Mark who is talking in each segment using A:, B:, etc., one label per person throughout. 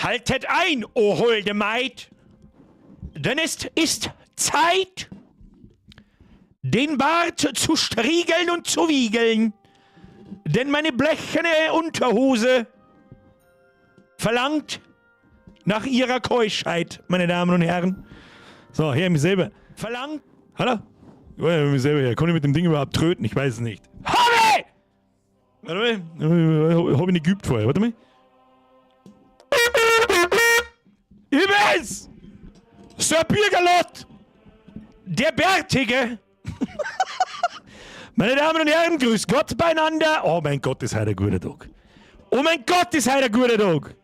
A: Haltet ein, o holde Maid, denn es ist Zeit, den Bart zu striegeln und zu wiegeln, denn meine blecherne Unterhose verlangt nach ihrer Keuschheit, meine Damen und Herren. So, hier mich selber. Verlangt. Hallo? Ja, mich selber her. Kann ich mit dem Ding überhaupt tröten? Ich weiß es nicht. Habe! Warte mal. Hab ich nicht geübt vorher. Warte mal. Übrigens! Sir Biergalott! Der Bärtige! Meine Damen und Herren, grüß Gott beieinander. Oh mein Gott, ist heute ein guter Tag. Oh mein Gott, ist heute ein guter Tag.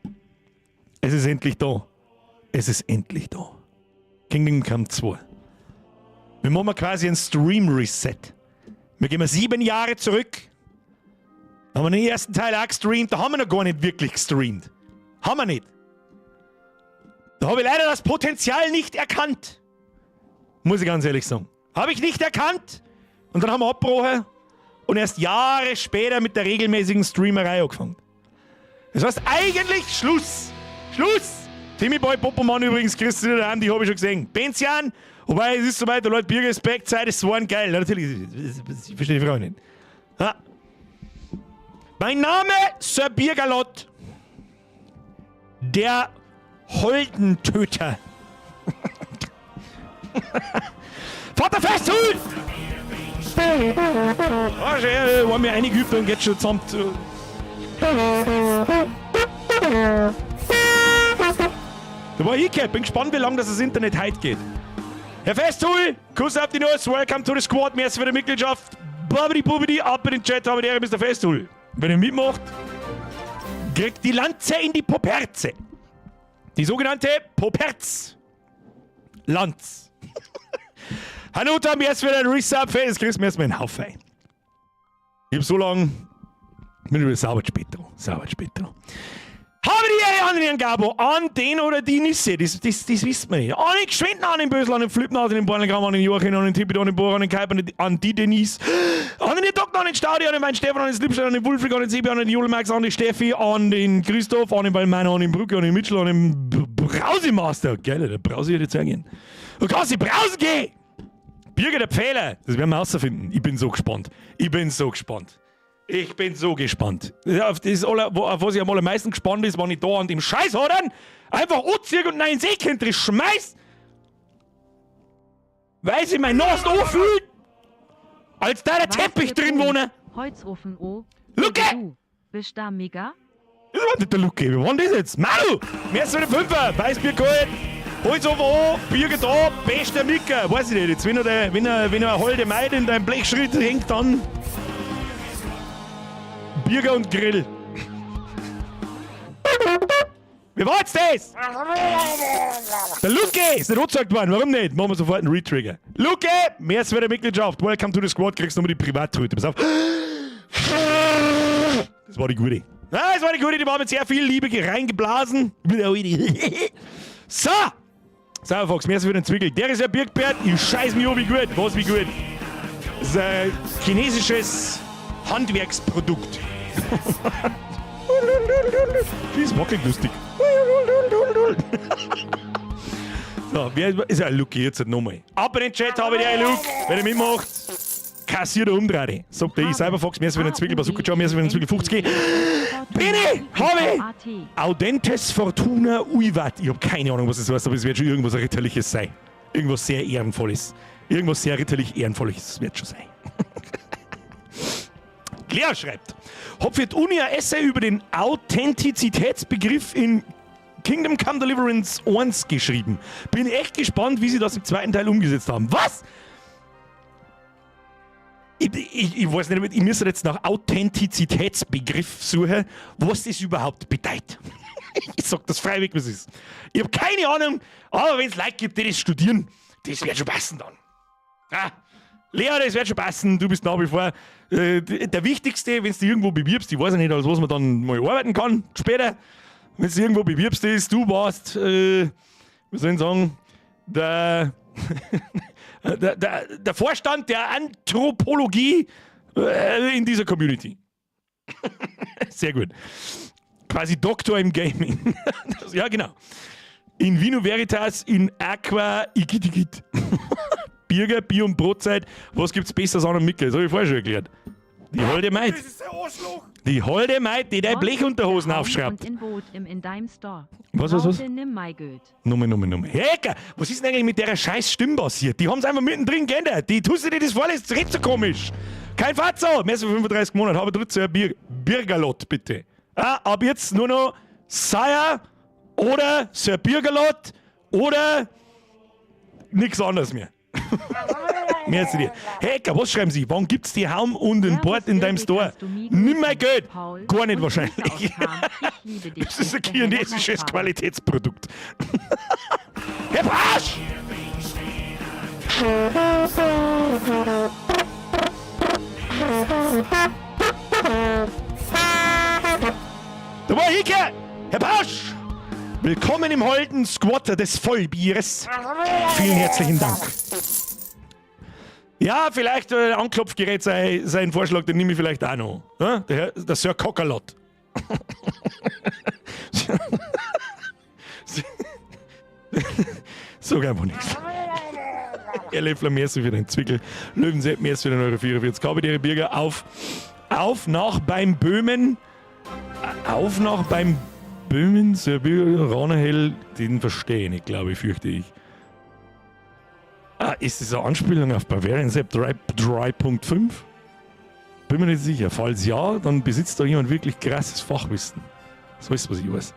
A: Es ist endlich da. Es ist endlich da. Kingdom Come 2. Wir machen quasi ein Stream-Reset. Wir gehen 7 Jahre zurück. Haben wir den ersten Teil auch gestreamt. Da haben wir noch gar nicht wirklich gestreamt. Haben wir nicht. Da habe ich leider das Potenzial nicht erkannt. Muss ich ganz ehrlich sagen. Habe ich nicht erkannt. Und dann haben wir abgebrochen. Und erst Jahre später mit der regelmäßigen Streamerei angefangen. Das heißt eigentlich Schluss. Schluss! Timmy Boy Popoman übrigens, Christian an, die habe ich schon gesehen. Benzian, wobei es ist soweit, der Leute Bierrespekt, Zeit, das waren geil. Natürlich, ich verstehe die Frage nicht. Ha. Mein Name Sir Biergalott. Der Holdentöter. Vater Festhul! Oh, haben wir eingeübt und jetzt schon zusammen. Da war ich, bin gespannt, wie lange das Internet heute geht. Herr Festhul, Kuss auf die Nuss, welcome to the squad, merci für die Mitgliedschaft. Babidi Bubidi, ab in den Chat, habe die Ehre, Mr. Festhul. Wenn ihr mitmacht, kriegt die Lanze in die Poperze. Die sogenannte Poperz. Lanz. Hanuta, merci für den Resub, Face, kriegst mir erstmal einen Haufen ein. Ich hab so lange, bin über sauber später. Habe die Ehre an den Gabo, an den oder die Nisse, das wissen wir nicht. An den Geschwinden, an den Bösel, an den Flipner, an den Bornelgramm, an den Joachim, an den Tippet, an den Bohrer, an den Kuiper, an die Denise, an den Doktor, an den Stadi, an den Mein Stefan, an den Slipstein, an den Wulfried, an den Sebi, an den Julemax, an den Steffi, an den Christoph, an den Ballmeiner, an den Brücke, an den Mitchell, an den Brausemaster. Geil, der Brause wird jetzt hergehen. Du kannst die Brause gehen! Birger der Pfähler, das werden wir herausfinden. Ich bin so gespannt. Ich bin so gespannt. Auf das, auf was ich am allermeisten gespannt ist, wenn ich da an dem Scheiß hodern einfach anziehe und nein See könnte ich schmeiß, weil sich mein Nase anfühlt, als da der Teppich drin wohne.
B: Holzofen O.
A: Lucke!
B: Du bist da mega?
A: Das war nicht der Lucke, wie war denn das jetzt? Manu! Mehr als eine Fünfer, Weißbier geholt, Holzofen O, Bier da, bester Micker. Weiß ich nicht, jetzt wenn er holde Maid in deinem Blechschritt hängt, dann Birger und Grill. Wie war jetzt das? Der Luke ist nicht angezeigt worden. Warum nicht? Machen wir sofort einen Retrigger. Luke, mehr für die Mitgliedschaft. Welcome to the squad. Kriegst du nochmal die Privattröte. Pass auf. Das war die gute. Das war die gute. Die war mit sehr viel Liebe reingeblasen. So. So, Fox, mehr für den Zwickel. Der ist ja Birkbert. Ich scheiß mich an, wie gut. Was, wie gut? Das ist ein chinesisches Handwerksprodukt. Das wackelt lustig. So, wer ist ein Luke jetzt nochmal? Ab in den Chat habe ich den Luke. Wenn er mitmacht, kassiert er umdrehen. Sagt der Cyberfox, mehr für den Zwickel, Bazooka, mehr für den Zwickel 50. Bene, habe ich! Audentes Fortuna Uivat. Ich habe keine Ahnung, was das heißt, aber es wird schon irgendwas Ritterliches sein. Irgendwas sehr Ehrenvolles. Irgendwas sehr ritterlich Ehrenvolles wird schon sein. Claire schreibt, hab für die Uni ein Essay über den Authentizitätsbegriff in Kingdom Come Deliverance 1 geschrieben. Bin echt gespannt, wie sie das im zweiten Teil umgesetzt haben. Was? Ich weiß nicht, ich müsste jetzt nach Authentizitätsbegriff suchen, was das überhaupt bedeutet. Ich sag das freiwillig, was es ist. Ich habe keine Ahnung, aber wenn es Leute gibt, die das studieren, das wird schon passen dann. Ah, Lea, das wird schon passen, du bist nach wie vor der Wichtigste, wenn du irgendwo bewirbst, ich weiß ja nicht, als was man dann mal arbeiten kann, später, wenn du irgendwo bewirbst, ist, du warst, wie soll ich sagen, der Vorstand der Anthropologie in dieser Community. Sehr gut. quasi Doktor im Gaming. Ja, genau. In Vino Veritas, in Aqua Igitigit. Birger, Bier und Brotzeit. Was gibt's Besseres an einem Mickel? Das habe ich vorher schon erklärt. Die holde Maid.
C: Das ist ein Arschloch!
A: Die holde Maid, die deine
B: Horst
A: Blechunterhosen
B: der Haum
A: aufschraubt.
B: Und in Boot in deinem Store.
A: Was?
B: Raute nimm mein Geld.
A: Nummer. Hecker, was ist denn eigentlich mit der scheiß Stimme passiert? Die haben's einfach mittendrin geändert. Die tust du dir das vorlässt, das redet so komisch. Kein Fatso. Mehr als 35 Monate, habe trotzdem ein Birgerlot, bitte. Ab jetzt nur noch Sire oder Sir Birgerlot oder nix anderes mehr. Mehr als dir. Hecker, was schreiben Sie? Wann gibt's die Haum und den Bord in deinem Store? Nimm mein Geld. Gar nicht wahrscheinlich. Das ist ein chinesisches Qualitätsprodukt. Herr Brasch! Da war Hicke! Herr Brasch! Willkommen im holden Squatter des Vollbieres. Vielen herzlichen Dank. Ja, vielleicht Anklopfgerät sei ein Vorschlag, den nehme ich vielleicht auch noch. Ja? Der Sir Cockerlot. Sag einfach nichts. Erlebler Merci für den Zwickel. Löwensepp Merci für den €44. Kabinäre Bürger auf nach beim Böhmen. Auf nach beim Böhmen. Sir Bürger Ranahell, den verstehe ich nicht, glaube ich, fürchte ich. Ist das eine Anspielung auf Bavarian Sepp 3.5? Bin mir nicht sicher. Falls ja, dann besitzt da jemand wirklich krasses Fachwissen. So ist, was ich weiß.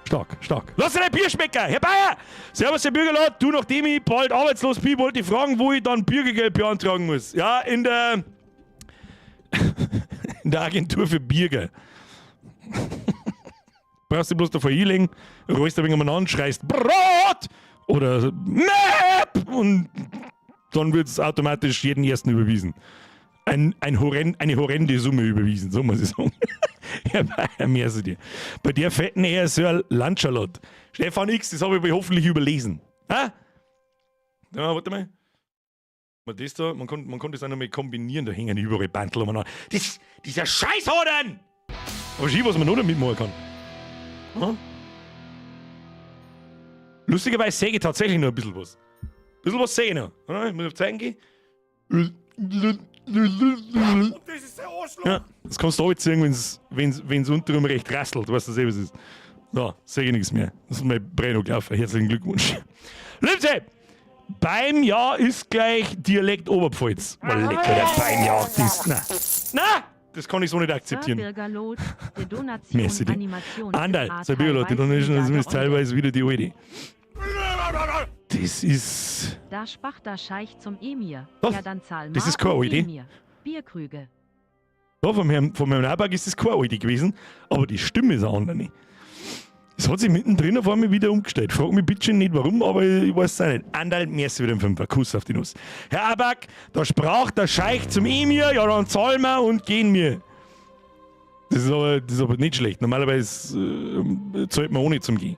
A: Stark. Lass dir ein Bier schmecken, Herr Bayer! Servus, Herr Bürgerlot. Du, nachdem ich bald arbeitslos bin, wollte ich fragen, wo ich dann Bürgergeld beantragen muss. Ja, in der Agentur für Bürger. Brauchst du bloß davor hinlegen, rollst ein wenig umeinander, schreist Brot! Oder Map! Und dann wird es automatisch jeden ersten überwiesen. Eine horrende Summe überwiesen, so muss ich sagen. Ja, mehr so dir. Bei der fetten eher so ein Landschalott. Stefan X, das habe ich hoffentlich überlesen. Ja, warte mal. Das da, man kann das auch noch mal kombinieren, da hängen überall Bantel umeinander. Dieser Scheißhoden! Aber schön, was man noch damit machen kann. Ja? Lustigerweise sehe ich tatsächlich noch ein bisschen was. Ein bisschen was sehe ich noch. Ich muss auf Zeigen gehen.
C: Das ist ein Arschloch!
A: Ja, das kannst du auch ziehen, wenn's unterm recht rasselt. Weißt du, was es ist. So, sehe ich nichts mehr. Das ist mein Brenno gelaufen. Herzlichen Glückwunsch. Liebste, beim Jahr ist gleich Dialekt Oberpfalz. Oh, lecker, der beim Jahr ist. Na, das kann ich so nicht akzeptieren.
B: Birgerlot, die Donation,
A: Merci dir.
B: Animation.
A: Andal, Sir Birgerlot, die Donation ist teilweise wieder die alte. Das ist...
B: Da sprach der Scheich zum Emir.
A: Was?
B: Ja, dann zahl
A: Das
B: mal
A: ist keine
B: und
A: alte.
B: Emir. Bierkrüge.
A: Ja, von meinem Nabag ist das keine alte gewesen, aber die Stimme ist eine andere. Das hat sich mittendrin auf einmal wieder umgestellt. Frag mich bitte nicht warum, aber ich weiß es auch nicht. Andal, merci für den Fünfer. Kuss auf die Nuss. Herr Abak, da sprach der Scheich zum Emir, ja dann zahlen wir und gehen wir. Das ist aber nicht schlecht. Normalerweise zahlt man ohne zum Gehen.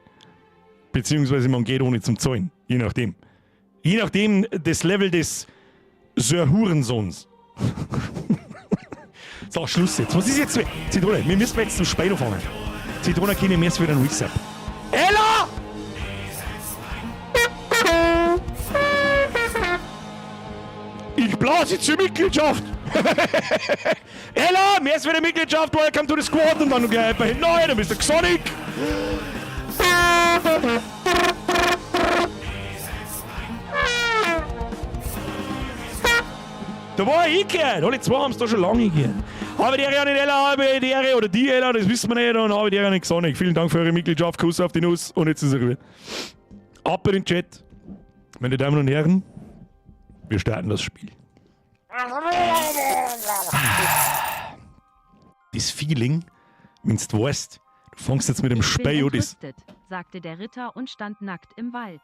A: Beziehungsweise man geht ohne zum Zahlen. Je nachdem. Je nachdem das Level des Sir Hurensohns. So, Schluss jetzt. Was ist jetzt? Zitrone, wir müssen jetzt zum Spiel fangen. Zitrone keine mehr für den Reset. Ella! Ich blase zur Mitgliedschaft! Ella, mehr für die Mitgliedschaft, welcome to the squad und dann gleich bei hinten rein, dann bist du Sonic! Da war ich gehört. Alle zwei haben es da schon lange gehört. Habe die Ehre an den Ella, habe die Ehre, oder die Ella, das wissen wir nicht, und habe die Ehre an den Xonic. Vielen Dank für eure Mitgliedschaft, Kuss auf die Nuss und jetzt ist er gut. Ab in den Chat. Meine Damen und Herren, wir starten das Spiel. Das Feeling, wenn du weißt, du fängst jetzt mit dem
B: Ich bin
A: Spiel an, das...
B: entrüstet, sagte der Ritter und stand nackt im Wald.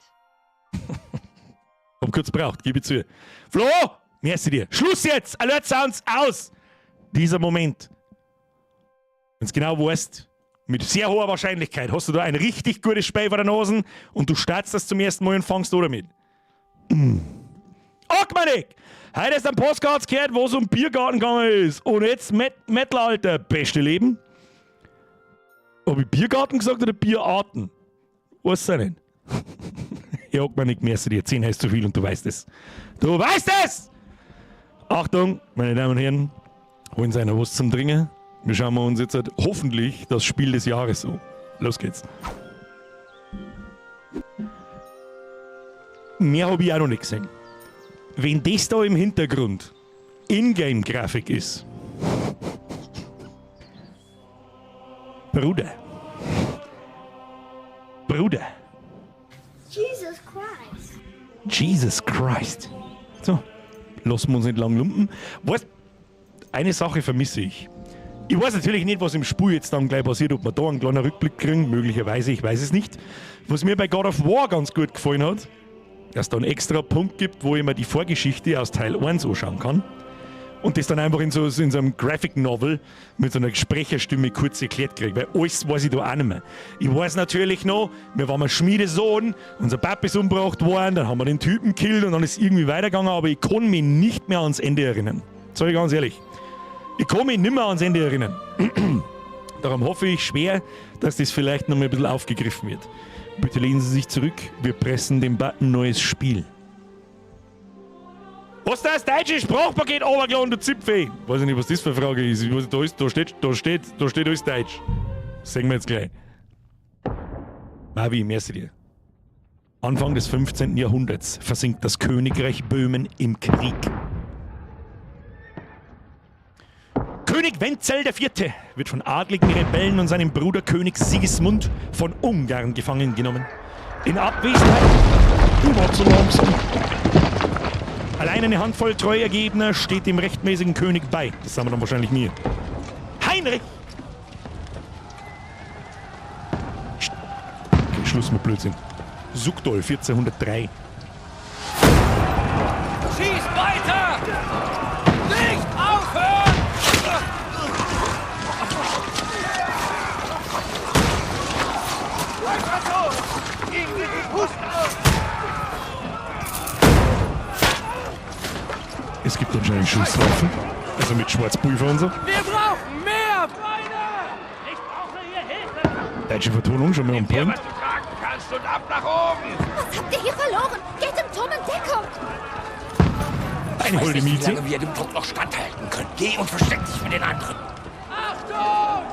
A: Hab kurz braucht, gebe ich zu. Flo! Merci dir. Schluss jetzt! Alert Sounds aus! Dieser Moment. Wenn du genau weißt, mit sehr hoher Wahrscheinlichkeit hast du da ein richtig gutes Spiel vor der Nase und du startest das zum ersten Mal und fangst da damit. Akmanik! Heute ist ein Postcards gehört, wo es um Biergarten gegangen ist. Und jetzt Metal, Alter. Beste Leben. Habe ich Biergarten gesagt oder Bierarten? Was sei denn? Ich hab mir nicht gemerkt, dir 10 heißt zu viel und du weißt es. Du weißt es! Achtung, meine Damen und Herren, holen Sie einer was zum Trinken. Wir schauen uns jetzt halt hoffentlich das Spiel des Jahres an. Los geht's. Mehr habe ich auch noch nicht gesehen. Wenn das da im Hintergrund Ingame-Grafik ist, Bruder.
D: Jesus Christ.
A: Jesus Christ. So, lassen wir uns nicht lang lumpen. Was? Eine Sache vermisse ich. Ich weiß natürlich nicht, was im Spiel jetzt dann gleich passiert, ob wir da einen kleinen Rückblick kriegen, möglicherweise, ich weiß es nicht. Was mir bei God of War ganz gut gefallen hat, dass es da einen extra Punkt gibt, wo ich mir die Vorgeschichte aus Teil 1 anschauen kann. Und das dann einfach in so einem Graphic Novel mit so einer Sprecherstimme kurz erklärt kriege, weil alles weiß ich da auch nicht mehr. Ich weiß natürlich noch, wir waren ein Schmiedesohn, unser Papa ist umgebracht worden, dann haben wir den Typen gekillt und dann ist es irgendwie weitergegangen, aber ich kann mich nicht mehr ans Ende erinnern. Sag ich ganz ehrlich. Ich kann mich nicht mehr ans Ende erinnern. Darum hoffe ich schwer, dass das vielleicht noch mal ein bisschen aufgegriffen wird. Bitte lehnen Sie sich zurück, wir pressen den Button Neues Spiel. Was da das deutsche Sprachpaket runtergeladen, du Zipfee? Weiß ich nicht, was das für eine Frage ist. Da steht alles Deutsch. Das sehen wir jetzt gleich. Mavi, merci dir. Anfang des 15. Jahrhunderts versinkt das Königreich Böhmen im Krieg. König Wenzel IV. wird von adligen Rebellen und seinem Bruder König Sigismund von Ungarn gefangen genommen. In Abwesenheit... Du warst so langsam. Allein eine Handvoll treu Ergebener steht dem rechtmäßigen König bei. Das sagen wir dann wahrscheinlich mir. Heinrich! Okay, Schluss mit Blödsinn. Sugdol 1403.
E: Schieß weiter! Nicht aufhören!
A: Es gibt anscheinend Schusswaffen. Also mit Schwarzpulver und so.
E: Wir brauchen mehr, Freunde! Ich brauche hier Hilfe!
A: Deutsche Vertonung schon mal am
E: Dir,
A: Point.
E: was du tragen kannst und ab nach oben!
D: Was habt ihr hier verloren? Geht im Turm in Deckung.
A: Eine holde
F: Wie
A: Miete.
F: lange wir dem Druck noch standhalten können. Geh und versteck dich mit den anderen.
E: Achtung!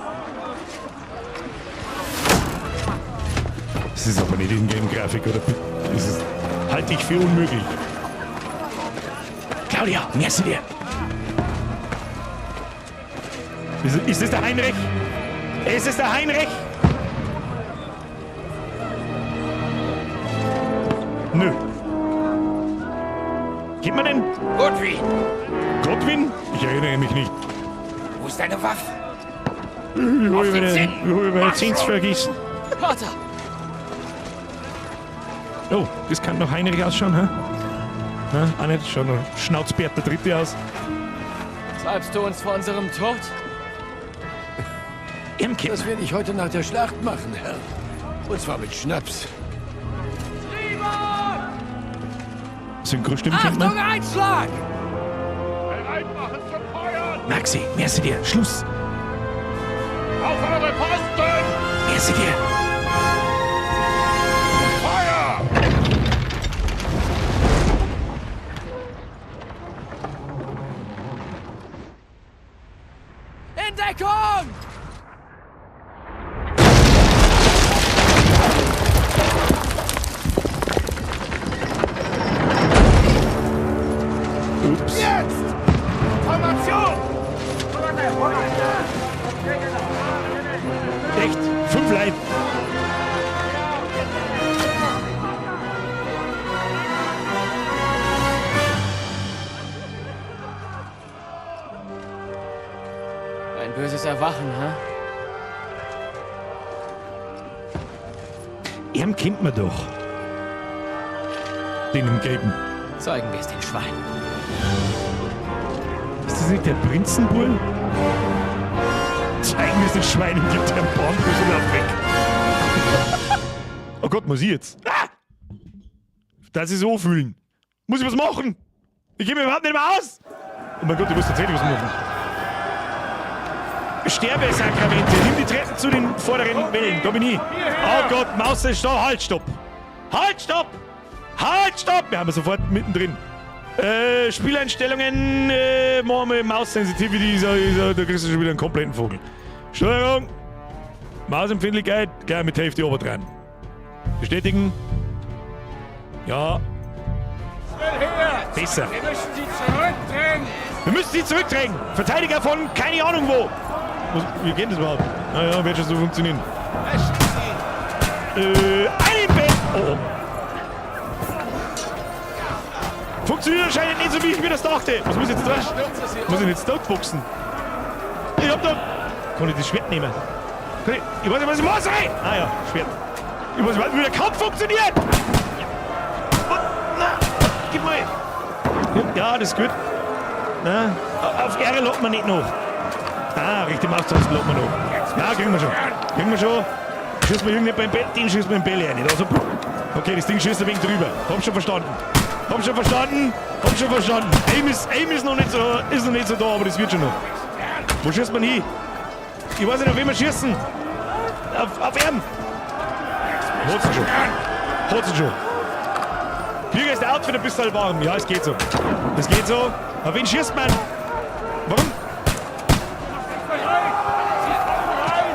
A: Das ist aber nicht Ingame-Grafik, oder? Das ist, halte ich für unmöglich. Claudia, merci dir. Ist es der Heinrich? Ist es der Heinrich? Nö. Gib mir den
F: Gottfried,
A: Godwin? Ich erinnere mich nicht.
F: wo ist deine Waffe?
A: Ich
F: Auf
A: habe
F: den Zinn.
A: meine Zins vergessen.
E: Vater!
A: Oh, das kann noch Heinrich ausschauen, hä? Ja, auch nicht, schaut noch Schnauzbert der Dritte aus.
E: Treibst du uns vor unserem Tod?
G: Das werde ich heute nach der Schlacht machen, Herr. Und zwar mit Schnaps.
A: Synchronstimme kennt
E: Achtung,
A: man.
E: Einschlag!
C: Bereit machen zum Feuern!
A: Maxi, merci dir. Schluss.
C: Auf eure Posten!
A: Merci dir.
C: Feuer!
E: In Deckung!
A: Ups.
C: Jetzt! Formation!
A: Echt? 5 Leib.
E: Ein böses Erwachen, hä?
A: Ihn kennt man doch. Den im Gelben.
E: Zeigen wir es den Schweinen.
A: Ist das nicht der Prinzenbull? Zeigen wir es den Schweinen, gibt der Bornbus und lauf weg. Oh Gott, muss ich jetzt? Ah! Das ist so fühlen. Muss ich was machen? Ich gebe mir überhaupt nicht mehr aus. Oh mein Gott, ich muss tatsächlich was machen. Sterbesakramente. Nimm die Treppen zu den vorderen Wellen. Da bin ich. Oh Gott, Maus ist da. Halt, stopp. Halt, stopp. Halt, stopp. Wir haben wir sofort mittendrin. Spieleinstellungen. Machen wir Maus-Sensitivity. Da kriegst du schon wieder einen kompletten Vogel. Steuerung. Mausempfindlichkeit. Gleich mit Hälfte oben dran. Bestätigen. Ja. Besser.
C: Wir müssen sie zurückdrängen.
A: Wir müssen sie zurückdrängen. Verteidiger von keine Ahnung wo. Wie geht das überhaupt? Naja, wird schon so funktionieren. Ein Bett. Oh. Funktioniert anscheinend nicht so, wie ich mir das dachte. Was muss ich jetzt tun? Muss ich jetzt totboxen? Ich hab da... Kann ich das Schwert nehmen? Ich weiß nicht, was ich muss, ey! Ah ja, Schwert. Ich muss warten, wie der Kampf funktioniert! Na, gib mal! Ja, das ist gut. Na, auf R lockt man nicht noch. Ah, richtig Maustasten lockt man noch. Ja, kriegen wir schon. Kriegen wir schon. Schießt man irgendjemand beim Bett, den schießt man im Bälle rein. Also, okay, das Ding schießt ein wenig drüber. Hab schon verstanden. Hab schon verstanden. Aim ist noch nicht so da, aber das wird schon noch. Wo schießt man hin? Ich weiß nicht, auf wen wir schießen. Auf ihn. Hat's ihn schon. Bürger ist der Outfit ein bisschen warm. Ja, es geht so. Auf wen schießt man? Warum?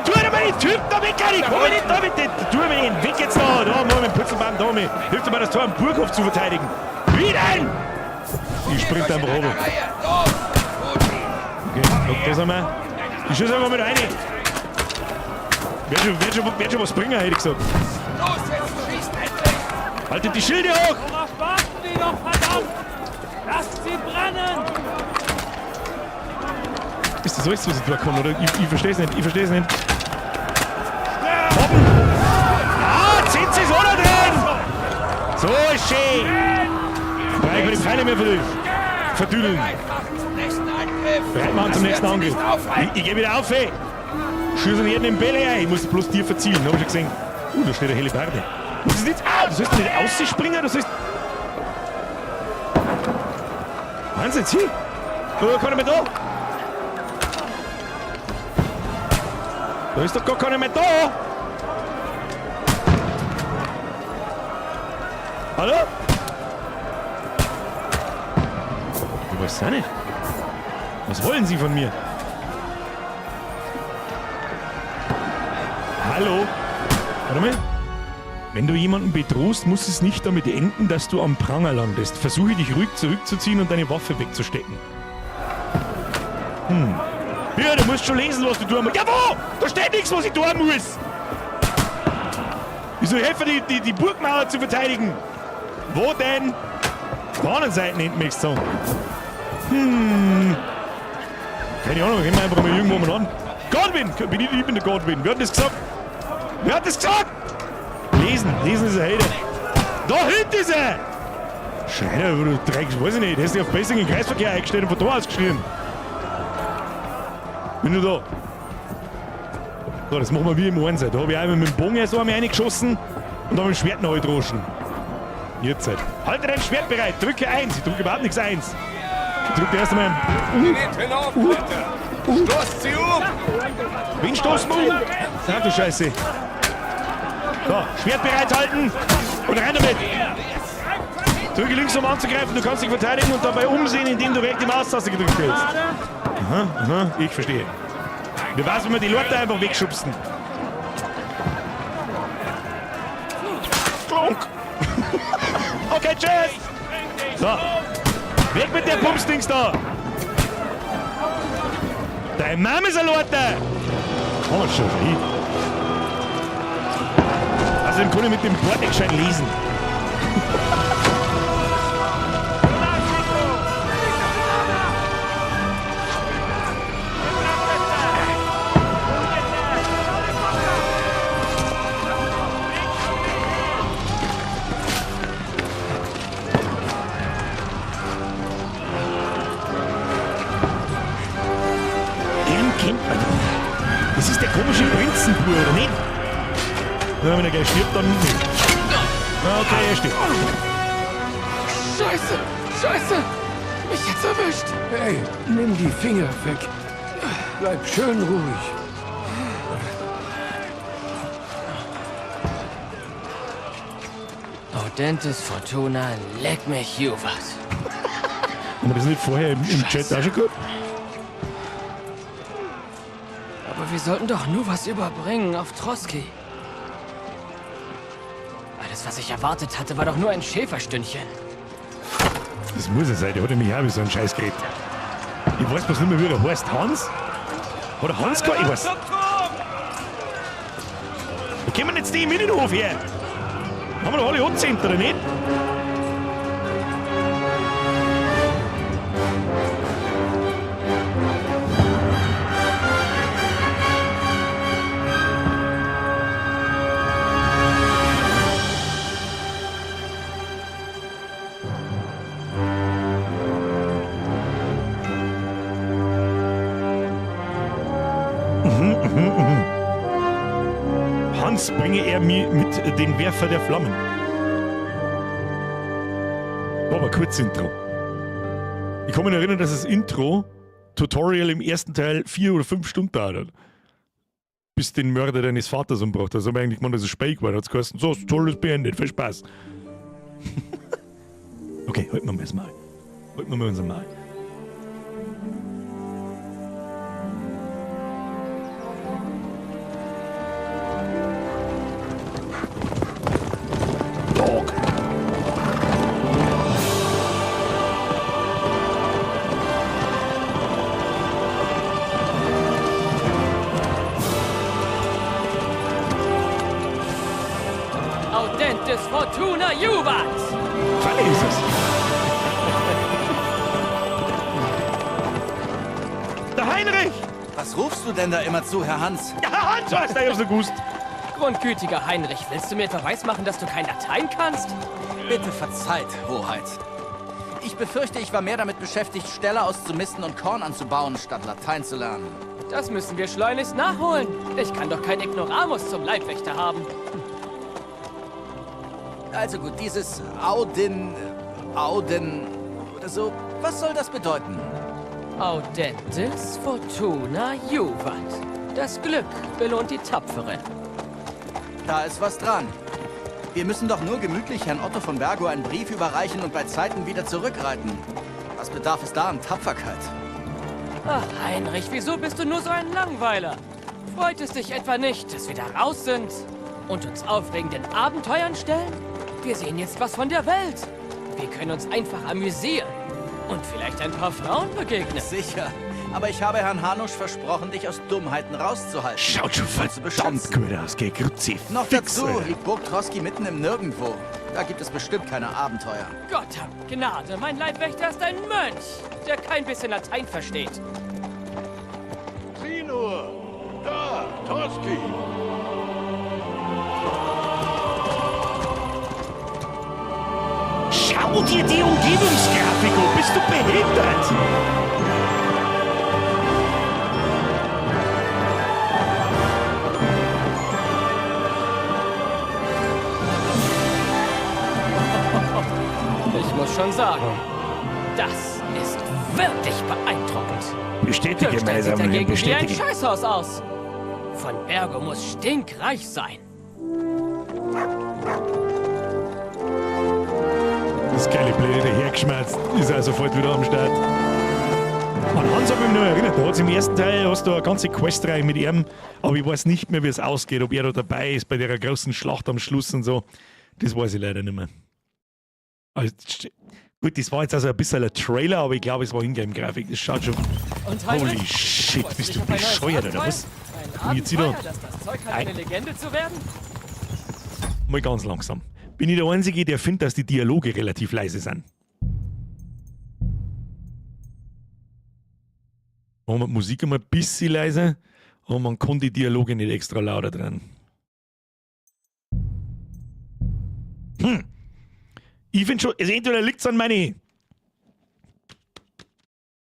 A: Tu mir den Typ da weg, Gary! Komm mir nicht da mit den... Tu mir den weg jetzt da! Da, mal mit dem Putzelband, da mal. Hilft dir mal das Tor am Burghof zu verteidigen. Wie denn? Ich sprint einfach runter. Okay, da sind wir. Ich schieße einfach mit rein. Wird schon was bringen, hätte ich gesagt. Haltet die Schilde hoch!
E: Worauf warten die noch, verdammt? Lasst sie brennen!
A: Ist das alles, was ich tun kann, oder? Ich verstehe es nicht. Hoppen! Ah, sind sie so da drin! So ist schön! Weil ich die Pfeile mehr verdüdeln. Bereit machen zum nächsten Angriff. Ich gehe wieder auf, ey! Schieße jeden im Bälle ein. Ich muss bloß dir verziehen, hab ich schon gesehen. Da steht eine Hellebarde. Das ist nicht. Du sollst nicht ausspringen, du sollst. Wahnsinn, zieh! Da kann ich mehr da! Da ist doch gar keiner mehr da! Hallo? Ich weiß es nicht. Was wollen Sie von mir? Hallo? Warte mal. Wenn du jemanden bedrohst, muss es nicht damit enden, dass du am Pranger landest. Versuche dich ruhig zurückzuziehen und deine Waffe wegzustecken. Ja, du musst schon lesen, was du tun musst. Ja, wo? Da steht nichts, was ich tun muss. Ich soll helfen, die Burgmauer zu verteidigen. Wo denn? Auf der anderen Seite hinten, möchtest du sagen. Keine Ahnung, gehen wir einfach mal irgendwo mal an. Godwin! Ich bin der Godwin. Wer hat das gesagt? Lesen ist ein Hater. Da hinten ist er! Schreiner, du Dreck, weiß ich nicht. Hast du auf Basic in den Kreisverkehr eingestellt und von da aus geschrien. Bin du da? So, das machen wir wie im Einsatz. Da habe ich einmal mit dem Bogen so einmal reingeschossen und dann mit dem Schwert noch gedroschen. Jetzt halt. Halte dein Schwert bereit, drücke 1. Ich drücke überhaupt nichts 1. Ich drücke erst einmal.
C: Stoßt sie um!
A: Wen stoßen wir um? Ach du Scheiße. So, Schwert bereithalten und rein damit. Drücke links, um anzugreifen, du kannst dich verteidigen und dabei umsehen, indem du rechts die Maustaste gedrückt hältst. Aha, ich verstehe. Wir weiß, wenn wir die Leute einfach wegschubsen. Okay, tschüss! So, weg mit der Pumpsdings da! Dein Mann ist ein Leute! Komm schon, hin. Außerdem kann ich mit dem Board nicht gescheit lesen. Das ist der komische Prinzenbruder, oder nicht? Ja, wenn er gleich stirbt, dann nicht. Okay, er stirbt.
G: Scheiße! Mich jetzt erwischt! Hey, nimm die Finger weg. Bleib schön ruhig.
H: Audentes Fortuna, leck mich Juvat.
A: Haben wir das nicht vorher im Chat auch schon gehabt?
H: Aber wir sollten doch nur was überbringen auf Trotsky. Alles, was ich erwartet hatte, war doch nur ein Schäferstündchen.
A: Das muss es sein, der hat ja mich auch wie so einen Scheiß geredet. Ich weiß bloß nicht mehr, wie der heißt. Hans? Oder Hans gar? Ich weiß. Wo kommen jetzt die im Innenhof her? Haben wir doch alle angezinnt, oder nicht? Hans bringe er mir mit den Werfer der Flammen. War aber kurz Intro. Ich kann mich erinnern, dass das Intro-Tutorial im ersten Teil 4 oder 5 Stunden dauert. Bis den Mörder deines Vaters umbracht. Also haben wir eigentlich gemeint, dass es Spiel war. Da hat es geheißen, so, das Tutorial ist beendet. Viel Spaß. Okay, halten wir mal das Mal. Halten wir mal unser Mal. Dog.
H: Audentes Fortuna Juvat!
A: Falle ist es. Der Heinrich!
F: Was rufst du denn da immer zu, Herr Hans?
A: Ja, Hans, was der so gewusst.
H: Grundgütiger Heinrich, willst du mir etwa weismachen, dass du kein Latein kannst?
F: Bitte verzeiht, Hoheit. Ich befürchte, ich war mehr damit beschäftigt, Ställe auszumisten und Korn anzubauen, statt Latein zu lernen.
H: Das müssen wir schleunigst nachholen. Ich kann doch kein Ignoramus zum Leibwächter haben.
F: Also gut, dieses Auden oder so, was soll das bedeuten?
H: Audentes Fortuna Juvat. Das Glück belohnt die Tapferen.
F: Da ist was dran. Wir müssen doch nur gemütlich Herrn Otto von Bergo einen Brief überreichen und bei Zeiten wieder zurückreiten. Was bedarf es da an Tapferkeit?
H: Ach, Heinrich, wieso bist du nur so ein Langweiler? Freut es dich etwa nicht, dass wir da raus sind und uns aufregenden Abenteuern stellen? Wir sehen jetzt was von der Welt. Wir können uns einfach amüsieren und vielleicht ein paar Frauen begegnen.
F: Sicher. Aber ich habe Herrn Hanusch versprochen, dich aus Dummheiten rauszuhalten.
A: Schaut schon verdammt gut aus, gell? Grüezi.
F: Noch dazu liegt Burg Trotsky mitten im Nirgendwo. Da gibt es bestimmt keine Abenteuer.
H: Gott hab Gnade, mein Leibwächter ist ein Mönch, der kein bisschen Latein versteht.
G: Sieh nur! Da, Trotsky!
A: Schau dir die Umgebungsgrafik an. Bist du behindert?
H: Ich muss schon sagen, das ist wirklich beeindruckend.
A: Bestätige,
H: Köln
A: meine
H: sieht
A: Damen und Herren,
H: dagegen wie ein
A: bestätige.
H: Scheißhaus aus. Von Bergo muss stinkreich sein.
A: Das geile Blöde hergeschmerzt, ist auch sofort wieder am Start. An Hans habe ich mich noch erinnert, da hat's im ersten Teil hast du eine ganze Questreihe mit ihm, aber ich weiß nicht mehr, wie es ausgeht, ob er da dabei ist bei der großen Schlacht am Schluss und so. Das weiß ich leider nicht mehr. Also, gut, das war jetzt also ein bisschen ein Trailer, aber ich glaube, es war Ingame-Grafik. Das schaut schon.
H: Und Heinrich,
A: Holy shit,
H: freust
A: bist
H: dich
A: du
H: auf ein neues
A: bescheuert oder
H: Abenteuer?
A: was?
H: Ein
A: Jetzt wieder.
H: Abenteuer, dass das Zeug hat, eine Legende zu werden?
A: Mal ganz langsam. Bin ich der Einzige, der findet, dass die Dialoge relativ leise sind? Machen wir die Musik einmal ein bisschen leiser, aber man kann die Dialoge nicht extra lauter dran. Ich finde schon, also entweder liegt es an meine.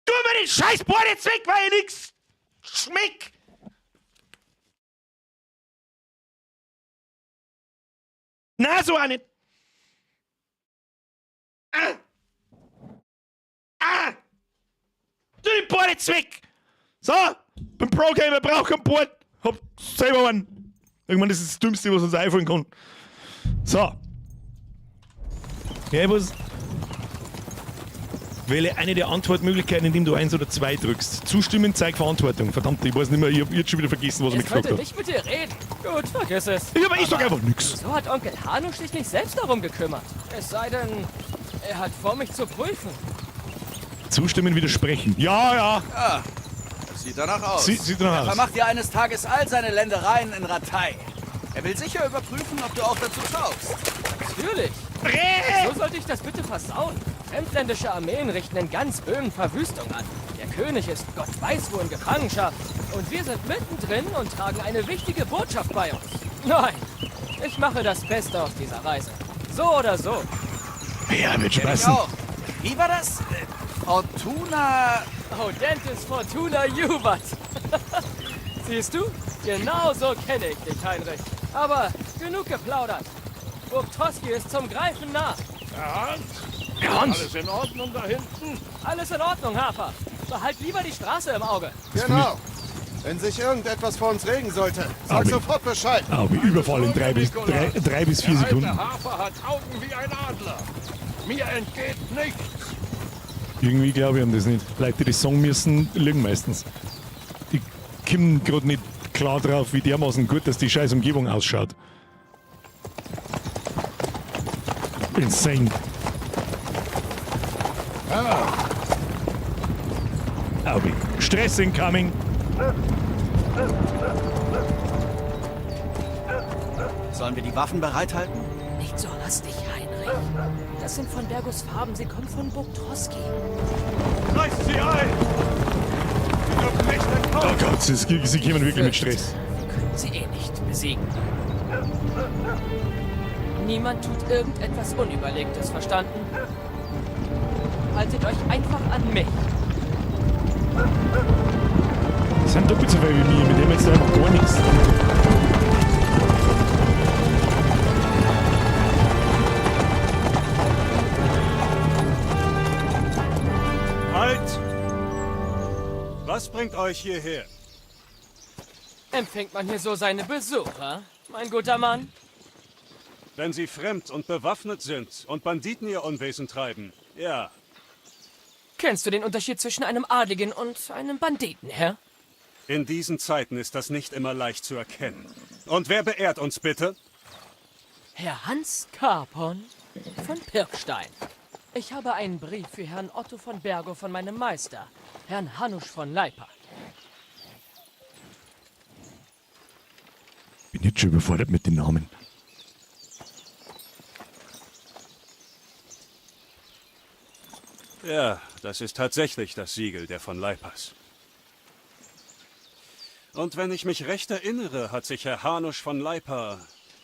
A: Tu mir den scheiß Board jetzt weg, weil ich nix schmeck! Na, so auch nicht! Tu den Board jetzt weg! So! Beim Pro-Gamer braucht kein Board. Hab selber einen. Irgendwann ist das Dümmste, was uns einfallen kann. So. Ja, was? Wähle eine der Antwortmöglichkeiten, indem du 1 oder 2 drückst. Zustimmen zeigt Verantwortung. Verdammt, ich weiß nicht mehr, ich hab jetzt schon wieder vergessen, was ich mich
H: Ich
A: gefragt
H: wollte
A: habe.
H: nicht mit dir reden. Gut, vergiss es.
A: Ja, aber ich sag einfach nix.
H: So hat Onkel Hanusch sich nicht selbst darum gekümmert. Es sei denn, er hat vor, mich zu prüfen.
A: Zustimmen, widersprechen. Ja.
F: Das sieht danach aus.
A: Sieht danach
F: Er
A: aus.
F: vermacht ja eines Tages all seine Ländereien in Ratay. Er will sicher überprüfen, ob du auch dazu schaust.
H: Natürlich. So sollte ich das bitte versauen. Fremdländische Armeen richten in ganz Böhmen Verwüstung an. Der König ist Gott weiß wo in Gefangenschaft. Und wir sind mittendrin und tragen eine wichtige Botschaft bei uns. Nein, ich mache das Beste aus dieser Reise. So oder so.
A: Ja, wird
F: Ich
A: Spaß.
F: auch. Wie war das? Fortuna...
H: Audentis Fortuna Juvat. Siehst du? Genau so kenne ich dich, Heinrich. Aber genug geplaudert. Burg Toski ist zum Greifen nah.
A: Hans!
C: Alles in Ordnung da hinten?
H: Alles in Ordnung, Hafer. Behalt lieber die Straße im Auge.
I: Genau. Wenn sich irgendetwas vor uns regen sollte, sag
A: Auge.
I: sofort Bescheid.
A: Aber Überfall in 3 bis 4
C: Der
A: Sekunden.
C: alte Hafer hat Augen wie ein Adler. Mir entgeht nichts.
A: Irgendwie glaube ich an das nicht. Leute, die das sagen müssen, lügen meistens. Die kommen gerade nicht klar drauf, wie dermaßen gut, dass die scheiß Umgebung ausschaut. Insane. Aubi. Stress incoming.
F: Sollen wir die Waffen bereithalten?
H: Nicht so hastig, Heinrich. Das sind von Bergos Farben. Sie kommen von Burg Toski.
C: Reißt sie ein! Sie dürfen nicht
A: Oh
C: entkommen.
A: Gott, sie kommen wirklich mit Stress.
H: Wir können sie eh nicht besiegen. Niemand tut irgendetwas Unüberlegtes, verstanden? Haltet euch einfach an mich.
A: Die sind doppelt so viel wie mir, mit dem jetzt einfach gar nichts.
C: Halt! Was bringt euch hierher?
H: Empfängt man hier so seine Besucher, mein guter Mann?
C: Wenn sie fremd und bewaffnet sind und Banditen ihr Unwesen treiben, ja.
H: Kennst du den Unterschied zwischen einem Adligen und einem Banditen, Herr?
C: In diesen Zeiten ist das nicht immer leicht zu erkennen. Und wer beehrt uns bitte?
H: Herr Hans Carpon von Pirkstein. Ich habe einen Brief für Herrn Otto von Bergo von meinem Meister, Herrn Hanusch von Leipa.
A: Bin jetzt schon überfordert mit den Namen.
C: Ja, das ist tatsächlich das Siegel der von Leipas. Und wenn ich mich recht erinnere, hat sich Herr Hanusch von Leipa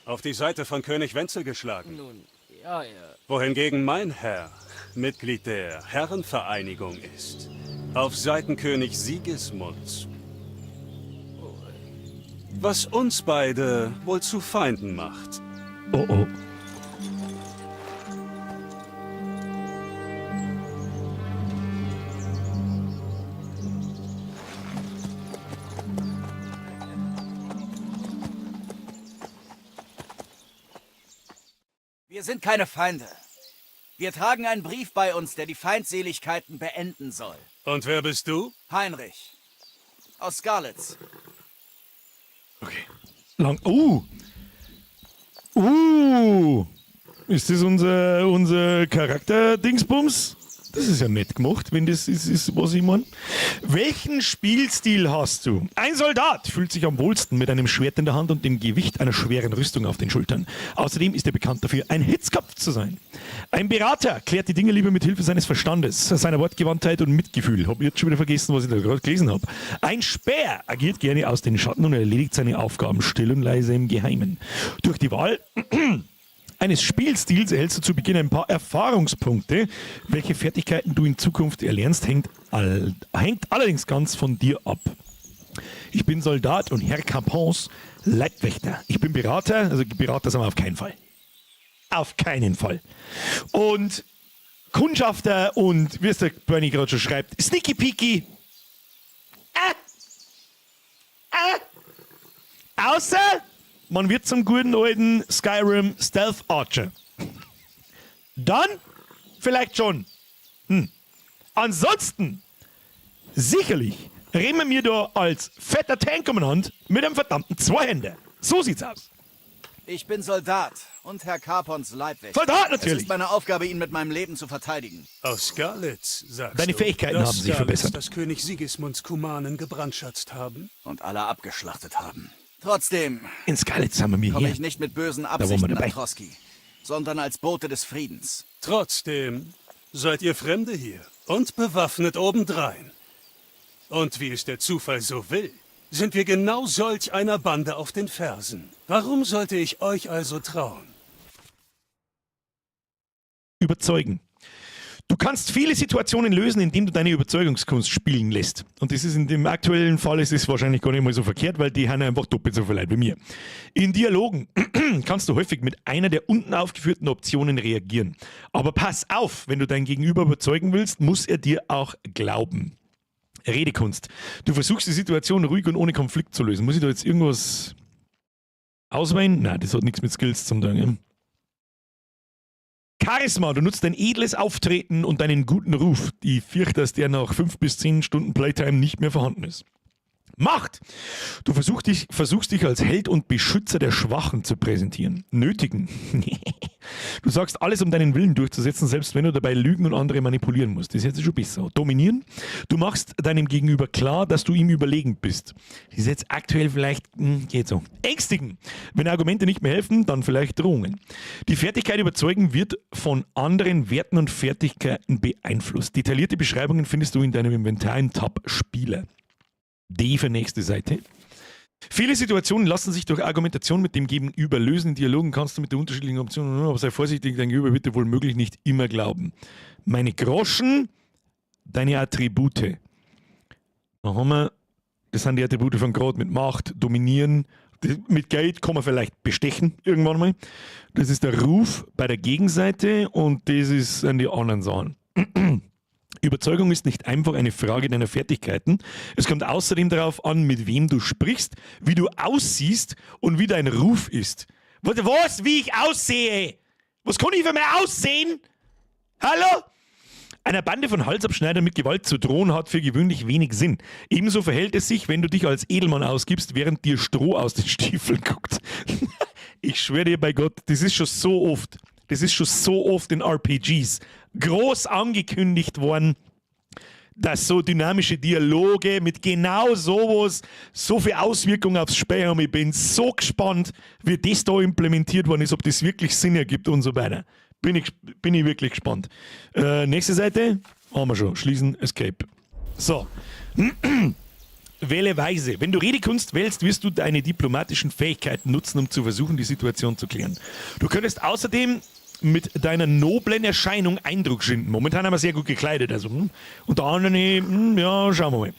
C: auf die Seite von König Wenzel geschlagen.
H: Nun, ja.
C: Wohingegen mein Herr Mitglied der Herrenvereinigung ist. Auf Seiten König Sigismunds. Was uns beide wohl zu Feinden macht.
A: Oh oh.
F: Wir sind keine Feinde. Wir tragen einen Brief bei uns, der die Feindseligkeiten beenden soll.
C: Und wer bist du?
F: Heinrich. Aus Skalitz.
A: Okay. Lang. Ist das unser Charakter-Dingsbums? Das ist ja nett gemacht, wenn das ist was ich meine. Welchen Spielstil hast du? Ein Soldat fühlt sich am wohlsten mit einem Schwert in der Hand und dem Gewicht einer schweren Rüstung auf den Schultern. Außerdem ist er bekannt dafür, ein Hitzkopf zu sein. Ein Berater klärt die Dinge lieber mit Hilfe seines Verstandes, seiner Wortgewandtheit und Mitgefühl. Hab jetzt schon wieder vergessen, was ich da gerade gelesen habe. Ein Späher agiert gerne aus den Schatten und erledigt seine Aufgaben still und leise im Geheimen. Durch die Wahl eines Spielstils erhältst du zu Beginn ein paar Erfahrungspunkte. Welche Fertigkeiten du in Zukunft erlernst, hängt allerdings ganz von dir ab. Ich bin Soldat und Herr Campons Leibwächter. Ich bin Berater, also Berater sind wir auf keinen Fall. Auf keinen Fall. Und Kundschafter und, wie es der Bernie gerade schon schreibt, Sneaky Peaky. Außer man wird zum guten alten Skyrim Stealth Archer. Dann vielleicht schon. Ansonsten, sicherlich, rennen wir da als fetter Tank um die Hand mit einem verdammten Zweihänder. So sieht's aus.
F: Ich bin Soldat und Herr Carpons Leibwächter.
A: Soldat
F: Es
A: natürlich.
F: ist meine Aufgabe, ihn mit meinem Leben zu verteidigen.
C: Aus Skalitz, sagst
A: Deine
C: du?
A: Fähigkeiten
C: Das
A: haben sich
C: Skalitz,
A: verbessert.
C: das König Sigismunds Kumanen gebrandschatzt haben?
F: Und alle abgeschlachtet haben. Trotzdem
A: In Skalitz haben wir
F: komme
A: hier.
F: ich nicht mit bösen
A: waren wir
F: Absichten
A: dabei.
F: an Troski, sondern als Bote des Friedens.
C: Trotzdem seid ihr Fremde hier und bewaffnet obendrein. Und wie es der Zufall so will, sind wir genau solch einer Bande auf den Fersen. Warum sollte ich euch also trauen?
A: Überzeugen. Du kannst viele Situationen lösen, indem du deine Überzeugungskunst spielen lässt. Und das ist in dem aktuellen Fall ist es wahrscheinlich gar nicht mal so verkehrt, weil die haben einfach doppelt so viel Leid wie mir. In Dialogen kannst du häufig mit einer der unten aufgeführten Optionen reagieren. Aber pass auf, wenn du dein Gegenüber überzeugen willst, muss er dir auch glauben. Redekunst. Du versuchst die Situation ruhig und ohne Konflikt zu lösen. Muss ich da jetzt irgendwas auswählen? Nein, das hat nichts mit Skills zu tun. Ja? Charisma, du nutzt dein edles Auftreten und deinen guten Ruf. Ich fürchte, dass der nach 5 bis 10 Stunden Playtime nicht mehr vorhanden ist. Macht! Du versuchst dich als Held und Beschützer der Schwachen zu präsentieren. Nötigen. Du sagst alles, um deinen Willen durchzusetzen, selbst wenn du dabei lügen und andere manipulieren musst. Das ist jetzt schon besser. Dominieren. Du machst deinem Gegenüber klar, dass du ihm überlegen bist. Das ist jetzt aktuell vielleicht, geht so. Ängstigen. Wenn Argumente nicht mehr helfen, dann vielleicht Drohungen. Die Fertigkeit überzeugen wird von anderen Werten und Fertigkeiten beeinflusst. Detaillierte Beschreibungen findest du in deinem Inventar im Tab Spieler. D für nächste Seite. Viele Situationen lassen sich durch Argumentation mit dem Gegenüber lösen. In Dialogen kannst du mit den unterschiedlichen Optionen, aber sei vorsichtig, dein Gegenüber wird dir wohl möglich nicht immer glauben. Meine Groschen, deine Attribute. Da haben wir, das sind die Attribute von Grad mit Macht, Dominieren. Mit Geld kann man vielleicht bestechen irgendwann mal. Das ist der Ruf bei der Gegenseite und das ist an die anderen Sachen. Überzeugung ist nicht einfach eine Frage deiner Fertigkeiten. Es kommt außerdem darauf an, mit wem du sprichst, wie du aussiehst und wie dein Ruf ist. Was? Wie ich aussehe? Was kann ich für mich aussehen? Hallo? Einer Bande von Halsabschneidern mit Gewalt zu drohen hat für gewöhnlich wenig Sinn. Ebenso verhält es sich, wenn du dich als Edelmann ausgibst, während dir Stroh aus den Stiefeln guckt. Ich schwöre dir bei Gott, das ist schon so oft. Das ist schon so oft in RPGs groß angekündigt worden, dass so dynamische Dialoge mit genau sowas so viel Auswirkungen aufs Spiel haben. Ich bin so gespannt, wie das da implementiert worden ist, ob das wirklich Sinn ergibt und so weiter. Bin ich wirklich gespannt. Nächste Seite haben wir schon. Schließen, Escape. So. Wähle weise. Wenn du Redekunst wählst, wirst du deine diplomatischen Fähigkeiten nutzen, um zu versuchen, die Situation zu klären. Du könntest außerdem mit deiner noblen Erscheinung Eindruck schinden. Momentan haben wir sehr gut gekleidet. Also, unter anderem, ja, schauen wir mal.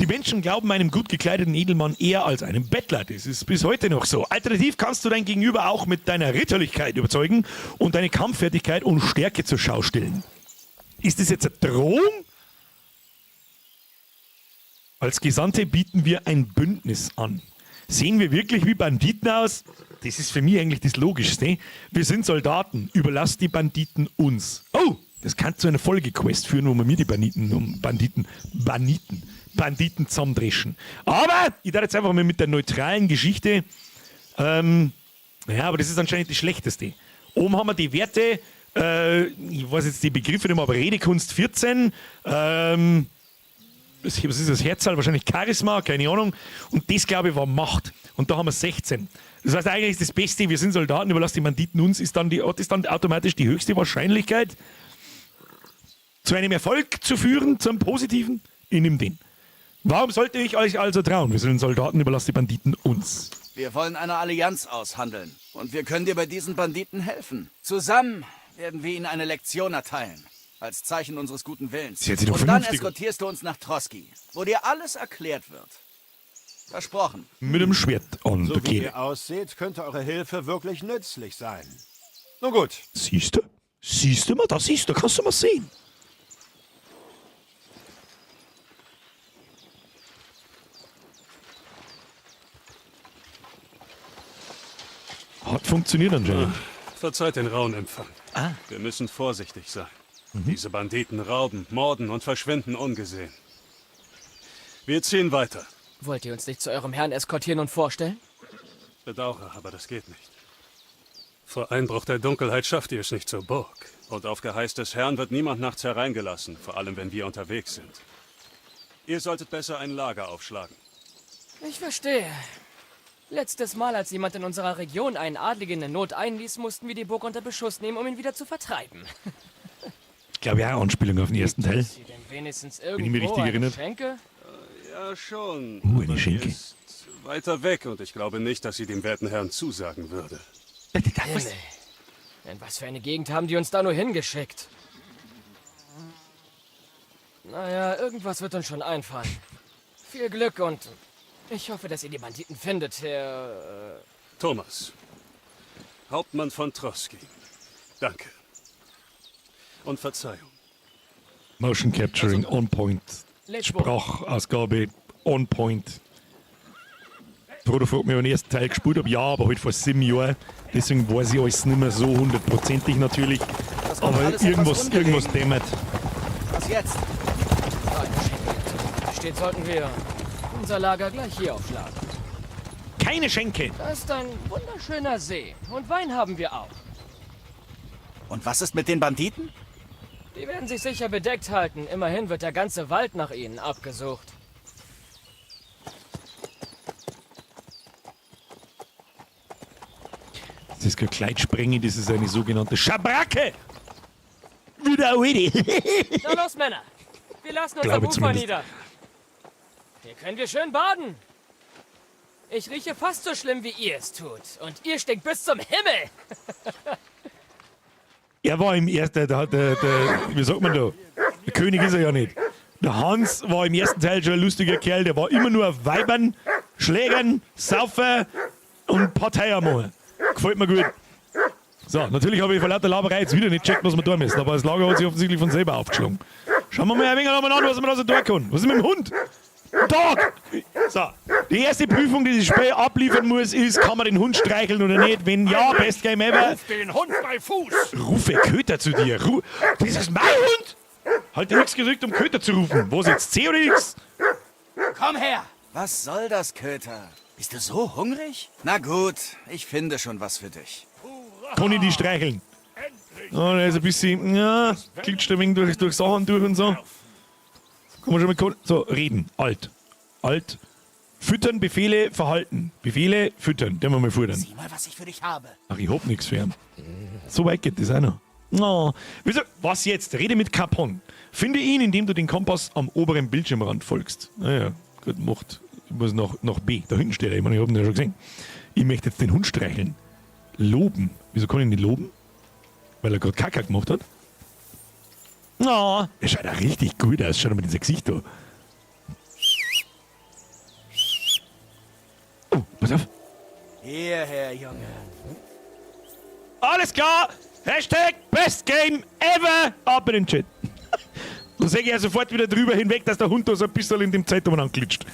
A: Die Menschen glauben einem gut gekleideten Edelmann eher als einem Bettler. Das ist bis heute noch so. Alternativ kannst du dein Gegenüber auch mit deiner Ritterlichkeit überzeugen und deine Kampffertigkeit und Stärke zur Schau stellen. Ist das jetzt eine Drohung? Als Gesandte bieten wir ein Bündnis an. Sehen wir wirklich wie Banditen aus? Das ist für mich eigentlich das Logischste. Wir sind Soldaten. Überlass die Banditen uns. Oh, das kann zu einer Folgequest führen, wo wir mir die Banditen zusammendreschen. Aber ich darf jetzt einfach mal mit der neutralen Geschichte. Ja, aber das ist anscheinend das Schlechteste. Oben haben wir die Werte. Ich weiß jetzt die Begriffe nicht mehr, aber Redekunst 14. Was ist das Herzzahl? Wahrscheinlich Charisma, keine Ahnung. Und das, glaube ich, war Macht. Und da haben wir 16. Das heißt, eigentlich ist das Beste, wir sind Soldaten, überlass die Banditen uns, ist dann automatisch die höchste Wahrscheinlichkeit, zu einem Erfolg zu führen, zum Positiven. Ich nehme den. Warum sollte ich euch also trauen? Wir sind Soldaten, überlass die Banditen uns.
F: Wir wollen eine Allianz aushandeln. Und wir können dir bei diesen Banditen helfen. Zusammen werden wir ihnen eine Lektion erteilen. Als Zeichen unseres guten Willens.
A: Sie hört sich doch
F: Und dann
A: vernünftig an.
F: eskortierst du uns nach Troski, wo dir alles erklärt wird. Versprochen.
A: Mit dem Schwert an
I: So
A: der
I: wie
A: Kehle.
I: ihr aussieht, könnte eure Hilfe wirklich nützlich sein. Nun gut,
A: Siehst du? Siehst du mal? Da siehst du, kannst du mal sehen. funktioniert anscheinend.
C: Verzeiht den rauen Empfang. Wir müssen vorsichtig sein. Diese Banditen rauben, morden und verschwinden ungesehen. Wir ziehen weiter.
H: Wollt ihr uns nicht zu eurem Herrn eskortieren und vorstellen?
C: Bedauere, aber das geht nicht. Vor Einbruch der Dunkelheit schafft ihr es nicht zur Burg. Und auf Geheiß des Herrn wird niemand nachts hereingelassen, vor allem wenn wir unterwegs sind. Ihr solltet besser ein Lager aufschlagen.
H: Ich verstehe. Letztes Mal, als jemand in unserer Region einen Adligen in Not einließ, mussten wir die Burg unter Beschuss nehmen, um ihn wieder zu vertreiben.
A: Ich glaube, ja, Anspielung auf den ersten Teil.
H: Ist sie denn wenigstens
A: ich mich
H: irgendwo
A: richtig
H: eine
A: erinnert.
H: Schenke?
C: Ja, schon.
A: Eine
C: aber die
A: Schenke.
C: ist weiter weg und ich glaube nicht, dass sie dem werten Herrn zusagen würde.
H: Himmel. In was für eine Gegend haben die uns da nur hingeschickt? Naja, irgendwas wird uns schon einfallen. Viel Glück und ich hoffe, dass ihr die Banditen findet, Herr...
C: Thomas, Hauptmann von Trotzki. Danke. Und Verzeihung.
A: Motion Capturing on point.
H: Lebensburg.
A: Sprachausgabe on point. Frodo fragt mich, ob ich den ersten Teil gespielt habe. Ja, aber halt vor 7 Jahren. Deswegen weiß ich alles nicht mehr so hundertprozentig natürlich.
F: Das kommt
A: Aber
F: alles
A: irgendwas,
F: etwas
A: irgendwas
F: ungelegen.
A: dämmert.
F: Was jetzt?
H: Eine Schenke. Steht, sollten wir unser Lager gleich hier aufschlagen.
A: Keine Schenke.
H: Das ist ein wunderschöner See. Und Wein haben wir auch.
F: Und was ist mit den Banditen?
H: Die werden sich sicher bedeckt halten. Immerhin wird der ganze Wald nach ihnen abgesucht.
A: Das ist kein Kleidsprengen, das ist eine sogenannte Schabracke. Wieder ready.
H: Na los, Männer. Wir lassen uns
A: Glaube
H: am Ufer
A: zumindest.
H: nieder. Hier können wir schön baden. Ich rieche fast so schlimm, wie ihr es tut. Und ihr stinkt bis zum Himmel.
A: Er war im ersten, wie sagt man da? Der König ist er ja nicht. Der Hans war im ersten Teil schon ein lustiger Kerl, der war immer nur Weibern, Schlägern, Saufen und Partei machen. Gefällt mir gut. So, natürlich habe ich vor lauter Laberei jetzt wieder nicht gecheckt, was wir tun müssen, aber das Lager hat sich offensichtlich von selber aufgeschlagen. Schauen wir mal ein wenig an, was wir da so tun können. Was ist mit dem Hund? Dog! So, die erste Prüfung, die das Spiel abliefern muss, ist, kann man den Hund streicheln oder nicht? Wenn ja, best game ever.
E: Den Hund bei Fuß!
A: Rufe Köter zu dir. Das ist mein Hund! Halt X gedrückt, um Köter zu rufen. Was jetzt, C oder X?
F: Komm her! Was soll das, Köter? Bist du so hungrig? Na gut, ich finde schon was für dich.
A: Kann ich die streicheln? Oh, der ist ein bisschen, ja, klitscht ein wenig durch Sachen durch und so. Kann man schon mal so, reden. Alt. Alt. Füttern, Befehle, Verhalten. Befehle, füttern. Den wir mal futtern.
F: Sieh mal, was ich für dich habe.
A: Ach, ich hab nichts für ihn. So weit geht das auch noch. Oh. Wieso? Was jetzt? Rede mit Capon. Finde ihn, indem du den Kompass am oberen Bildschirmrand folgst. Naja, gut, macht. Ich muss nach B. Da hinten steht er. Ich meine, ich hab ihn ja schon gesehen. Ich möchte jetzt den Hund streicheln. Loben. Wieso kann ich ihn nicht loben? Weil er gerade Kaka gemacht hat? Oh, er schaut auch richtig gut aus. Schau mal in sein Gesicht da. Oh, pass auf.
F: Hierher, Junge.
A: Alles klar! Hashtag Best Game Ever! Ab in den Chat. Da sehe ich ja sofort wieder drüber hinweg, dass der Hund da so ein bisschen in dem Zeitung anglitscht.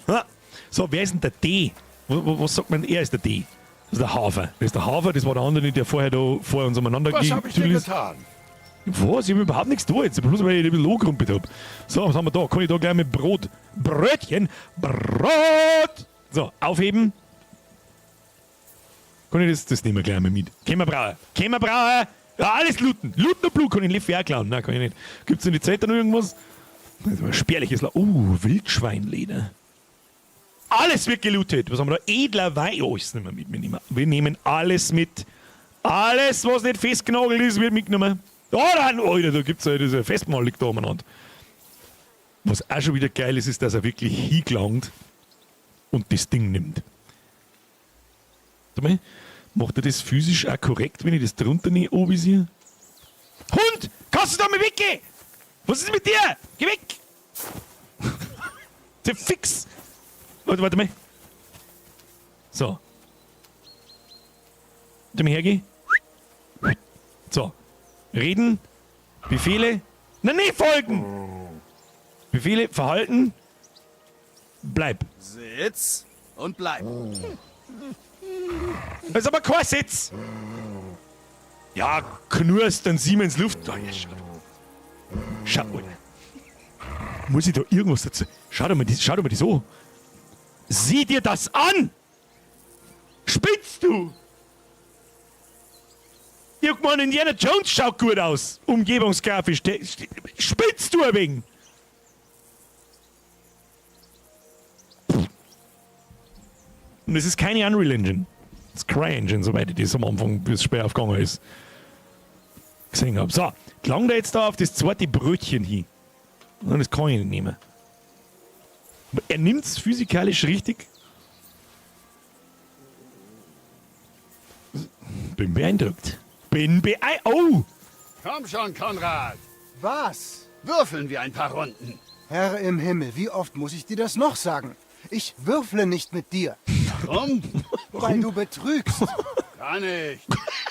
A: Ha. So, wer ist denn der D? Was sagt man? Er ist der D. Das ist der Hafer. Das ist der Hafer, das war der andere, der vorher da vor uns umeinander
G: Was habe ich denn
A: ist.
G: getan?
A: Was? Ich habe überhaupt nichts da jetzt. Bloß weil ich ein bisschen angerumpelt habe. So, was haben wir da? Kann ich da gleich mit Brot? Brötchen? Brot! So, aufheben. Kann ich das nehmen wir gleich mal mit. Können wir brauchen. Können wir brauchen. Ja, alles looten. Looten und Blut. Kann ich den Leffe auch klauen? Nein, kann ich nicht. Gibt es in die Zeit noch irgendwas? Das ist ein spärliches Wildschweinleder. Alles wird gelootet. Was haben wir da? Edler Wein. Oh, das nehmen wir mit. Wir nehmen alles mit. Alles, was nicht festgenagelt ist, wird mitgenommen. Oh, dann, Alter, da gibt es diese Festmahl liegt da umeinander. Was auch schon wieder geil ist, ist, dass er wirklich hingelangt und das Ding nimmt. Warte mal, macht er das physisch auch korrekt, wenn ich das drunter nicht anvisiere? Hund! Kannst du da mal weggehen? Was ist mit dir? Geh weg! Der Fix! Warte mal. So. Warte mal hergehen. So. Reden. Befehle. Na, nicht folgen! Befehle, Verhalten. Bleib.
F: Sitz und bleib.
A: Das ist aber kein Sitz. Ja, knurst dann Siemens Luft. Oh, ja, schau mal. Muss ich da irgendwas dazu... Schau dir mal die so. Sieh dir das an! Spinnst du? Irgendwann Indiana Jones schaut gut aus. Umgebungsgrafisch. Spinnst du ein wenig? Und es ist keine Unreal Engine. Das ist CryEngine, soweit ich das am Anfang bis schwer aufgegangen ist. Gesehen habe. So, gelangt er jetzt da auf das zweite Brötchen hin. Und das kann ich nicht nehmen. Er nimmt es physikalisch richtig. Bin beeindruckt. Oh!
I: Komm schon, Konrad.
J: Was?
I: Würfeln wir ein paar Runden.
J: Herr im Himmel, wie oft muss ich dir das noch sagen? Ich würfle nicht mit dir.
I: Warum?
J: Weil du betrügst.
I: Gar nicht.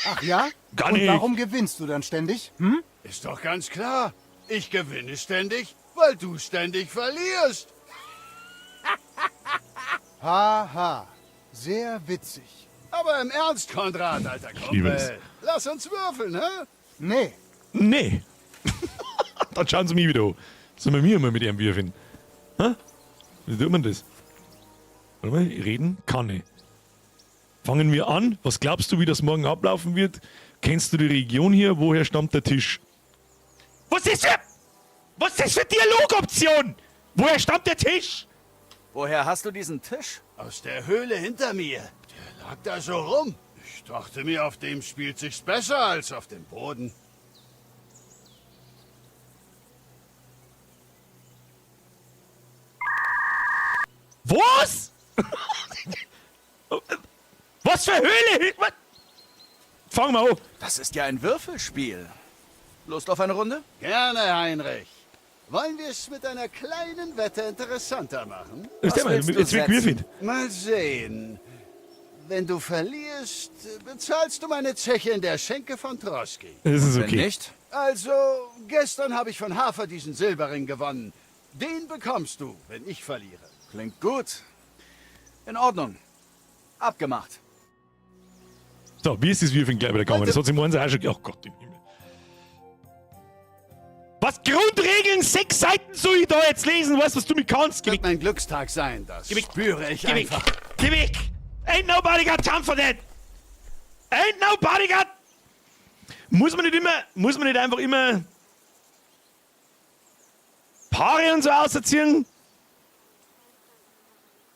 J: Ach ja?
A: Gar
J: Und
A: nicht.
J: warum gewinnst du dann ständig? Hm?
I: Ist doch ganz klar. Ich gewinne ständig, weil du ständig verlierst.
J: Haha. Sehr witzig.
I: Aber im Ernst, Konrad, alter
A: liebe es.
I: Kumpel. Lass uns würfeln, hä?
J: Nee.
A: Nee. Dann schauen sie mich wieder an. Sollen wir mal mit ihrem Bier finden? Hä? Wie tut man das? Warte mal, reden kann ich. Fangen wir an. Was glaubst du, wie das morgen ablaufen wird? Kennst du die Region hier? Woher stammt der Tisch? Was ist das für Dialogoption? Woher stammt der Tisch?
F: Woher hast du diesen Tisch?
I: Aus der Höhle hinter mir. Der lag da so rum. Ich dachte mir, auf dem spielt sich's besser als auf dem Boden.
A: Was? Was für Höhle? Was? Fangen wir an.
F: Das ist ja ein Würfelspiel. Lust auf eine Runde?
I: Gerne, Heinrich. Wollen wir es mit einer kleinen Wette interessanter machen?
A: Ist der mal,
F: willst du
A: jetzt wird
F: setzen?
A: Würfel.
I: Mal sehen. Wenn du verlierst, bezahlst du meine Zeche in der Schenke von Trotzki.
A: Das ist
F: Wenn
A: okay.
F: nicht?
I: Also, gestern habe ich von Hafer diesen Silberring gewonnen. Den bekommst du, wenn ich verliere.
F: Klingt gut. In Ordnung. Abgemacht.
A: So, wie ist das Würfeln gleich wieder gegangen? Das hat sich morgens auch schon... Oh Gott im Himmel. Was? Grundregeln? 6 Seiten soll ich da jetzt lesen? Weißt du, was du mir kannst? Geh
I: Wird
A: weg.
I: mein Glückstag sein, das
A: Geh weg.
I: spüre ich
A: Geh weg.
I: einfach.
A: Geh weg. Ain't nobody got time for that. Ain't nobody got... Muss man nicht einfach immer... Paare und so ausziehen?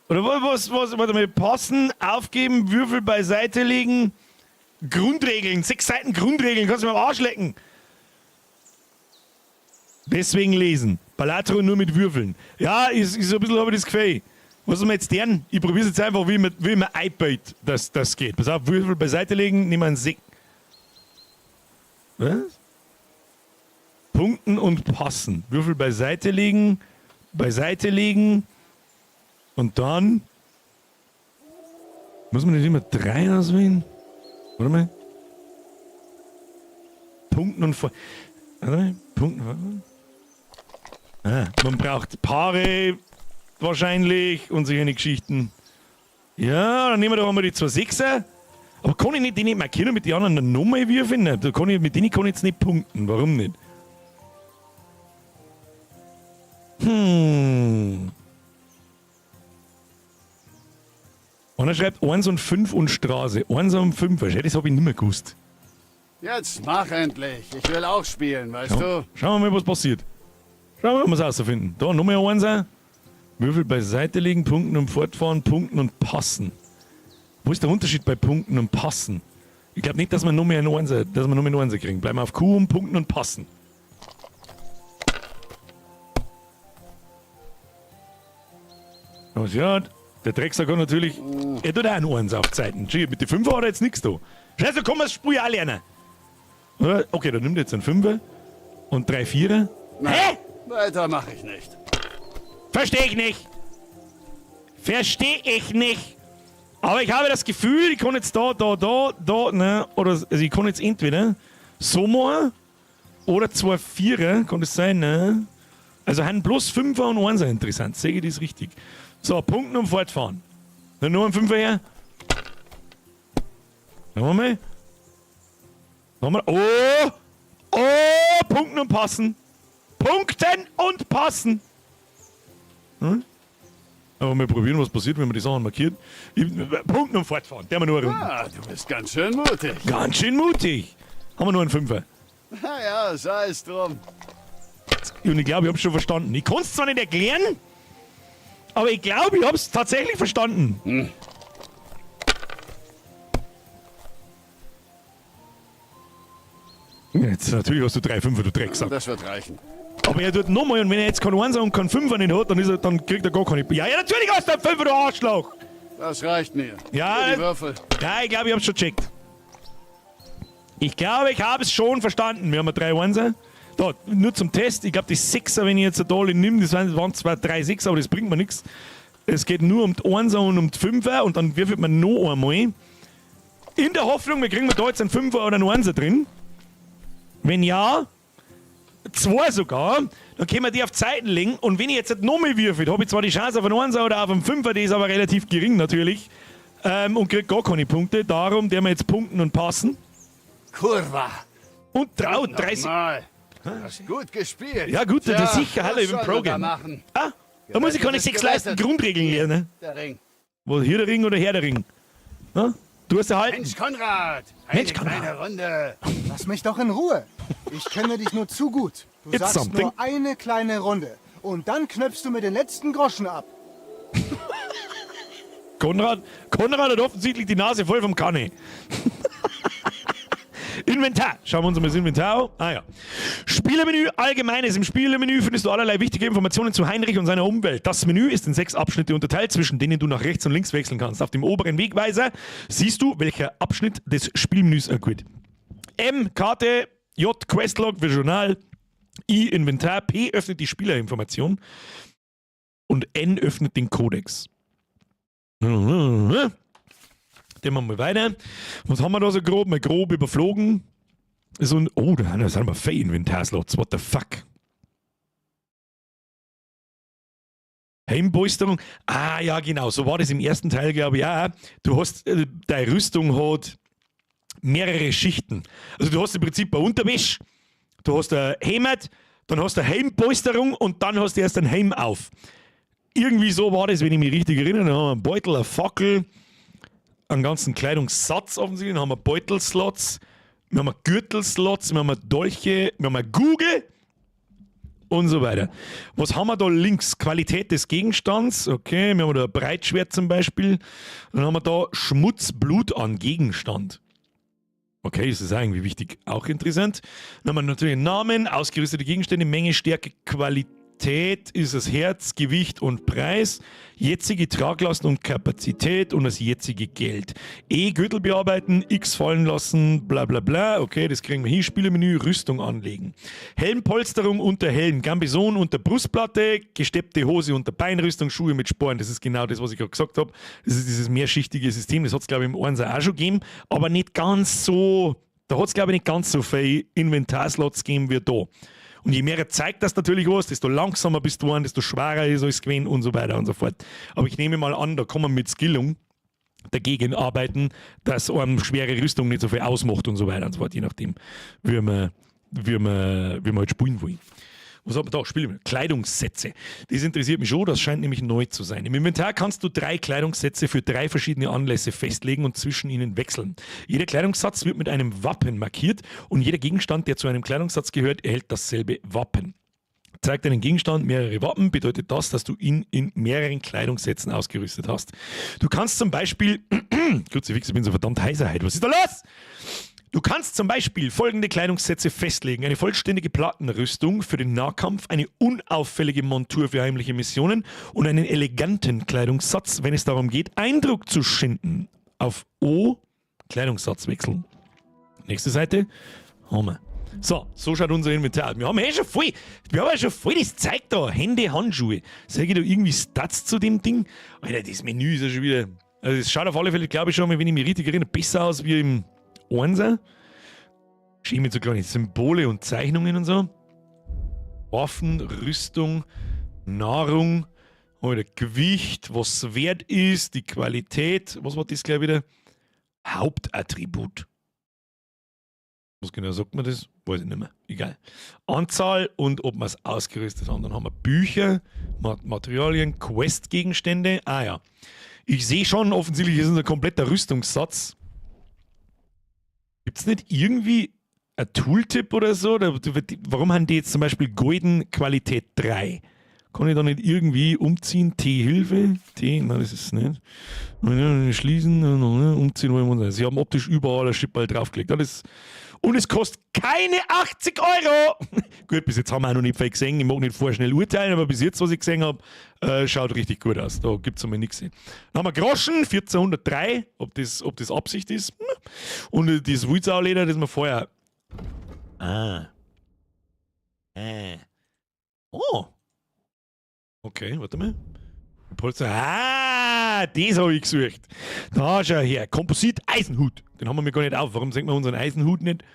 A: Oder warte mal, passen, aufgeben, Würfel beiseite legen. Grundregeln, 6 Seiten Grundregeln, kannst du mir am Arsch lecken. Deswegen lesen. Balatro nur mit Würfeln. Ja, ist so ein bisschen, habe ich das Gefühl. Was soll man jetzt lernen? Ich probiere jetzt einfach, wie man einbaut, dass das geht. Pass auf, Würfel beiseite legen, nimm einen Sek. Was? Punkten und passen. Würfel beiseite legen und dann muss man nicht immer 3 auswählen? Warte mal. Punkten und warte mal. Punkten. Man braucht Paare wahrscheinlich und solche Geschichten. Ja, dann nehmen wir doch einmal die 2 Sechser. Aber kann ich nicht die nicht markieren und mit den anderen nochmal würfeln? Mit denen kann ich jetzt nicht punkten. Warum nicht? Einer schreibt 1 und 5 und Straße. 1 und 5, das habe ich nicht mehr gewusst.
I: Jetzt mach endlich. Ich will auch spielen, weißt du?
A: Schauen wir mal, was passiert. Schauen wir mal, ob wir es herausfinden. Da, Nummer 1. Würfel beiseite legen, punkten und fortfahren, punkten und passen. Wo ist der Unterschied bei punkten und passen? Ich glaube nicht, dass wir Nummer 1 kriegen. Bleiben wir auf Q und punkten und passen. Ja, der Drecksack hat natürlich... Er tut auch ein 1 auf Zeiten. Mit den 5 hat er jetzt nichts da. Scheiße, kann man das Spiel auch lernen. Okay, dann nimmt er jetzt einen 5 und 3 4er. Hä?
I: Weiter mache ich nicht.
A: Verstehe ich nicht. Aber ich habe das Gefühl, ich kann jetzt da, ne? Oder also ich kann jetzt entweder so machen oder 2 4er, kann das sein, ne? Also haben bloß 5er und 1er interessant. Sehe ich das richtig? So, Punkten und fortfahren. Dann nur ein 5er her. Schauen wir mal. Oh! Oh! Punkten und passen. Punkten und passen. Hm? Aber wir probieren, was passiert, wenn man die Sachen markiert. Punkten und fortfahren. Der haben wir nur eine Runde.
I: Ah, du bist ganz schön mutig.
A: Ganz schön mutig. Haben wir nur einen Fünfer.
I: Naja, sei es drum.
A: Und ich glaube, ich habe es schon verstanden. Ich kann es zwar nicht erklären, aber ich glaube, ich habe es tatsächlich verstanden. Jetzt natürlich hast du 3 Fünfer, du Drecksack.
I: Das wird reichen.
A: Aber er tut nochmal, und wenn er jetzt keinen Einser und keinen Fünfer nicht hat, dann kriegt er gar keine. Ja, natürlich hast du einen Fünfer, du Arschloch!
I: Das reicht mir.
A: Ja,
I: Für die Würfel.
A: Ja, ich glaube, ich hab's schon gecheckt. Ich glaube, ich habe es schon verstanden. Wir haben 3 Einser. Da, nur zum Test. Ich glaube, die 6er, wenn ich jetzt da alle nehme, das waren zwar 3 6er, aber das bringt mir nichts. Es geht nur um die Einser und um die 5er und dann würfelt man noch einmal. In der Hoffnung, wir kriegen da jetzt einen 5er oder einen Einser drin. Wenn ja, 2 sogar, dann können wir die auf die Seiten legen. Und wenn ich jetzt noch mehr würfel, habe ich zwar die Chance auf einen 1er oder auf einen 5er, die ist aber relativ gering natürlich. Und kriege gar keine Punkte. Darum, der wir jetzt punkten und passen.
I: Kurva.
A: Und traut 30.
I: Mal. Hast gut gespielt.
A: Ja gut, das ist sicher Halle im Programm.
I: Machen?
A: Ah, da muss ich keine 6 leisten Grundregeln lernen.
I: Der Ring.
A: Wo, hier der Ring oder her der Ring? Ha? Du hast erhalten.
I: Mensch, Konrad.
A: Mensch,
I: Eine
A: Konrad.
I: kleine Runde.
J: Lass mich doch in Ruhe. Ich kenne dich nur zu gut. Du
A: It's
J: sagst
A: something.
J: nur eine kleine Runde. Und dann knöpfst du mir den letzten Groschen ab.
A: Konrad hat offensichtlich die Nase voll vom Kanne. Inventar. Schauen wir uns mal das Inventar an. Ah ja. Spielemenü Allgemeines. Im Spielemenü findest du allerlei wichtige Informationen zu Heinrich und seiner Umwelt. Das Menü ist in 6 Abschnitte unterteilt, zwischen denen du nach rechts und links wechseln kannst. Auf dem oberen Wegweiser siehst du, welcher Abschnitt des Spielmenüs gut. M, Karte, J, Questlog für Journal, I, Inventar, P öffnet die Spielerinformation und N öffnet den Kodex. Gehen wir mal weiter. Was haben wir da so grob? Mal grob überflogen. So ein, oh, da sind wir 4 Inventarslots. What the fuck? Heimpolsterung. Ah, ja, genau. So war das im ersten Teil, glaube ich. Ja, du hast, deine Rüstung hat mehrere Schichten. Also du hast im Prinzip eine Unterwäsche, du hast ein Hemd, dann hast du eine Heimpolsterung und dann hast du erst einen Helm auf. Irgendwie so war das, wenn ich mich richtig erinnere. Dann haben wir einen Beutel, eine Fackel, einen ganzen Kleidungssatz offensichtlich, dann haben wir Beutelslots, wir haben Gürtelslots, wir haben Dolche, wir haben Google und so weiter. Was haben wir da links? Qualität des Gegenstands, okay, wir haben da ein Breitschwert zum Beispiel, dann haben wir da Schmutz, Blut an Gegenstand. Okay, das ist irgendwie wichtig, auch interessant. Dann haben wir natürlich Namen, ausgerüstete Gegenstände, Menge, Stärke, Qualität, ist das Herz, Gewicht und Preis, jetzige Traglast und Kapazität und das jetzige Geld. E, Gürtel bearbeiten, X fallen lassen, bla bla bla, okay, das kriegen wir hin. Spielemenü, Rüstung anlegen. Helmpolsterung unter Helm, Gambison unter Brustplatte, gesteppte Hose unter Beinrüstung, Schuhe mit Sporen, das ist genau das, was ich gerade gesagt habe. Das ist dieses mehrschichtige System, das hat es glaube ich im Einser auch schon gegeben, aber nicht ganz so, da hat es glaube ich nicht ganz so viele Inventarslots gegeben wie da. Und je mehr er zeigt das natürlich aus, desto langsamer bist du an, desto schwerer ist alles gewesen und so weiter und so fort. Aber ich nehme mal an, da kann man mit Skillung dagegen arbeiten, dass einem schwere Rüstung nicht so viel ausmacht und so weiter und so fort, je nachdem, wie man halt spielen wollen. Was haben wir da? Spielen wir. Kleidungssätze. Das interessiert mich schon, das scheint nämlich neu zu sein. Im Inventar kannst du 3 Kleidungssätze für 3 verschiedene Anlässe festlegen und zwischen ihnen wechseln. Jeder Kleidungssatz wird mit einem Wappen markiert und jeder Gegenstand, der zu einem Kleidungssatz gehört, erhält dasselbe Wappen. Zeigt einen Gegenstand mehrere Wappen, bedeutet das, dass du ihn in mehreren Kleidungssätzen ausgerüstet hast. Du kannst zum Beispiel, Kruzifix, ich bin so verdammt heiser heute, was ist da los? Du kannst zum Beispiel folgende Kleidungssätze festlegen. Eine vollständige Plattenrüstung für den Nahkampf, eine unauffällige Montur für heimliche Missionen und einen eleganten Kleidungssatz, wenn es darum geht, Eindruck zu schinden. Auf O, Kleidungssatz wechseln. Nächste Seite, haben wir. So schaut unser Inventar aus. Wir haben ja schon voll das Zeug da. Hände, Handschuhe. Sag ich da irgendwie Stats zu dem Ding? Alter, das Menü ist ja schon wieder... Also es schaut auf alle Fälle, glaube ich schon, wenn ich mich richtig erinnere, besser aus wie im Einser. Schön mit so kleine Symbole und Zeichnungen und so. Waffen, Rüstung, Nahrung, oder Gewicht, was wert ist, die Qualität. Was war das gleich wieder? Hauptattribut. Was genau sagt man das? Weiß ich nicht mehr. Egal. Anzahl und ob wir es ausgerüstet haben. Dann haben wir Bücher, Materialien, Quest-Gegenstände. Ah ja. Ich sehe schon, offensichtlich ist es ein kompletter Rüstungssatz. Gibt es nicht irgendwie ein Tooltip oder so? Warum haben die jetzt zum Beispiel Golden Qualität 3? Kann ich da nicht irgendwie umziehen? T-Hilfe? T? Nein, das ist es nicht. Schließen, umziehen wollen wir uns. Sie haben optisch überall ein Schippball draufgelegt. Und es kostet keine 80 Euro! Gut, bis jetzt haben wir auch noch nicht viel gesehen. Ich mag nicht vorschnell urteilen, aber bis jetzt, was ich gesehen habe, schaut richtig gut aus. Da gibt es einmal nichts. Dann haben wir Groschen, 1403, ob das Absicht ist. Und das Wulzauleder, das wir vorher. Oh! Okay, warte mal. Polster. Das habe ich gesucht. Da schau her. Komposit Eisenhut. Den haben wir mir gar nicht auf. Warum sehen wir unseren Eisenhut nicht?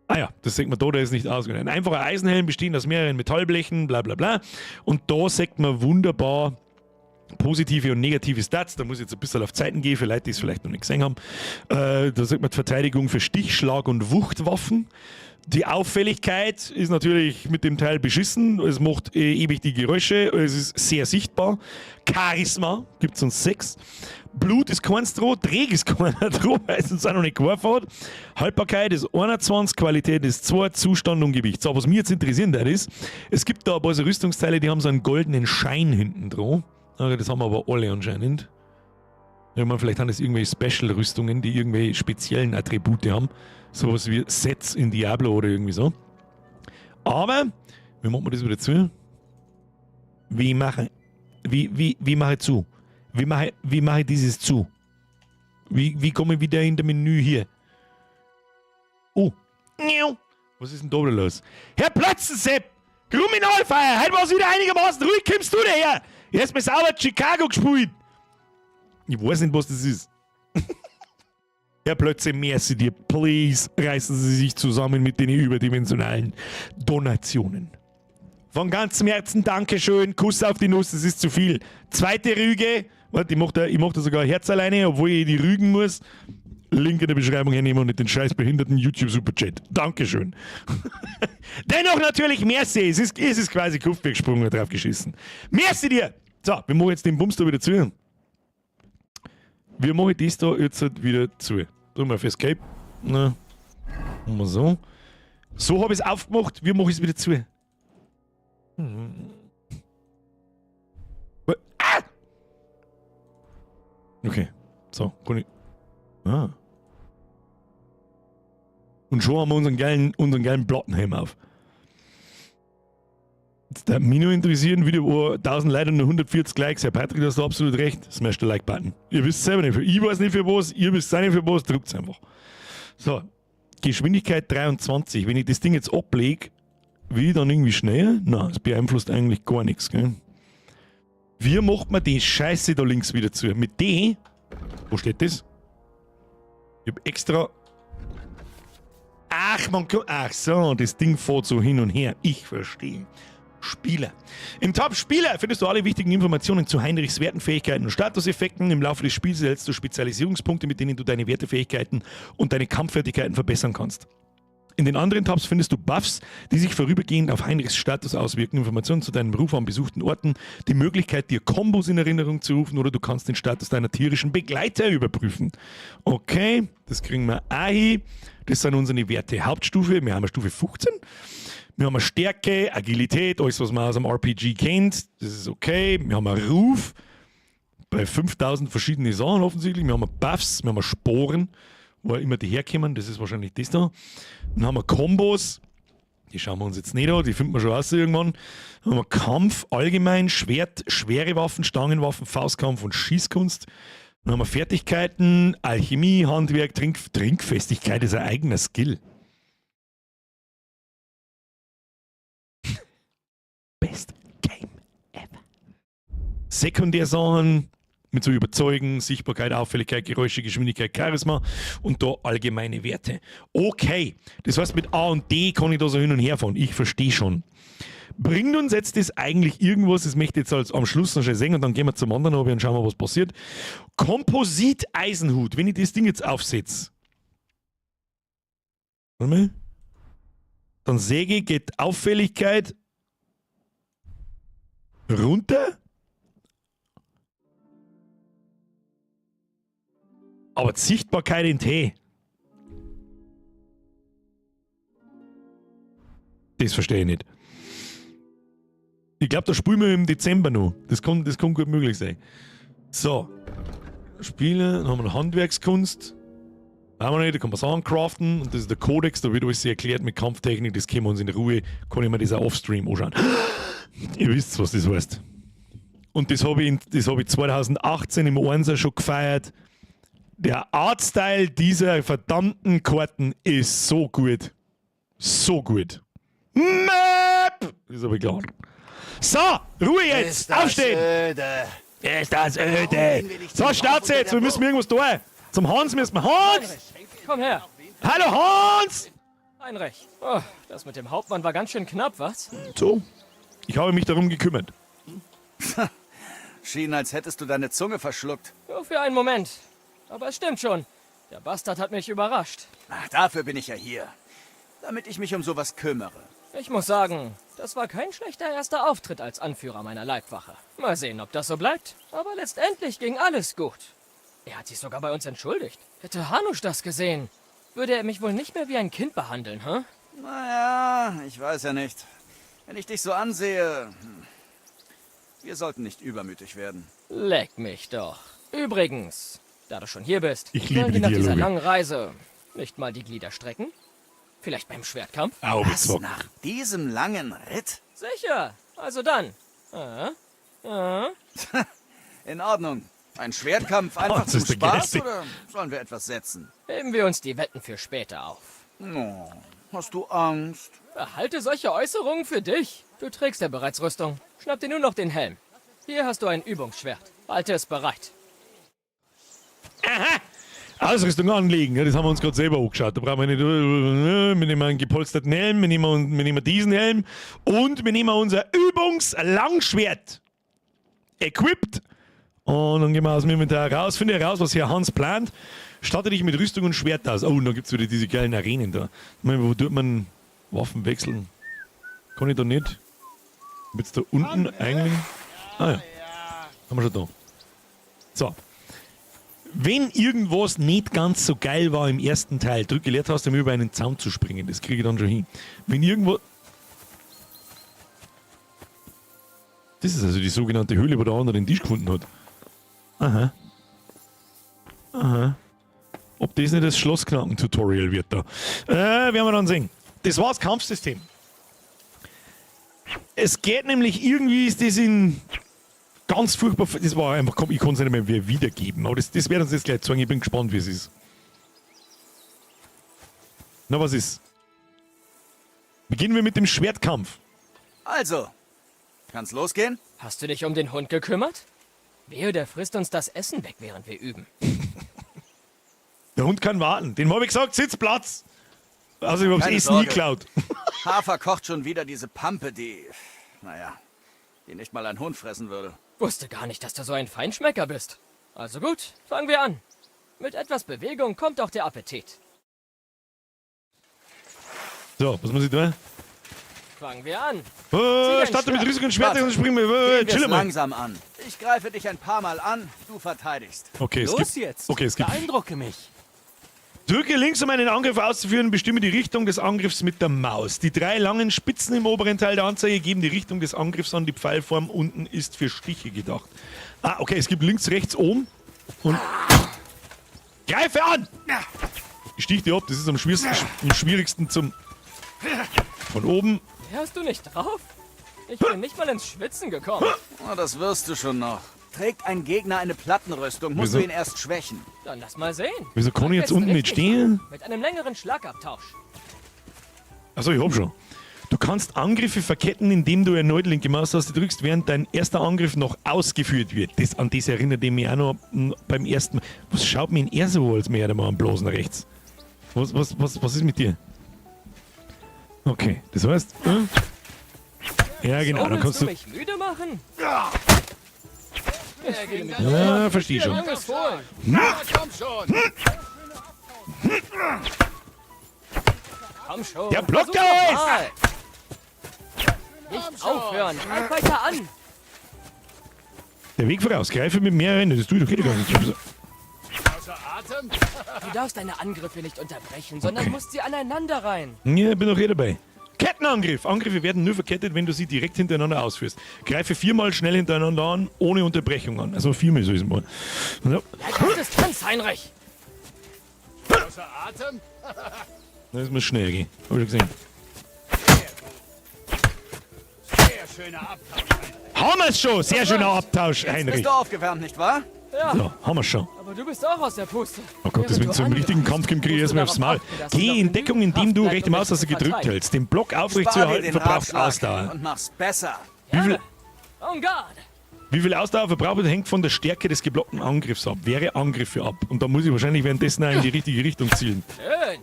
A: Ah ja, das sieht man da, der ist nicht ausgegangen. Ein einfacher Eisenhelm bestehend aus mehreren Metallblechen, bla bla bla. Und da sieht man wunderbar positive und negative Stats. Da muss ich jetzt ein bisschen auf Zeiten gehen, für Leute, die es vielleicht noch nicht gesehen haben. Da sieht man die Verteidigung für Stich, Schlag und Wuchtwaffen. Die Auffälligkeit ist natürlich mit dem Teil beschissen. Es macht ewig die Geräusche. Es ist sehr sichtbar. Charisma gibt es uns 6. Blut ist keins Droh. Träg ist keiner Droh, weil es uns auch noch nicht geworfen hat. Haltbarkeit ist 21. Qualität ist 2. Zustand und Gewicht. So, was mich jetzt interessiert ist, es gibt da ein paar so Rüstungsteile, die haben so einen goldenen Schein hinten drauf. Das haben wir aber alle anscheinend. Ich meine, vielleicht haben das irgendwelche Special-Rüstungen, die irgendwelche speziellen Attribute haben. Sowas wie Sets in Diablo oder irgendwie so. Aber, wie machen wir das wieder zu? Wie mache ich zu? Wie mache ich dieses zu? Wie komme ich wieder in das Menü hier? Oh. Was ist denn da wieder los? Herr Plötzensepp! Kriminalfeier! Heute war es wieder einigermaßen ruhig, kommst du daher? Ich hast mir sauber Chicago gespielt. Ich weiß nicht, was das ist. Herr Plötze, merci dir. Please, reißen Sie sich zusammen mit den überdimensionalen Donationen. Von ganzem Herzen Dankeschön. Kuss auf die Nuss, das ist zu viel. Zweite Rüge. Warte, ich mach da sogar ein Herz alleine, obwohl ich die rügen muss. Link in der Beschreibung hernehmen und nicht den scheiß behinderten YouTube-Superchat. Dankeschön. Dennoch natürlich merci. Es ist quasi Kopf weggesprungen und drauf geschissen. Merci dir. So, wir machen jetzt den Bums da wieder zu. Wir machen das da jetzt halt wieder zu. Drücken wir auf Escape. Na, machen wir so. So habe ich es aufgemacht, wie mache ich es wieder zu? Ah! Okay, so, kann ich. Ah. Und schon haben wir unseren geilen Plattenhelm auf. Jetzt darf mich nur interessieren, Video, wo 1000 Leute und nur 140 Likes. Herr Patrick, du hast absolut recht. Smash den Like-Button. Ihr wisst selber nicht für. Ich weiß nicht für was, ihr wisst auch nicht für was, drückt es einfach. So, Geschwindigkeit 23. Wenn ich das Ding jetzt ablege, will ich dann irgendwie schneller? Nein, das beeinflusst eigentlich gar nichts, gell? Wie macht man die Scheiße da links wieder zu? Mit D? Wo steht das? Ich hab extra. Ach so, das Ding fährt so hin und her. Ich verstehe. Spieler. Im Tab Spieler findest du alle wichtigen Informationen zu Heinrichs Wertenfähigkeiten und Statuseffekten. Im Laufe des Spiels erhältst du Spezialisierungspunkte, mit denen du deine Wertefähigkeiten und deine Kampffertigkeiten verbessern kannst. In den anderen Tabs findest du Buffs, die sich vorübergehend auf Heinrichs Status auswirken, Informationen zu deinem Beruf an besuchten Orten, die Möglichkeit, dir Kombos in Erinnerung zu rufen oder du kannst den Status deiner tierischen Begleiter überprüfen. Okay, das kriegen wir auch hin. Das sind unsere Werte. Hauptstufe, wir haben eine Stufe 15. Wir haben eine Stärke, Agilität, alles was man aus dem RPG kennt. Das ist okay. Wir haben einen Ruf bei 5000 verschiedene Sachen offensichtlich. Wir haben Buffs, wir haben Sporen, wo immer die herkommen. Das ist wahrscheinlich das da. Dann haben wir Kombos. Die schauen wir uns jetzt nicht an, die finden wir schon raus irgendwann. Dann haben wir Kampf, allgemein, Schwert, schwere Waffen, Stangenwaffen, Faustkampf und Schießkunst. Dann haben wir Fertigkeiten, Alchemie, Handwerk, Trinkfestigkeit ist ein eigener Skill. Best Game ever. Sekundärsachen, Mit so Überzeugen, Sichtbarkeit, Auffälligkeit, Geräusche, Geschwindigkeit, Charisma und da allgemeine Werte. Okay, das heißt, mit A und D kann ich da so hin und her fahren. Ich verstehe schon. Bringt uns jetzt das eigentlich irgendwas, das möchte ich jetzt am Schluss noch schnell sehen und dann gehen wir zum anderen Hobby und schauen wir, was passiert. Komposit-Eisenhut, wenn ich das Ding jetzt aufsetze. Warte mal. Dann Säge geht Auffälligkeit runter. Aber die Sichtbarkeit in T. Das verstehe ich nicht. Ich glaube, da spielen wir im Dezember noch. Das kann gut möglich sein. So. Spiele, dann haben wir eine Handwerkskunst. Da kann man Sachen craften. Und das ist der Codex, da wird alles erklärt mit Kampftechnik. Das können wir uns in Ruhe, kann ich mir das auch offstream anschauen. Ihr wisst, was das heißt. Und das habe ich 2018 im Einser schon gefeiert. Der Artstyle dieser verdammten Karten ist so gut. So gut. Map! Ist aber klar. So, Ruhe jetzt! Aufstehen!
I: Öde.
A: Ist das öde! So, Start jetzt! Wir müssen irgendwas tun! Zum Hans müssen wir. Hans!
H: Komm her.
A: Hallo Hans!
H: Heinrich. Oh, das mit dem Hauptmann war ganz schön knapp, was?
A: So, ich habe mich darum gekümmert.
F: Schien, als hättest du deine Zunge verschluckt.
H: Nur für einen Moment. Aber es stimmt schon. Der Bastard hat mich überrascht.
F: Ach, dafür bin ich ja hier. Damit ich mich um sowas kümmere.
H: Ich muss sagen, das war kein schlechter erster Auftritt als Anführer meiner Leibwache. Mal sehen, ob das so bleibt. Aber letztendlich ging alles gut. Er hat sich sogar bei uns entschuldigt. Hätte Hanusch das gesehen, würde er mich wohl nicht mehr wie ein Kind behandeln, hä?
F: Naja, ich weiß ja nicht. Wenn ich dich so ansehe... Wir sollten nicht übermütig werden.
H: Leck mich doch. Übrigens, da du schon hier bist,
A: Ich liebe
H: wollen wir
A: die
H: nach dieser
A: Dialoge.
H: langen Reise nicht mal die Glieder strecken? Vielleicht beim Schwertkampf?
F: Was, nach diesem langen Ritt?
H: Sicher. Also dann.
F: In Ordnung. Ein Schwertkampf einfach
A: das
F: zum
A: ist der
F: Spaß
A: Geilste.
F: oder sollen wir etwas setzen?
H: Heben wir uns die Wetten für später auf.
F: Oh, hast du Angst?
H: Behalte solche Äußerungen für dich. Du trägst ja bereits Rüstung. Schnapp dir nur noch den Helm. Hier hast du ein Übungsschwert. Halte es bereit.
A: Aha! Ausrüstung anlegen, ja, das haben wir uns gerade selber angeschaut. Da brauchen wir nicht. Wir nehmen einen gepolsterten Helm, wir nehmen diesen Helm und wir nehmen unser Übungslangschwert. Equipped. Und dann gehen wir aus dem Inventar raus. Finde heraus, was hier Hans plant. Statte dich mit Rüstung und Schwert aus. Oh, und dann gibt es wieder diese geilen Arenen da. Ich meine, wo tut man Waffen wechseln? Kann ich da nicht? Jetzt da unten eigentlich? Ah ja. Haben wir schon da. So. Wenn irgendwas nicht ganz so geil war im ersten Teil, drücke Leertaste, um über einen Zaun zu springen. Das kriege ich dann schon hin. Wenn irgendwo... Das ist also die sogenannte Höhle, wo der andere den Tisch gefunden hat. Aha. Aha. Ob das nicht das Schlossknacken-Tutorial wird da. Werden wir dann sehen. Das war das Kampfsystem. Es geht nämlich irgendwie, ist das in... Ganz furchtbar, das war einfach, ich kann es nicht mehr wiedergeben, aber das werden uns jetzt gleich sagen, ich bin gespannt, wie es ist. Na, was ist? Beginnen wir mit dem Schwertkampf.
F: Also, kann's losgehen?
H: Hast du dich um den Hund gekümmert? Wehe, der frisst uns das Essen weg, während wir üben.
A: Der Hund kann warten. Den habe ich gesagt, Sitzplatz. Also ich habe das
F: Keine
A: Essen nie
F: Sorge.
A: geklaut.
F: Hafer kocht schon wieder diese Pampe, die nicht mal ein Hund fressen würde.
H: Wusste gar nicht, dass du so ein Feinschmecker bist. Also gut, fangen wir an. Mit etwas Bewegung kommt auch der Appetit.
A: So, was muss ich tun?
H: Fangen wir an.
A: Starte mit Rüstung und Schwert
F: Warte.
A: und springen wir.
F: Gehen wir's
A: Chill mal.
F: langsam an. Ich greife dich ein paar Mal an, du verteidigst.
A: Okay, es
H: Los
A: gibt,
H: jetzt.
A: Okay, es gibt.
H: Beeindrucke mich.
A: Drücke links, um einen Angriff auszuführen, bestimme die Richtung des Angriffs mit der Maus. Die 3 langen Spitzen im oberen Teil der Anzeige geben die Richtung des Angriffs an. Die Pfeilform unten ist für Stiche gedacht. Ah, okay, es gibt links, rechts, oben. Und greife an! Ich stich dir ab, das ist am schwierigsten zum... Von oben.
H: Hörst du nicht drauf? Ich bin nicht mal ins Schwitzen gekommen.
F: Oh, das wirst du schon noch. Trägt ein Gegner eine Plattenrüstung, musst
A: Wieso?
F: du ihn erst schwächen.
H: Dann lass mal sehen.
A: Wieso kann ich jetzt
H: Am
A: unten
H: besten
A: nicht stehen?
H: richtig Mit einem längeren Schlagabtausch.
A: Achso, ich hab schon. Du kannst Angriffe verketten, indem du erneut linke Maustaste drückst, während dein erster Angriff noch ausgeführt wird. An das erinnert mich auch noch beim ersten. Was schaut mir eher so, als mehr mal am bloßen rechts? Was ist mit dir? Okay, das heißt. Ja, genau, dann kannst du.
H: mich müde machen?
A: Ja, verstehe schon.
I: Komm schon!
H: Komm schon.
A: Der blockt
H: versuch
A: alles!
H: doch mal. Nicht aufhören. Greif weiter an.
A: Der Weg voraus, greife mit mehreren. Das tue ich doch gar nicht.
I: Außer Atem?
H: Du darfst deine Angriffe nicht unterbrechen, sondern musst sie aneinander rein.
A: Ja, bin doch dabei. Kettenangriff. Angriffe werden nur verkettet, wenn du sie direkt hintereinander ausführst. Greife 4-mal schnell hintereinander an, ohne Unterbrechung an. Also 4-mal so ist es mal. So.
H: Ja, Distanz, Heinrich.
I: Außer Atem?
A: Das muss schnell gehen. Hab ich gesehen.
I: Sehr schöner Abtausch.
A: Haben wir's schon. Sehr schöner Abtausch,
F: Jetzt
A: Heinrich.
F: bist du aufgewärmt, nicht wahr?
H: Ja,
A: So, haben wir's schon.
H: aber du bist auch aus der Puste.
A: Oh Gott, das wird so im richtigen Kampf kriege ich erstmal aufs Maul. Geh in Deckung, indem du rechte Maustaste gedrückt hältst. Den Block aufrecht zu
F: Spar dir
A: erhalten
F: den
A: verbraucht
F: Ratschlag
A: Ausdauer.
F: und mach's besser.
H: En garde.
A: Wie viel Ausdauer verbraucht wird, hängt von der Stärke des geblockten Angriffs ab. Wehre Angriffe ab. Und da muss ich wahrscheinlich währenddessen auch in die richtige Richtung zielen.
H: Schön.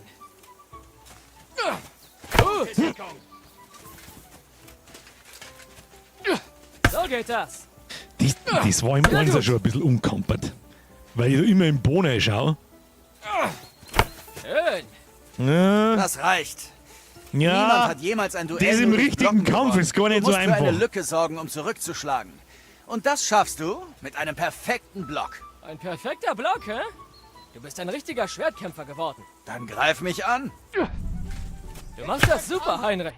H: Gut. So geht das.
A: Das war im Einser schon ein bisschen unkampert. Weil ich da immer im Bohnen schaue.
H: Schön.
A: Ja,
F: Das reicht. Niemand
A: ja,
F: hat jemals ein Duell
A: das im
F: nur durch
A: richtigen
F: Blocken
A: Kampf
F: gewonnen.
A: ist gar nicht
F: du
A: so
F: musst für eine
A: einfach.
F: Lücke sorgen, um zurückzuschlagen. Und das schaffst du mit einem perfekten Block.
H: Ein perfekter Block, hä? Du bist ein richtiger Schwertkämpfer geworden.
F: Dann greif mich an.
H: Du machst das super, Heinrich.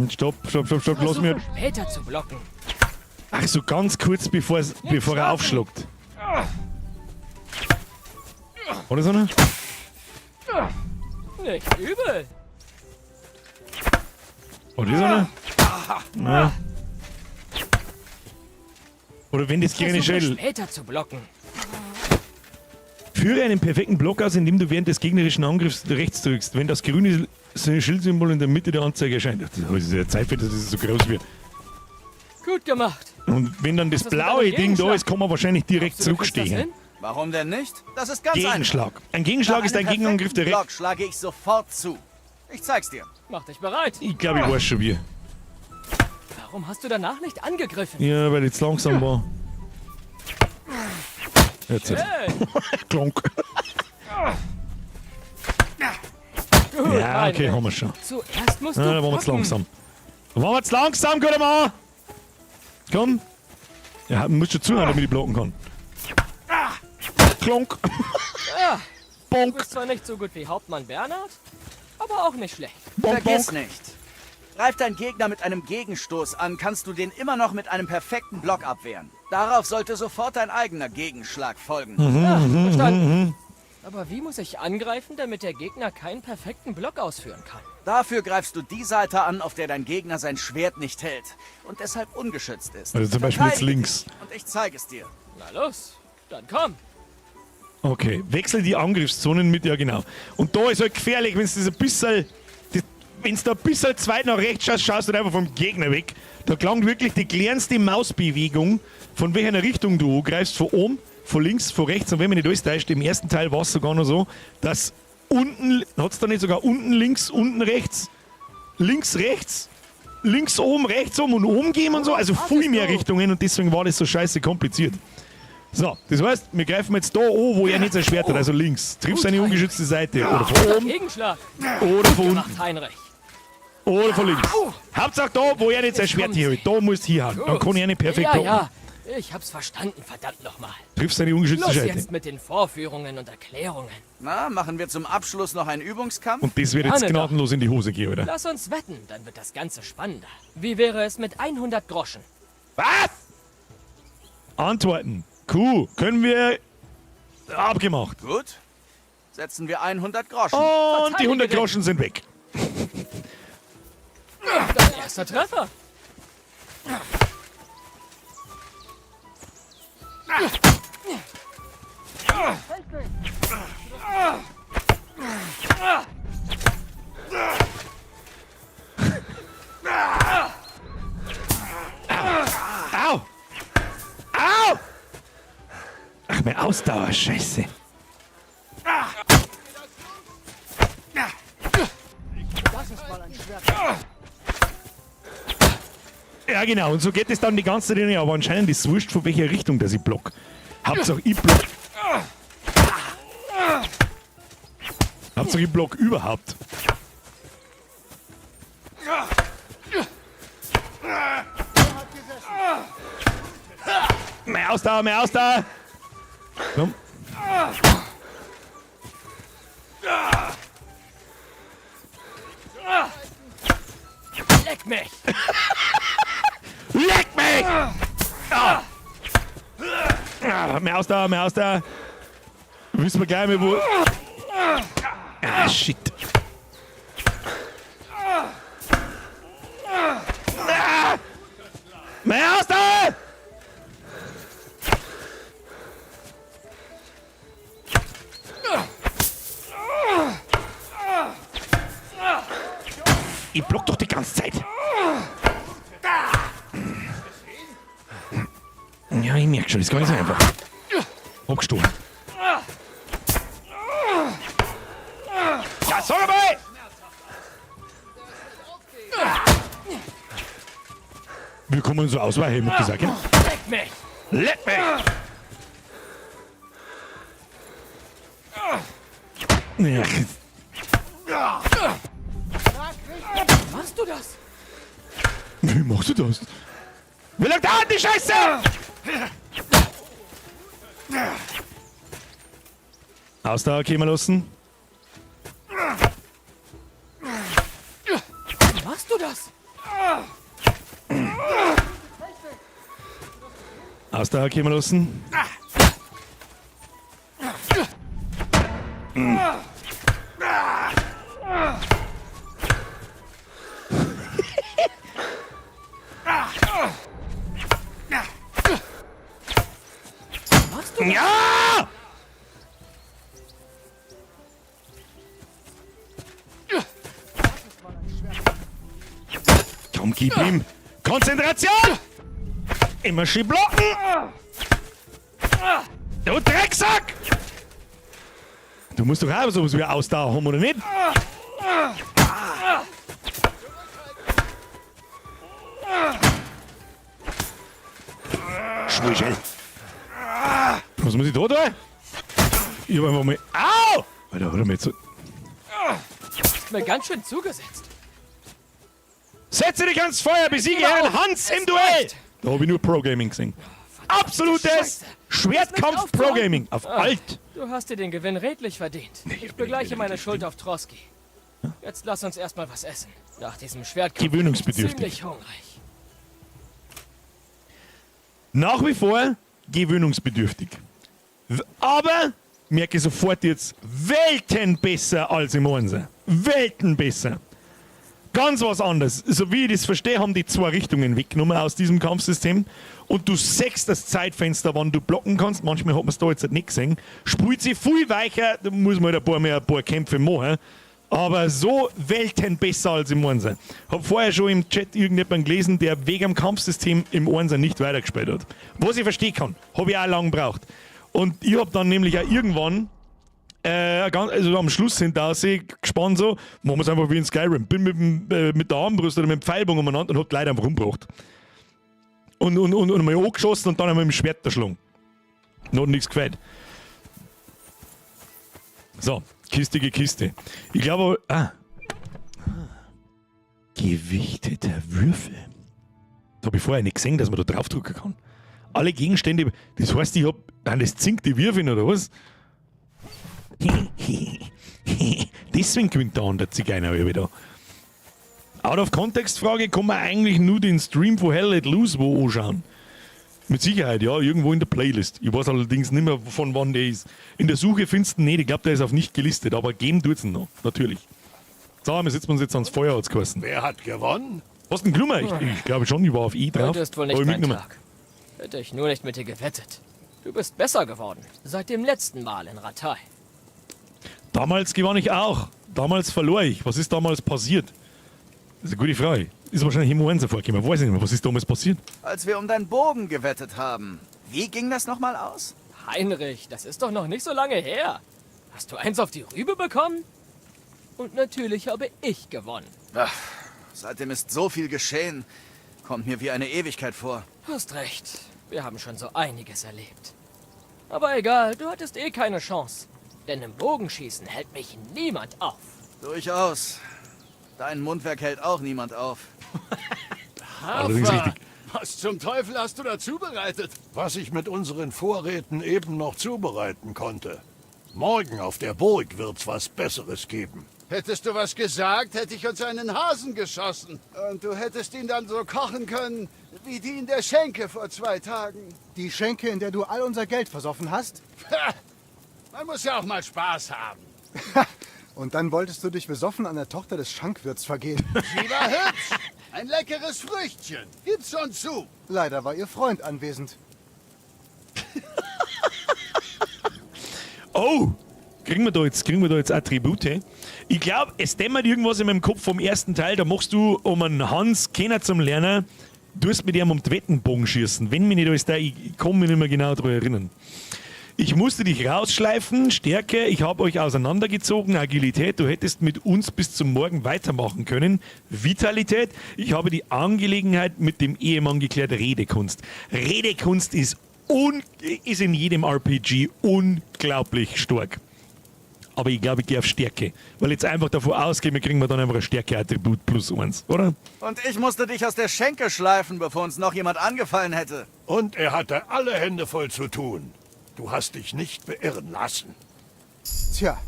A: Stopp, lass
H: Versuche
A: mir.
H: später zu blocken.
A: Ach so, ganz kurz bevor er aufschluckt. Oder so eine?
H: Nicht übel.
A: Oder so eine? Ja. Oder wenn das gerne
H: Versuche
A: schnell.
H: später zu blocken.
A: Führe einen perfekten Block aus, indem du während des gegnerischen Angriffs rechts drückst. Wenn das grüne Schildsymbol in der Mitte der Anzeige erscheint. Das ist ja Zeit, dass es so groß wird.
H: Gut gemacht.
A: Und wenn dann das
H: Was ist mit
A: blaue
H: einem
A: Ding da
H: Gegenschlag?
A: ist, kann man wahrscheinlich direkt
H: Du kriegst das
A: zurückstehen.
H: hin?
F: Warum denn nicht? Das ist ganz
A: Gegenschlag.
F: einfach.
A: Ein Gegenschlag
F: Nach
A: ist ein
F: einem
A: Gegenangriff
F: perfekten
A: direkt.
F: Block schlage ich sofort zu. Ich zeig's dir.
H: Mach dich bereit.
A: Ich glaube, ich weiß schon wie.
H: Warum hast du danach nicht angegriffen?
A: Ja, weil jetzt langsam war. Jetzt.
H: Schön.
A: Klonk.
H: Gut,
A: Ja, okay,
H: Heinrich.
A: haben wir schon.
H: Zuerst musst du
A: Ja, da waren wir zu
H: blocken.
A: langsam. Da waren wir zu langsam, guter Mann! Komm! Ja, man muss schon zuhören, damit ich blocken kann. Klonk!
H: Ja, du
A: Bonk!
H: bist zwar nicht so gut wie Hauptmann Bernhard, aber auch nicht schlecht.
A: Bonk,
F: Vergiss
A: bonk!
F: nicht. Greift dein Gegner mit einem Gegenstoß an, kannst du den immer noch mit einem perfekten Block abwehren. Darauf sollte sofort dein eigener Gegenschlag folgen.
H: Ja, verstanden. Aber wie muss ich angreifen, damit der Gegner keinen perfekten Block ausführen kann?
F: Dafür greifst du die Seite an, auf der dein Gegner sein Schwert nicht hält und deshalb ungeschützt ist.
A: Also zum Beispiel jetzt
F: Verteidige
A: links.
F: dich Und ich zeige es dir.
H: Na los, dann komm.
A: Okay, wechsel die Angriffszonen mit, ja genau. Und da ist halt gefährlich, wenn es das ein bisschen. Wenn du ein bisschen zu weit nach rechts schaust, schaust du halt einfach vom Gegner weg. Da klang wirklich die kleinste Mausbewegung, von welcher Richtung du angreifst, von oben, von links, von rechts. Und wenn man nicht alles täuscht, im ersten Teil war es sogar noch so, dass unten, hat es da nicht sogar unten links, unten rechts, links rechts, links oben, rechts oben und oben gehen und so. Also viel mehr Richtungen und deswegen war das so scheiße kompliziert. So, das heißt, wir greifen jetzt da an, wo er nicht sein Schwert hat, also links. Triffst eine ungeschützte Seite. Oder von oben,
H: Gegenschlag.
A: oder von unten,
H: Gemacht, Heinrich.
A: oder von links. Hauptsache da, wo er nicht sein Schwert hier hat. Da musst du hinhauen. Dann kann er nicht perfekt
H: Ja,
A: blocken.
H: ja. Ich hab's verstanden, verdammt nochmal.
A: Triffst eine ungeschützte
H: Los
A: Seite.
H: jetzt mit den Vorführungen und Erklärungen.
F: Na, machen wir zum Abschluss noch einen Übungskampf?
A: Und das wird jetzt
H: Gerne doch.
A: gnadenlos in die Hose gehen, oder?
H: Lass uns wetten, dann wird das Ganze spannender. Wie wäre es mit 100 Groschen?
A: Was? Antworten. Cool. Können wir. Abgemacht.
F: Gut. Setzen wir 100 Groschen.
A: Und die
H: Verteidige
A: 100
H: den.
A: Groschen sind weg.
H: Dein erster Treffer.
A: Ausdauer, Scheiße.
J: Das ist mal ein Schwert.
A: Ja, genau. Und so geht es dann die ganze Zeit. Aber anscheinend ist es wurscht, von welcher Richtung dass ich block. Hauptsache ich block. Hauptsache ich block überhaupt. Mehr Ausdauer, mehr Ausdauer. Komm.
H: Leck mich!
A: Leck mich! Ah. Mehr Ausdauer, mehr Ausdauer. Wissen wir gleich mal, wo... Ah, shit. Ah. Mehr Ausdauer! Ich block doch die ganze Zeit. Ja, ich merke schon, das ist gar nicht so einfach. Abgestohlen. Ja, sag mal! Wir kommen so ausweichen, muss ich sagen.
H: Leck mich!
A: Leck mich! Ja.
H: Machst du das?
A: Wie machst du das? Wie lange dauert die Scheiße? Ausdauer kämen lassen.
H: Machst du das?
A: Ausdauer kämen lassen.
H: Machst du das?
A: Ja! Komm, gib ihm. Konzentration! Immer schön blocken! Du Drecksack! Du musst doch auch sowas wie Ausdauer haben, oder nicht? Schwuschel. Was muss ich da tun? Ich hab einfach mal... Au! Alter, hör mir jetzt so...
H: Hast mir ganz schön zugesetzt.
A: Setze dich ans Feuer, besiege Herrn Hans im Duell! Da hab ich nur Pro-Gaming gesehen. Absolutes Schwertkampf-Pro-Gaming. Auf alt.
H: Du hast dir den Gewinn redlich verdient. Ich begleiche meine Schuld auf Trotsky. Jetzt lass uns erstmal was essen. Nach diesem Schwertkampf bin ich
A: Gewöhnungsbedürftig.
H: ziemlich hungrig.
A: Nach wie vor gewöhnungsbedürftig. Aber merke sofort jetzt Welten besser als im Einser. Welten besser. Ganz was anderes. So wie ich das verstehe, haben die zwei Richtungen weggenommen aus diesem Kampfsystem. Und du siehst das Zeitfenster, wann du blocken kannst. Manchmal hat man es da jetzt nicht gesehen. Spielt sie viel weicher, da muss man halt ein paar Kämpfe machen. Aber so Welten besser als im Einser. Hab vorher schon im Chat irgendjemanden gelesen, der wegen dem Kampfsystem im Einser nicht weitergespielt hat. Was ich verstehen kann. Habe ich auch lange gebraucht. Und ich hab dann nämlich auch irgendwann also am Schluss sind da sehr gespannt so, machen wir es einfach wie in Skyrim. Bin mit der Armbrust oder mit dem Pfeilbogen umeinander und hab die Leute einfach umgebracht. Und mal angeschossen und dann einmal mit dem Schwert erschlagen. Noch nichts gefällt. So, kistige Kiste. Ich glaube, gewichteter Würfel. Das habe ich vorher nicht gesehen, dass man da draufdrücken kann. Alle Gegenstände, das heißt, ich hab das zinkte Würfel oder was? Deswegen gewinnt der andere Zigeuner wieder. Out of Context Frage, kann man eigentlich nur den Stream von Hell Let Loose wo anschauen? Mit Sicherheit, ja, irgendwo in der Playlist. Ich weiß allerdings nicht mehr, von wann der ist. In der Suche findest du ihn nicht, ich glaube, der ist auf nicht gelistet, aber geben tut's ihn noch, natürlich. So, wir setzen uns jetzt ans Feuer, hat's geheißen.
I: Wer hat gewonnen?
A: Hast du einen Glummer? Ich glaube schon, ich war auf E drauf.
H: Heute ist wohl nicht mein Tag. Hätte ich nur nicht mit dir gewettet. Du bist besser geworden. Seit dem letzten Mal in Rattay.
A: Damals gewann ich auch. Damals verlor ich. Was ist damals passiert? Das ist eine gute Frage. Ist wahrscheinlich im Einser vorgekommen. Weiß ich nicht mehr. Was ist damals passiert?
F: Als wir um deinen Bogen gewettet haben. Wie ging das nochmal aus?
H: Heinrich, das ist doch noch nicht so lange her. Hast du eins auf die Rübe bekommen? Und natürlich habe ich gewonnen.
F: Ach, seitdem ist so viel geschehen. Kommt mir wie eine Ewigkeit vor.
H: Hast recht. Wir haben schon so einiges erlebt. Aber egal, du hattest eh keine Chance. Denn im Bogenschießen hält mich niemand auf.
F: Durchaus. Dein Mundwerk hält auch niemand auf.
A: Allerdings
I: Hafer,
A: richtig.
I: was zum Teufel hast du da zubereitet?
G: Was ich mit unseren Vorräten eben noch zubereiten konnte. Morgen auf der Burg wird's was Besseres geben.
I: Hättest du was gesagt, hätte ich uns einen Hasen geschossen. Und du hättest ihn dann so kochen können, wie die in der Schenke vor 2 Tagen.
J: Die Schenke, in der du all unser Geld versoffen hast?
I: Ha, man muss ja auch mal Spaß haben.
J: Und dann wolltest du dich besoffen an der Tochter des Schankwirts vergehen.
I: Sie war hübsch. Ein leckeres Früchtchen. Gib's uns zu.
J: Leider war ihr Freund anwesend.
A: Oh, kriegen wir da jetzt Attribute? Ich glaube, es dämmert irgendwas in meinem Kopf vom ersten Teil. Da machst du, um einen Hans kennen zum Lernen, du hast mit ihm um den Wettenbogen schießen. Wenn mich nicht alles da, ich kann mich nicht mehr genau daran erinnern. Ich musste dich rausschleifen, Stärke, ich habe euch auseinandergezogen, Agilität, du hättest mit uns bis zum Morgen weitermachen können. Vitalität, ich habe die Angelegenheit mit dem Ehemann geklärt, Redekunst. Redekunst ist in jedem RPG unglaublich stark. Aber ich glaube, ich gehe auf Stärke. Weil jetzt einfach davon ausgehen, kriegen wir dann einfach ein Stärke-Attribut +1, oder?
F: Und ich musste dich aus der Schenke schleifen, bevor uns noch jemand angefallen hätte.
G: Und er hatte alle Hände voll zu tun. Du hast dich nicht beirren lassen.
J: Tja,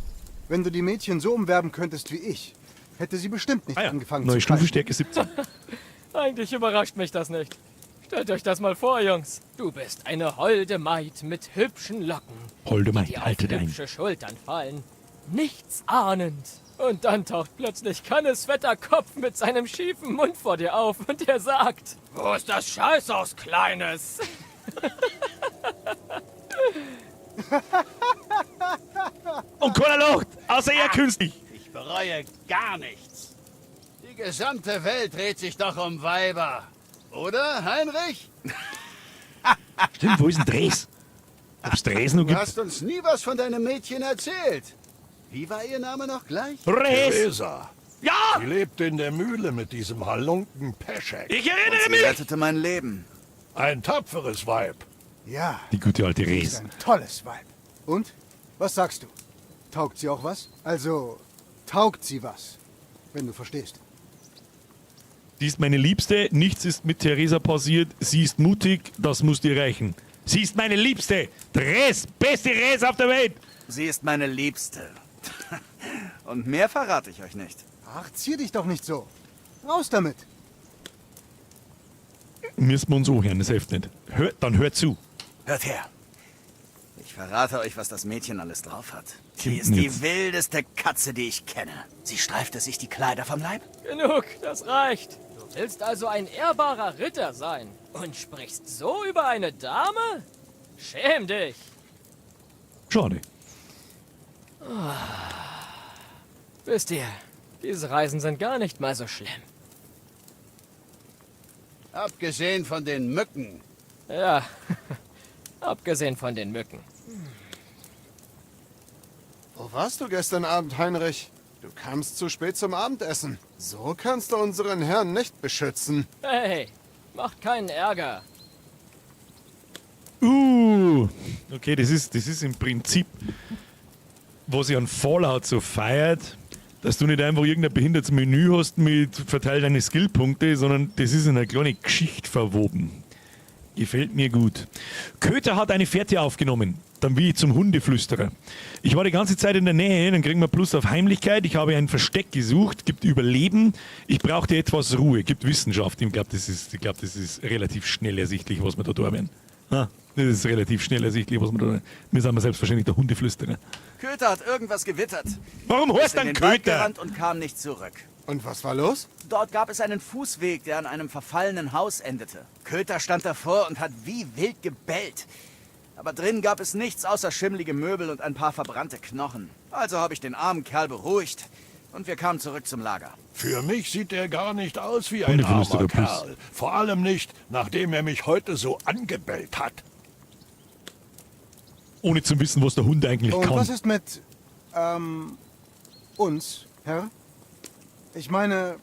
J: wenn du die Mädchen so umwerben könntest wie ich, hätte sie bestimmt nicht angefangen
A: Neue
J: zu
A: Stufe,
J: streiten.
A: Stärke 17.
H: Eigentlich überrascht mich das nicht. Stellt euch das mal vor, Jungs. Du bist eine holde Maid mit hübschen Locken.
A: Holde Maid,
H: die auf
A: haltet ein.
H: hübsche Schultern fallen. Nichts ahnend. Und dann taucht plötzlich Kannes fetter Kopf mit seinem schiefen Mund vor dir auf und er sagt: Wo ist das Scheißhaus, Kleines?
A: Und keiner lacht, außer er künstlich.
I: Ich bereue gar nichts. Die gesamte Welt dreht sich doch um Weiber. Oder, Heinrich?
A: Stimmt, wo ist denn Dres? Ob's Dres noch
I: Du
A: gibt?
I: hast uns nie was von deinem Mädchen erzählt. Wie war ihr Name noch gleich?
A: Res!
G: Theresa.
A: Ja!
G: Sie lebte in der Mühle mit diesem Halunken Peschek.
A: Ich
F: Und
A: erinnere
F: sie
A: mich!
F: rettete mein Leben.
G: Ein tapferes Weib.
J: Ja,
A: Die gute alte
J: ist
A: Res.
J: ein tolles Weib. Und? Was sagst du? Taugt sie auch was? Also, taugt sie was? Wenn du verstehst.
A: Die ist meine Liebste, nichts ist mit Theresa passiert, sie ist mutig, das muss dir reichen. Sie ist meine Liebste! Res! Beste Res auf der Welt!
F: Sie ist meine Liebste. Und mehr verrate ich euch nicht.
J: Ach, zieh dich doch nicht so. Raus damit.
A: Müssen wir uns anhören, das hilft nicht. Dann hört zu.
F: Hört her. Ich verrate euch, was das Mädchen alles drauf hat. Sie
A: Stimmt
F: ist
A: nicht.
F: die wildeste Katze, die ich kenne. Sie streifte sich die Kleider vom Leib.
H: Genug, das reicht. Du willst also ein ehrbarer Ritter sein und sprichst so über eine Dame? Schäm dich.
A: Schade.
H: Wisst ihr, diese Reisen sind gar nicht mal so schlimm.
I: Abgesehen von den Mücken.
H: Ja, abgesehen von den Mücken.
K: Wo warst du gestern Abend, Heinrich? Du kamst zu spät zum Abendessen. So kannst du unseren Herrn nicht beschützen.
H: Hey, macht keinen Ärger.
A: Okay, das ist im Prinzip, was ich an Fallout so feiert, dass du nicht einfach irgendein behindertes Menü hast mit verteil deine Skillpunkte, sondern das ist in eine kleine Geschichte verwoben. Gefällt mir gut. Köter hat eine Fährte aufgenommen. Dann wie zum Hundeflüsterer. Ich war die ganze Zeit in der Nähe, dann kriegen wir Plus auf Heimlichkeit. Ich habe ein Versteck gesucht, gibt Überleben. Ich brauchte etwas Ruhe, gibt Wissenschaft. Ich glaube, das ist relativ schnell ersichtlich, was wir da tun werden. Das ist relativ schnell ersichtlich, was wir da tun. Wir sind selbstverständlich der Hundeflüsterer.
F: Köter hat irgendwas gewittert.
A: Warum heißt
F: Ist in
A: dann
F: den Wald
A: Köter?
F: gerannt und kam nicht zurück.
K: Und was war los?
F: Dort gab es einen Fußweg, der an einem verfallenen Haus endete. Köter stand davor und hat wie wild gebellt. Aber drin gab es nichts außer schimmlige Möbel und ein paar verbrannte Knochen. Also habe ich den armen Kerl beruhigt und wir kamen zurück zum Lager.
G: Für mich sieht er gar nicht aus wie ein armer
A: Hundeflüsterer Plus.
G: Kerl. Vor allem nicht, nachdem er mich heute so angebellt hat.
A: ohne zu wissen, was der Hund eigentlich
J: Und
A: kann.
J: was ist mit, uns, Herr? Ich meine,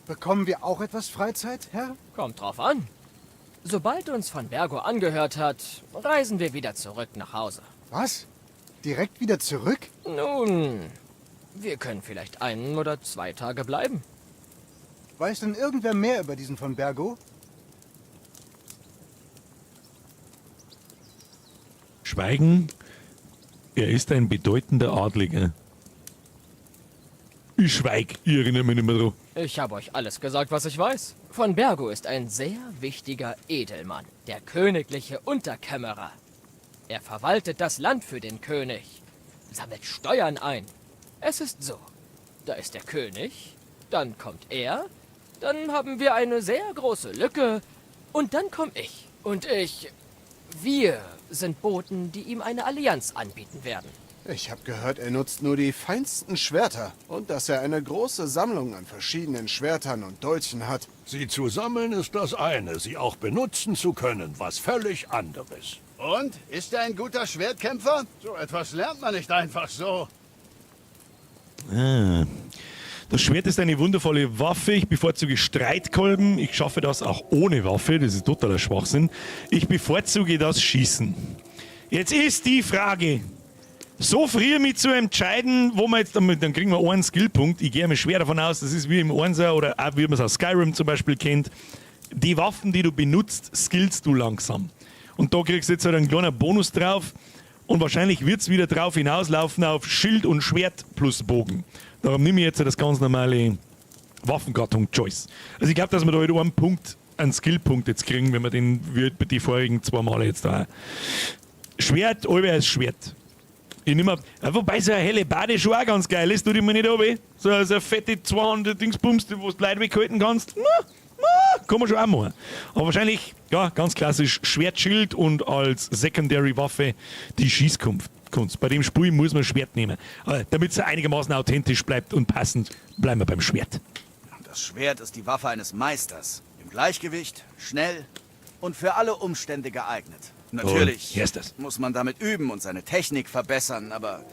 J: bekommen wir auch etwas Freizeit, Herr?
H: Kommt drauf an. Sobald uns von Bergo angehört hat, reisen wir wieder zurück nach Hause.
J: Was? Direkt wieder zurück?
H: Nun, wir können vielleicht 1 oder 2 Tage bleiben.
J: Weiß denn irgendwer mehr über diesen von Bergo?
A: Schweigen. Er ist ein bedeutender Adliger. Ich schweig, ich erinnere mich nicht mehr dran.
H: Ich habe euch alles gesagt, was ich weiß. Von Bergo ist ein sehr wichtiger Edelmann, der königliche Unterkämmerer. Er verwaltet das Land für den König, sammelt Steuern ein. Es ist so, da ist der König, dann kommt er, dann haben wir eine sehr große Lücke und dann komme ich. Und wir sind Boten, die ihm eine Allianz anbieten werden.
K: Ich habe gehört, er nutzt nur die feinsten Schwerter und dass er eine große Sammlung an verschiedenen Schwertern und Dolchen hat.
G: Sie zu sammeln ist das eine, sie auch benutzen zu können, was völlig anderes.
I: Und? Ist er ein guter Schwertkämpfer? So etwas lernt man nicht einfach so.
A: Ah. Das Schwert ist eine wundervolle Waffe. Ich bevorzuge Streitkolben. Ich schaffe das auch ohne Waffe. Das ist totaler Schwachsinn. Ich bevorzuge das Schießen. Jetzt ist die Frage, so früh mich zu entscheiden, wo man jetzt, dann kriegen wir einen Skillpunkt. Ich gehe mir schwer davon aus, das ist wie im Einser oder auch wie man es aus Skyrim zum Beispiel kennt. Die Waffen, die du benutzt, skillst du langsam. Und da kriegst du jetzt halt einen kleinen Bonus drauf. Und wahrscheinlich wird es wieder drauf hinauslaufen auf Schild und Schwert plus Bogen. Darum nehme ich jetzt das ganz normale Waffengattung Choice. Also ich glaube, dass wir da halt einen Punkt, einen Skillpunkt jetzt kriegen, wenn wir den wie die vorigen 2 Male jetzt da. Schwert, allweil Schwert. Ich nehme, wobei so eine helle Bade schon auch ganz geil ist, tut die mir nicht runter. So eine fette 200 Dingsbums, wo du die Leute weghalten kannst. Kann man schon auch machen. Aber wahrscheinlich, ja, ganz klassisch Schwertschild und als Secondary Waffe die Schießkunst. Bei dem Spiel muss man Schwert nehmen. Aber damit es einigermaßen authentisch bleibt und passend, bleiben wir beim Schwert.
F: Das Schwert ist die Waffe eines Meisters. Im Gleichgewicht, schnell und für alle Umstände geeignet. Natürlich
A: hier ist das.
F: muss man damit üben und seine Technik verbessern, aber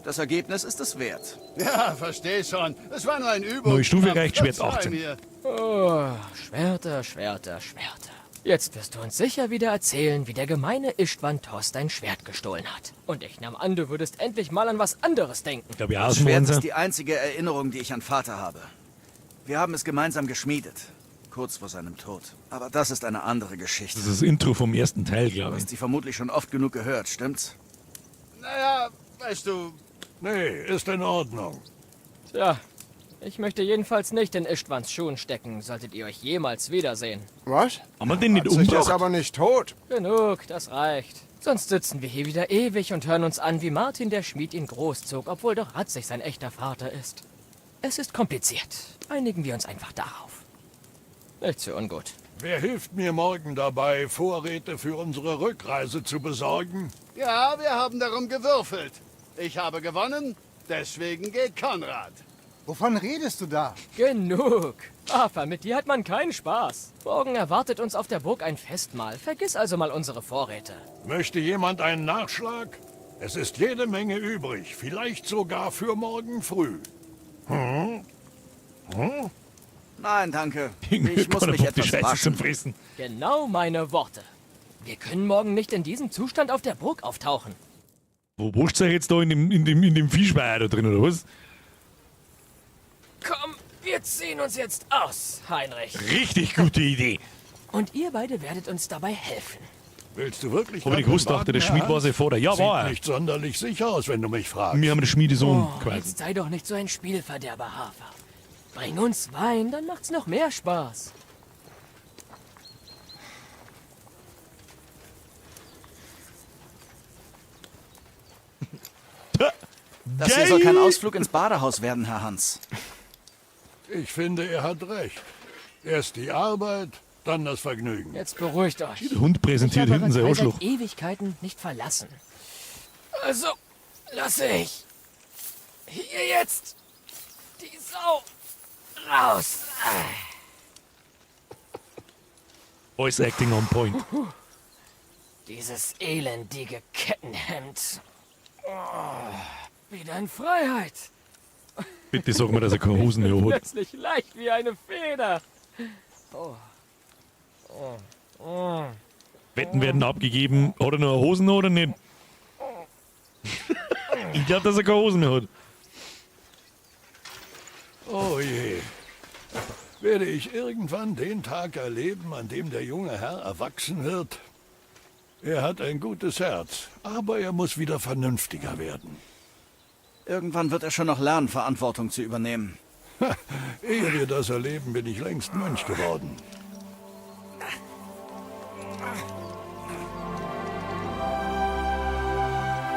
F: das Ergebnis ist es wert.
I: Ja, versteh schon. Es war nur ein Übung.
A: Neue Stufe reicht Schwert
I: Verzeih
A: 18.
I: mir.
H: Oh, Schwerter, Schwerter, Schwerter. Jetzt wirst du uns sicher wieder erzählen, wie der gemeine Istvan Tost dein Schwert gestohlen hat. Und ich nahm an, du würdest endlich mal an was anderes denken.
A: Ich glaube, ja,
F: Das
A: aus dem
F: Schwert
A: Einser.
F: ist die einzige Erinnerung, die ich an Vater habe. Wir haben es gemeinsam geschmiedet, kurz vor seinem Tod. Aber das ist eine andere Geschichte.
A: Das ist das Intro vom ersten Teil,
F: Du
A: glaube ich.
F: hast sie vermutlich schon oft genug gehört, stimmt's?
I: Naja, weißt du,
G: Nee, ist in Ordnung.
H: Tja, ich möchte jedenfalls nicht in Istvans Schuhen stecken, solltet ihr euch jemals wiedersehen.
K: Was?
A: Haben wir den nicht
K: Hat sich ist
A: umgebracht?
K: aber nicht tot.
H: Genug, das reicht. Sonst sitzen wir hier wieder ewig und hören uns an, wie Martin der Schmied ihn großzog, obwohl doch Ratzig sein echter Vater ist. Es ist kompliziert. Einigen wir uns einfach darauf. Nicht so ungut.
G: Wer hilft mir morgen dabei, Vorräte für unsere Rückreise zu besorgen?
I: ja, wir haben darum gewürfelt. Ich habe gewonnen, deswegen geht Konrad.
J: Wovon redest du da?
H: Genug. Arthur, mit dir hat man keinen Spaß. Morgen erwartet uns auf der Burg ein Festmahl. Vergiss also mal unsere Vorräte.
G: Möchte jemand einen Nachschlag? Es ist jede Menge übrig, vielleicht sogar für morgen früh.
F: Nein, danke.
A: Ich
F: Ich muss mich
A: auf die
F: etwas
A: Scheiße
F: waschen.
A: zum Fressen.
H: Genau meine Worte. Wir können morgen nicht in diesem Zustand auf der Burg auftauchen.
A: Wo wascht ihr jetzt da in dem Fischweiher da drin, oder was?
H: Komm, wir ziehen uns jetzt aus, Heinrich.
A: Richtig gute Idee.
H: Und ihr beide werdet uns dabei helfen.
G: Willst du wirklich?
A: Aber ich
G: darin
A: wusste, dachte, der
G: baden,
A: Schmied
G: Herr
A: war sehr vor der. Ja,
G: Sieht
A: war er.
G: nicht sonderlich sicher aus, wenn du mich fragst.
A: Wir haben den Schmiedesohn
H: Oh,
A: quasi.
H: jetzt sei doch nicht so ein Spielverderber, Hafer. Bring uns Wein, dann macht's noch mehr Spaß.
F: Das hier soll kein Ausflug ins Badehaus werden, Herr Hans.
G: Ich finde, er hat recht. Erst die Arbeit, dann das Vergnügen.
H: Jetzt beruhigt euch.
A: Der Hund präsentiert
H: Ich habe
A: hinten sein
H: Ratzai
A: Arschloch.
H: seit Ewigkeiten nicht verlassen. Also lasse ich hier jetzt die Sau raus.
A: Voice Acting on point.
H: Dieses elendige Kettenhemd. Oh, wieder in Freiheit.
A: Bitte sag mir, dass er keine Hosen mehr hat.
H: Plötzlich leicht wie eine Feder. Oh. Oh. Oh.
A: Wetten werden abgegeben. Hat er noch Hosen oder nicht? Ich glaube, dass er keine Hosen mehr hat.
G: Oh je. Werde ich irgendwann den Tag erleben, an dem der junge Herr erwachsen wird? Er hat ein gutes Herz, aber er muss wieder vernünftiger werden.
F: Irgendwann wird er schon noch lernen, Verantwortung zu übernehmen.
G: Ehe wir das erleben, bin ich längst Mönch geworden.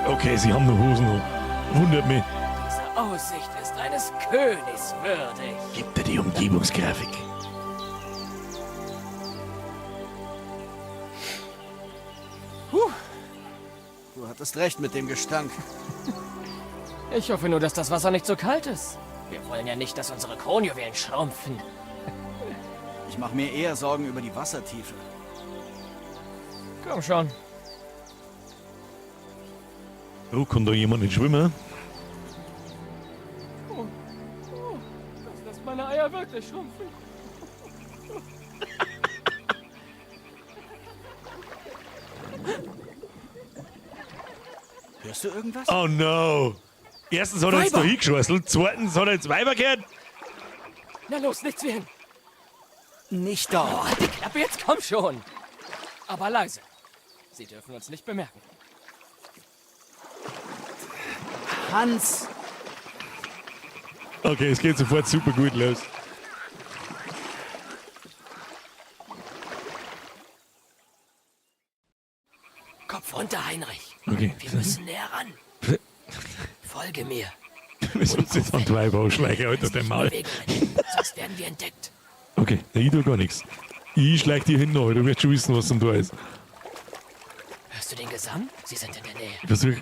A: Okay, sie haben noch Hosen noch. Wundert mich.
H: Diese Aussicht ist eines Königs würdig.
A: Gibt er die Umgebungsgrafik?
F: Du hattest recht mit dem Gestank.
H: Ich hoffe nur, dass das Wasser nicht so kalt ist. Wir wollen ja nicht, dass unsere Kronjuwelen schrumpfen.
F: Ich mache mir eher Sorgen über die Wassertiefe.
H: Komm schon.
A: Oh, kann da jemand nicht schwimmen?
H: Das lässt meine Eier wirklich schrumpfen.
F: Hörst du irgendwas?
A: Oh no! Erstens hat er jetzt da hingeschweißelt, zweitens hat er jetzt Weiber gehört.
H: Na los, nichts wie hin.
F: Nicht da.
H: Oh, die Klappe, jetzt komm schon. Aber leise. Sie dürfen uns nicht bemerken.
F: Hans!
A: Okay, es geht sofort super gut los.
H: Kopf runter, Heinrich.
A: Okay.
H: Wir müssen näher ran. Folge mir.
A: Wir müssen uns jetzt an die Weiber ausschleichen, Alter, der Mal.
H: Sonst werden wir entdeckt.
A: Okay, ich tue gar nichts. Ich schleich dir hin, du wirst schon wissen, was denn da ist.
H: Hörst du den Gesang? Sie sind in der Nähe.
A: Ich versuch.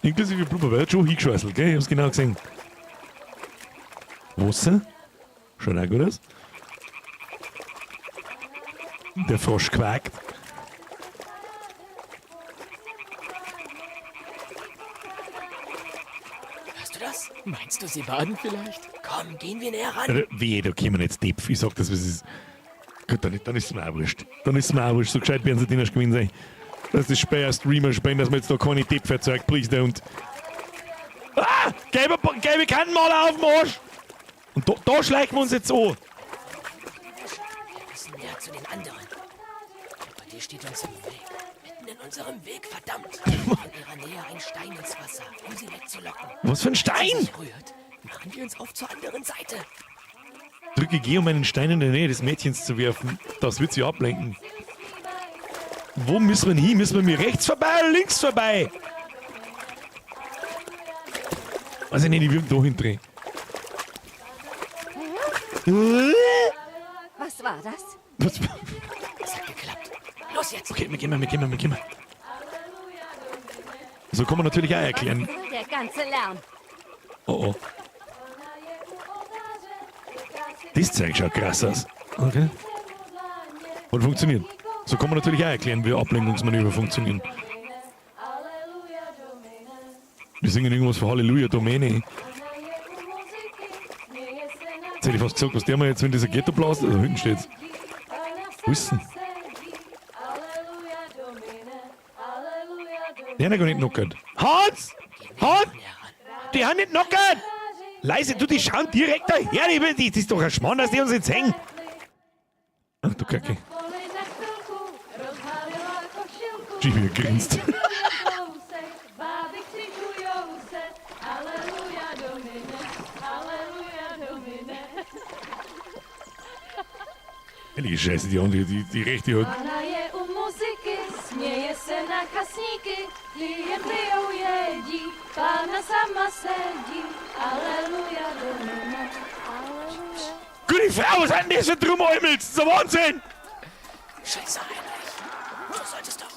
A: Inklusive Blubber, wird schon hingeschweißelt, gell? Ich hab's genau gesehen. Wasser? Schaut auch gut aus. Der Frosch quakt.
H: Hörst du das? Meinst du, sie baden vielleicht? Komm, gehen wir näher ran.
A: Wehe, da kommen jetzt Depf. Ich sag das, was es ist. Gut, dann ist es mir auch wurscht. Dann ist es mir auch wurscht. So gescheit werden sie den erst gewinnen sein. Dass das Speyer Streamer spielen, dass man jetzt da keine Depf erzeugt. Please don't. Ah! Gelbe Kantenmaler auf dem Arsch! Und da schleichen wir uns jetzt an.
H: Wir müssen näher zu den anderen. Aber die steht uns im Weg. Mitten in unserem Weg, verdammt. Von ihrer Nähe ein Stein ins Wasser, um sie wegzulocken.
A: Was für ein Stein?
H: Wenn sie sich rührt, machen wir uns auf zur anderen Seite.
A: Drücke G, um einen Stein in der Nähe des Mädchens zu werfen. Das wird sie ablenken. Wo müssen wir hin? Müssen wir mir rechts vorbei oder links vorbei? Also nee, ich will da hindrehen.
D: Was war das?
A: Was?
H: Es hat geklappt. Los jetzt.
A: Okay, wir gehen. So kann man natürlich auch erklären.
D: Der ganze Lärm.
A: Oh oh. Das Zeug schaut krass aus. Okay. Hat funktioniert. So kann man natürlich auch erklären, wie Ablenkungsmanöver funktionieren. Wir singen irgendwas von Halleluja, Domäne. Jetzt hätte ich fast gesagt, was der mal jetzt, wenn dieser Ghetto blast, also hinten steht's. Wo ist denn? Der hat ja gar nicht knockert. Hans! Hans! Die haben nicht knockert! Leise, du, die schauen direkt daher. Das ist doch ein Schmarrn, dass die uns jetzt hängen. Ach du Kacke. Jimmy grinst. Ehrliche Scheiße, die andere, die rechte hat. Gute Frau, was hat denn das für Trümmeräumels? Das ist der Wahnsinn!
H: Scheiße, Heinrich. Du solltest doch.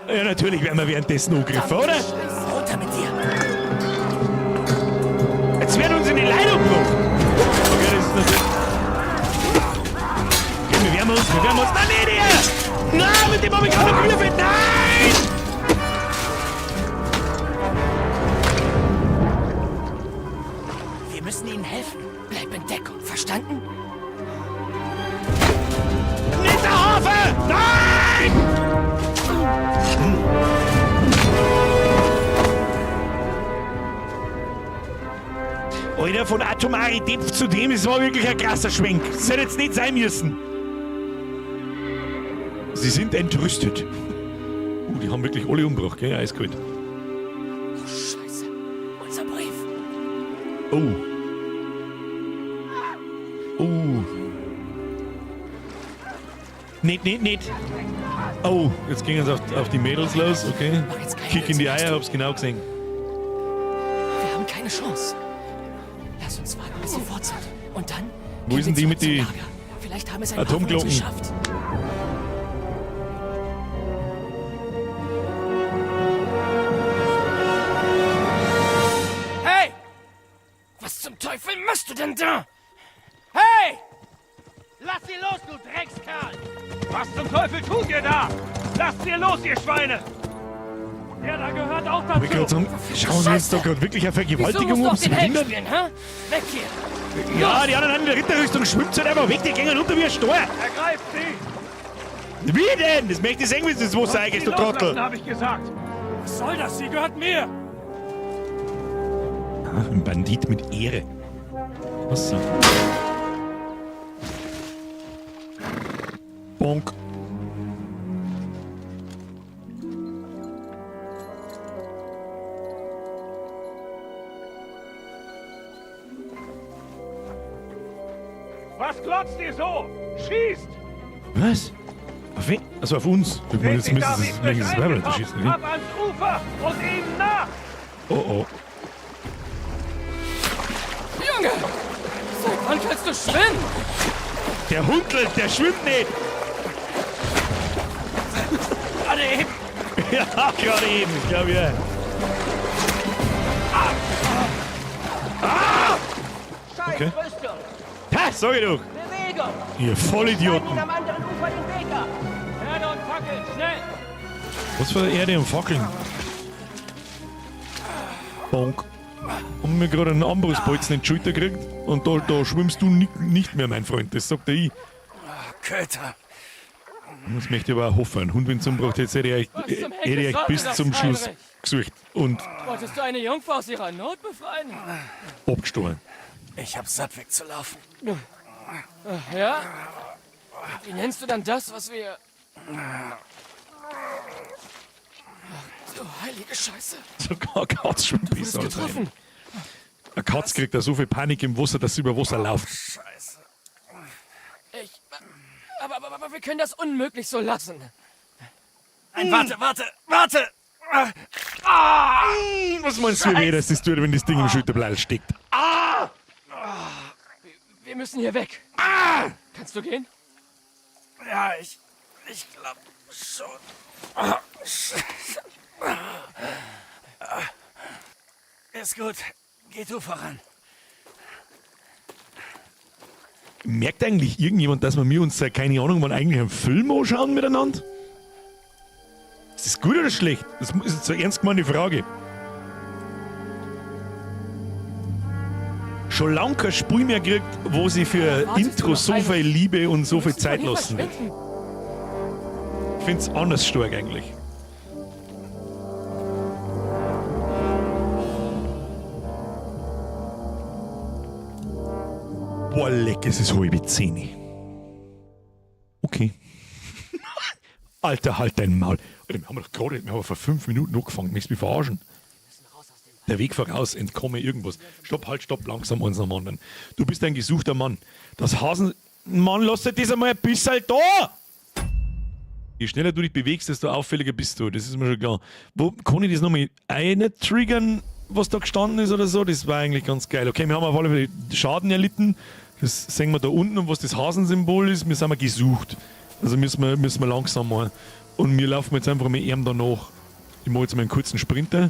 A: Ja, natürlich werden wir währenddessen angegriffen, oder?
H: Runter mit dir.
A: Jetzt werden uns in die Leitung gebrochen. Okay, das ist natürlich... Okay, wir wärmen uns. Na, nee, die Mama gerade Kühe! Nein!
F: Wir müssen ihnen helfen.
H: Bleib in Deckung, verstanden?
A: Nicht der Hafe! Nein! Alter, von Atomari Depth zu dem, das war wirklich ein krasser Schwenk. Das hätte jetzt nicht sein müssen. Sie sind entrüstet. Die haben wirklich alle umgebracht, gell? Eiskalt.
H: Oh, Scheiße. Unser Brief.
A: Oh. Oh. Nicht. Oh, jetzt gingen es auf die Mädels los, okay. Kick in die Eier, hab's genau gesehen.
H: Wir haben keine Chance. Lass uns warten, bis sie fort sind. Und dann...
A: Wo sind die mit die
H: Vielleicht haben es ein
A: Atomglocken?
H: geschafft. Hey! Was zum Teufel machst du denn da? Hey!
E: Lass sie los, du Dreckskerl! Was zum Teufel tut ihr da? Lasst sie los, ihr Schweine! Der da gehört auch
A: Ich will gerade
E: dazu!
A: sagen, schauen wir uns da gerade wirklich eine Vergewaltigung
H: Wieso
A: um
H: musst
A: zu
H: du auf den Helm
A: verhindern?
H: spielen, hä? Weg hier!
A: Ja, die anderen in der Ritterrüstung schwimmt halt einfach weg, die gehen runter wie ein Steuer.
E: Ergreift sie!
A: Wie denn? Das möchte ich sehen, wie du das Wasser eingehst, du Trottel.
E: habe ich gesagt! Was soll das? Sie gehört mir!
A: Ah, ein Bandit mit Ehre. Was so? Bonk.
E: Was glotzt ihr so? Schießt!
A: Was? Auf wen? Also auf uns. Ich meine, jetzt müssen sie wegen des Weibleiter schießen.
E: Ab ans Ufer und ihnen nach!
A: Oh oh.
H: Junge! Seit wann kannst du schwimmen?
A: Der Hundel, der schwimmt nicht.
E: Gerade eben!
A: Ja, gerade eben. Ich glaube, ja. Okay.
E: Rüstung!
A: Ha, sag ich doch.
E: Bewegung!
A: Ihr Vollidioten.
E: Am anderen Ufer den Weg ab! Erde und Fackeln, schnell!
A: Was für Erde und Fackeln? Bonk. Haben mir gerade einen Armbrustbolzen in die Schulter gekriegt und da schwimmst du nicht mehr, mein Freund. Das sagt er ich.
F: Köter.
A: Das möchte ich aber auch hoffen. Ein Hund, wenn es umgebracht hätte, hätte ich euch bis zum Schluss gesucht und
H: Wolltest du eine Jungfrau aus ihrer Not befreien?
A: abgestohlen.
F: Ich hab's satt wegzulaufen.
H: Ja? Wie nennst du dann das, was wir... Du heilige Scheiße.
A: Sogar Katz schwimmt besser als
H: Getroffen.
A: Eine Katz kriegt da so viel Panik im Wasser, dass sie über Wasser läuft.
F: Scheiße.
H: Aber wir können das unmöglich so lassen.
F: Nein, warte!
A: Was meinst du, wie weh das tut, wenn das Ding im Schulterblatt steckt?
H: Wir müssen hier weg. Kannst du gehen?
F: Ja, ich glaube schon. Ist gut. Geh du voran.
A: Merkt eigentlich irgendjemand, dass wir uns, keine Ahnung, mal eigentlich einen Film anschauen miteinander? Ist das gut oder schlecht? Das ist jetzt eine ernst gemeinte Frage. Schon lange kein Spiel mehr gekriegt, wo sie für Intro so viel Liebe und so viel Zeit lassen wird. Ich finde es anders stark eigentlich. Boah, leck, es ist halbe 10. Okay. Alter, halt dein Maul. Alter, wir haben vor 5 Minuten angefangen. Möchtest du mich verarschen? Der Weg voraus, entkomme irgendwas. Stopp, langsam eins am anderen. Du bist ein gesuchter Mann. Das Hasen... Mann, lass dir das einmal ein bisschen da! Je schneller du dich bewegst, desto auffälliger bist du. Das ist mir schon klar. Wo kann ich das nochmal triggern, was da gestanden ist oder so? Das war eigentlich ganz geil. Okay, wir haben auf alle Fälle Schaden erlitten. Das sehen wir da unten. Und was das Hasensymbol ist, wir sind mal gesucht. Also müssen wir langsam mal. Und wir laufen jetzt einfach mit ihm danach. Ich mache jetzt mal einen kurzen Sprinter.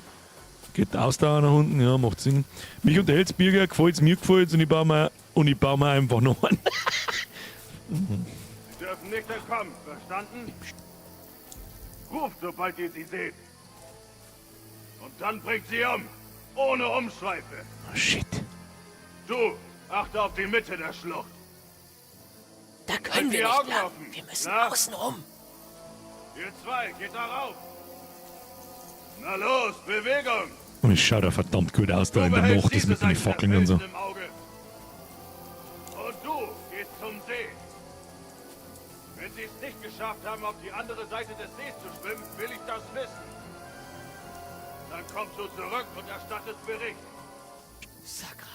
A: Geht Ausdauer nach unten, ja, macht Sinn. Mich unterhält's, Birger, gefällt's, mir gefällt's und ich baue mir einfach noch einen.
E: Sie dürfen nicht entkommen, verstanden? Ruft, sobald ihr sie seht. Und dann bringt sie um. Ohne Umschweife.
A: Oh, shit.
E: Du, achte auf die Mitte der Schlucht.
H: Da können
E: die
H: wir
E: Augen
H: nicht lang.
E: offen.
H: Wir müssen
E: Na?
H: außen rum.
E: Ihr zwei, geht da rauf. Na los, Bewegung.
A: Und es schaut ja verdammt gut aus da
E: Du
A: in der
E: behältst
A: Nacht, das
E: diese
A: mit den
E: Seite der
A: Fackeln und so.
E: Felsen im Auge. Und du gehst zum See. Wenn sie es nicht geschafft haben, auf die andere Seite des Sees zu schwimmen, will ich das wissen. Dann kommst du zurück und erstattest Bericht.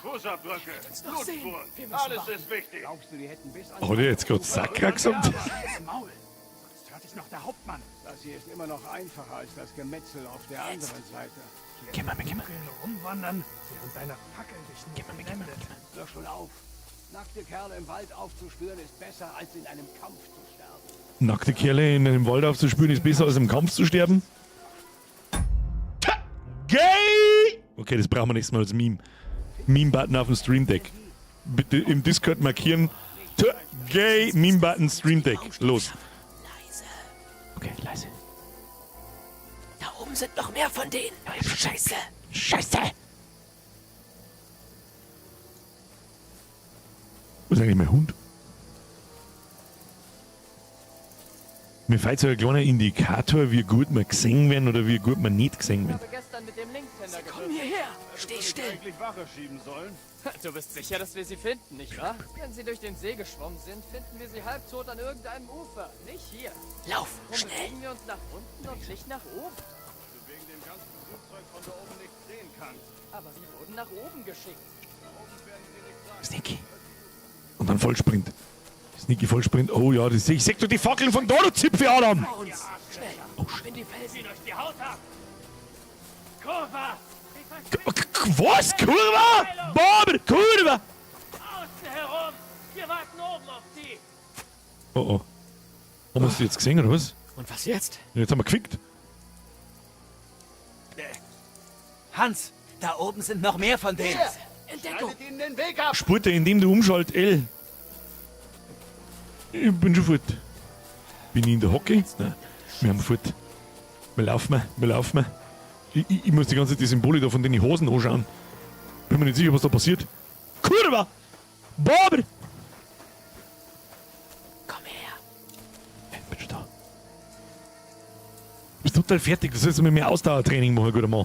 E: Fußabdrücke, Blutspuren, alles ist wichtig.
I: Glaubst du, die hätten bis an...
A: Hat er jetzt gerade Sakra gesagt?
I: Das Maul. Sonst hört dich noch der Hauptmann. Das hier ist immer noch einfacher als das Gemetzel auf der anderen Seite.
A: Geh mal, geh mal.
E: Rumwandern, während deine Fackel dich nicht blendet.
I: Hör schon auf. Nackte Kerle im Wald aufzuspüren ist besser, als in einem Kampf zu sterben.
A: Nackte Kerle in einem Wald aufzuspüren ist besser als im Kampf zu sterben? Gay! Okay, das brauchen wir nächstes Mal als Meme. Meme-Button auf dem Stream Deck. Bitte im Discord markieren. Gay Meme-Button Stream Deck. Los.
H: Leise.
A: Okay, leise.
H: Da oben sind noch mehr von denen. Scheiße.
A: Scheiße! Wo ist eigentlich mein Hund? Mir fällt so ein kleiner Indikator, wie gut wir gesehen werden oder wie gut wir nicht gesehen werden.
H: Gestern mit dem Linkshänder Komm hierher. Steh still.
E: Eigentlich Wache schieben sollen.
H: Du bist sicher, dass wir sie finden, nicht wahr? Wenn sie durch den See geschwommen sind, finden wir sie halbtot an irgendeinem Ufer. Nicht hier. Lauf, schnell. Bewegen wir uns nach unten und nicht nach oben.
E: Du wegen dem ganzen Flugzeug von da oben nichts sehen kannst.
H: Aber sie wurden nach oben geschickt.
A: Sneaky. Und dann Vollsprint. Sneaky Vollsprint. Oh ja, das sehe ich. Seht du die Fackeln von Donut Zipfe, Adam?
H: Schnell.
A: Oh,
H: Wenn die Felsen
E: Zieht euch die Haut ab. Kurva!
A: Was? Kurva? Bob, Kurva!
E: Außen herum! Wir warten oben auf sie!
A: Oh oh. Haben wir sie jetzt gesehen, oder was?
H: Und was jetzt?
A: Jetzt haben wir gefickt.
F: Hans, da oben sind noch mehr von denen.
H: Entdeckung.
I: Schneidet ihnen den Weg ab!
A: Spurte, indem du umschalt, L. Ich bin schon fort. Bin ich in der Hocke? Nein, wir haben fort. Wir laufen. Ich muss die ganze Zeit die Symbole da von den Hosen anschauen. Bin mir nicht sicher, was da passiert. Kurva! Bob!
H: Komm her.
A: Ich bin schon da. Du bist total fertig, du sollst mit mir Ausdauertraining machen, guter Mann.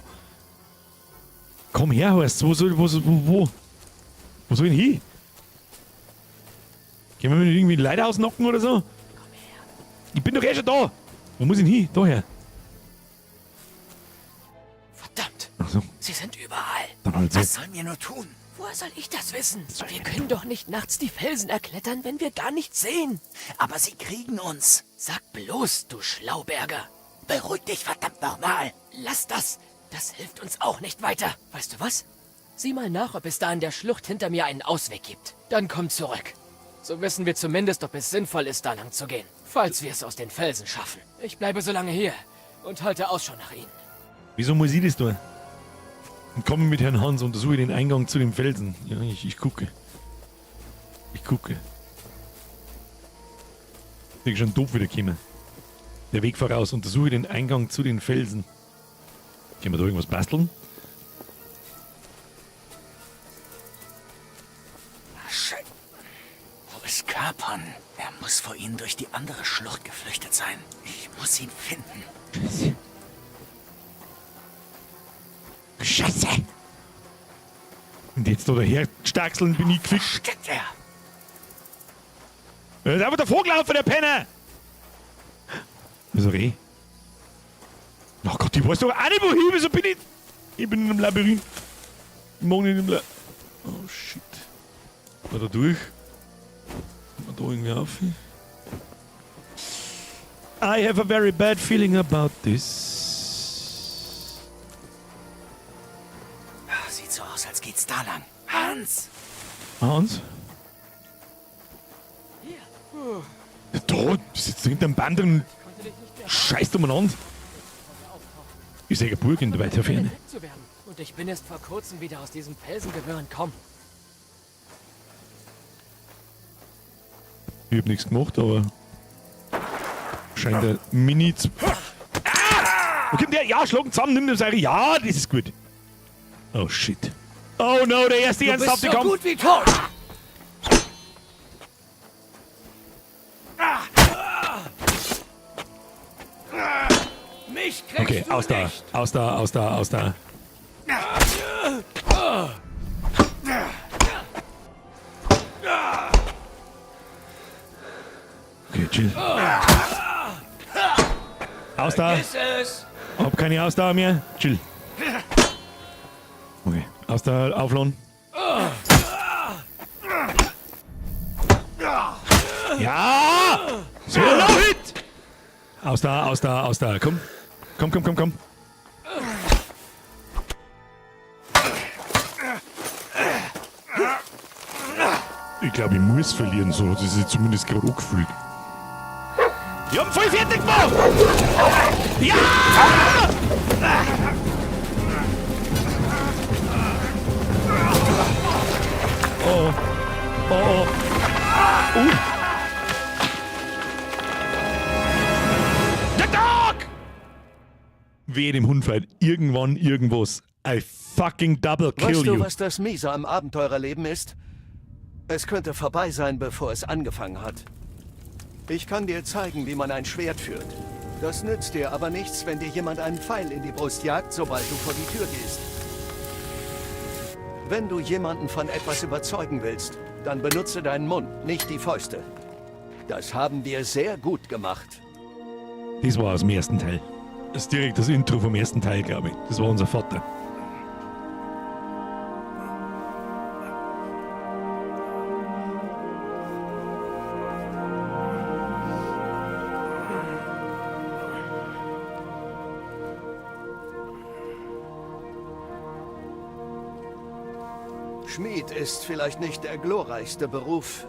A: Komm her, heißt wo soll ich denn hin? Gehen wir nicht irgendwie Leute ausnocken oder so?
H: Komm her.
A: Ich bin doch eh schon da. Wo muss ich denn hin? Daher.
H: Verdammt.
A: Ach so,
H: Sie sind überall.
A: dann halt so.
F: Was sollen wir nur tun?
H: Woher soll ich das wissen? Wir können doch nicht nachts die Felsen erklettern, wenn wir gar nichts sehen.
F: Aber sie kriegen uns.
H: Sag bloß, du Schlauberger.
F: Beruhig dich verdammt nochmal.
H: Lass das. Das hilft uns auch nicht weiter. Weißt du was? Sieh mal nach, ob es da in der Schlucht hinter mir einen Ausweg gibt. Dann komm zurück. So wissen wir zumindest, ob es sinnvoll ist, da lang zu gehen. Falls wir es aus den Felsen schaffen. Ich bleibe so lange hier und halte Ausschau nach ihnen.
A: Wieso muss ich das tun? Und komme mit Herrn Hans, untersuche den Eingang zu den Felsen. Ja, ich gucke. Ich gucke. Ich bin schon doof wieder gekommen. Der Weg voraus, untersuche den Eingang zu den Felsen. Können wir da irgendwas basteln?
F: Scheiße. Wo ist Kapon? Er muss vor ihnen durch die andere Schlucht geflüchtet sein. Ich muss ihn finden.
A: Scheiße! Und jetzt da daher starkseln bin ich gefickt.
F: Steckt er?
A: Da ist einfach der Vogel auf, der Penner! Also Reh. Oh Gott, ich weiß doch auch nicht wohin, wieso bin ich? Ich bin in einem Labyrinth. Ich mag nicht in einem Labyrinth. Oh shit. War da durch? War da irgendwie auf? I have a very bad feeling about this.
F: Sieht so aus, als geht's da lang. Hans!
A: Hans? Da sitzt hinter einem Band und scheißt umeinander. Ich sehe eine Burg in der weiter Ferne.
H: Und ich bin erst vor kurzem wieder aus diesem Felsengewirr entkommen.
A: Ich hab nichts gemacht, aber scheint der Mini zu... Wo kommt der? Ja, schlagen zusammen, nimm das eure. Ja, das ist gut. Oh, shit. Oh no, der erste ernsthafte Kampf.
H: gut wie tot. Mich kriegst
A: Okay,
H: du
A: aus da,
H: nicht.
A: aus da, aus da, aus da. Okay, chill. Aus da.
H: Ist es.
A: Hab keine Ausdauer mehr. Chill. Okay, Ausdauer aufladen. Ja! So, no hit! Ausdauer, Ausdauer, Ausdauer. Komm. Komm, komm, komm, komm. Ich glaube, ich muss verlieren, so hat es sich zumindest gerade angefühlt. Ich hab ihn voll fertig gemacht! Ja! Oh. Oh, oh. Der Dog! Wehe dem Hund fällt irgendwann irgendwas. I fucking double kill
L: Weißt du,
A: you.
L: was das Miese am Abenteurerleben ist? Es könnte vorbei sein, bevor es angefangen hat. Ich kann dir zeigen, wie man ein Schwert führt. Das nützt dir aber nichts, wenn dir jemand einen Pfeil in die Brust jagt, sobald du vor die Tür gehst. Wenn du jemanden von etwas überzeugen willst, dann benutze deinen Mund, nicht die Fäuste. Das haben wir sehr gut gemacht.
A: Das war aus dem ersten Teil. Das ist direkt das Intro vom ersten Teil, glaube ich. Das war unser Vater.
L: Schmied ist vielleicht nicht der glorreichste Beruf,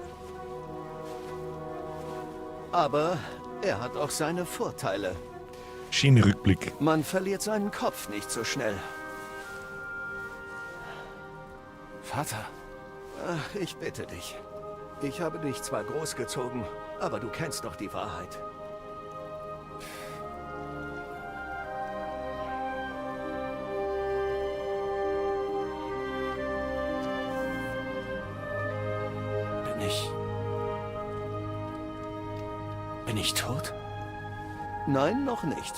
L: aber er hat auch seine Vorteile.
A: Schöner Rückblick.
L: Man verliert seinen Kopf nicht so schnell.
F: Vater,
L: Ach, ich bitte dich. Ich habe dich zwar großgezogen, aber du kennst doch die Wahrheit.
F: Bin ich tot?
L: Nein, noch nicht.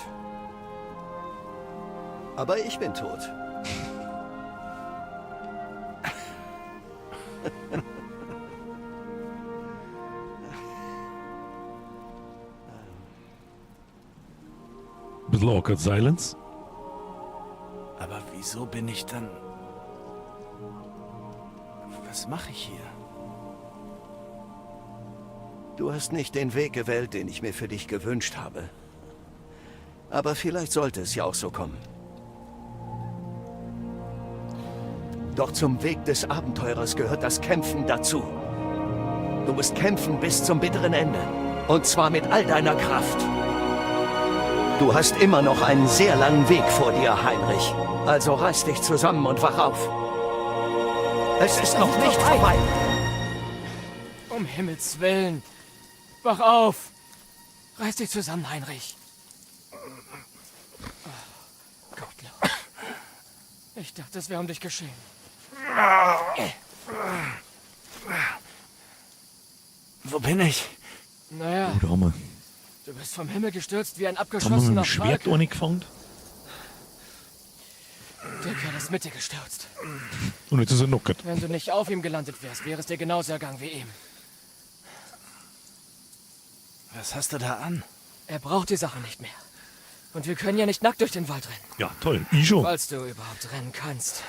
L: Aber ich bin tot.
A: Bisschen awkward silence.
F: Aber wieso bin ich dann... Was mache ich hier?
L: Du hast nicht den Weg gewählt, den ich mir für dich gewünscht habe. Aber vielleicht sollte es ja auch so kommen. Doch zum Weg des Abenteurers gehört das Kämpfen dazu. Du musst kämpfen bis zum bitteren Ende. Und zwar mit all deiner Kraft. Du hast immer noch einen sehr langen Weg vor dir, Heinrich. Also reiß dich zusammen und wach auf. Es ist noch nicht vorbei.
H: Um Himmels Willen. Wach auf! Reiß dich zusammen, Heinrich. Gottlob. Ich dachte, es wäre um dich geschehen.
F: Wo bin ich?
H: Naja,
A: Oh, da haben wir,
H: du bist vom Himmel gestürzt wie ein
A: da haben wir mit
H: abgeschossener
A: dem Schwert
H: Falke.
A: angefangen.
H: Der Kerl ist mit dir gestürzt.
A: Und jetzt ist er knockert.
H: Wenn du nicht auf ihm gelandet wärst, wäre es dir genauso ergangen wie ihm.
F: Was hast du da an?
H: Er braucht die Sache nicht mehr. Und wir können ja nicht nackt durch den Wald rennen.
A: Ja, toll. Ich schon.
H: Falls du überhaupt rennen kannst.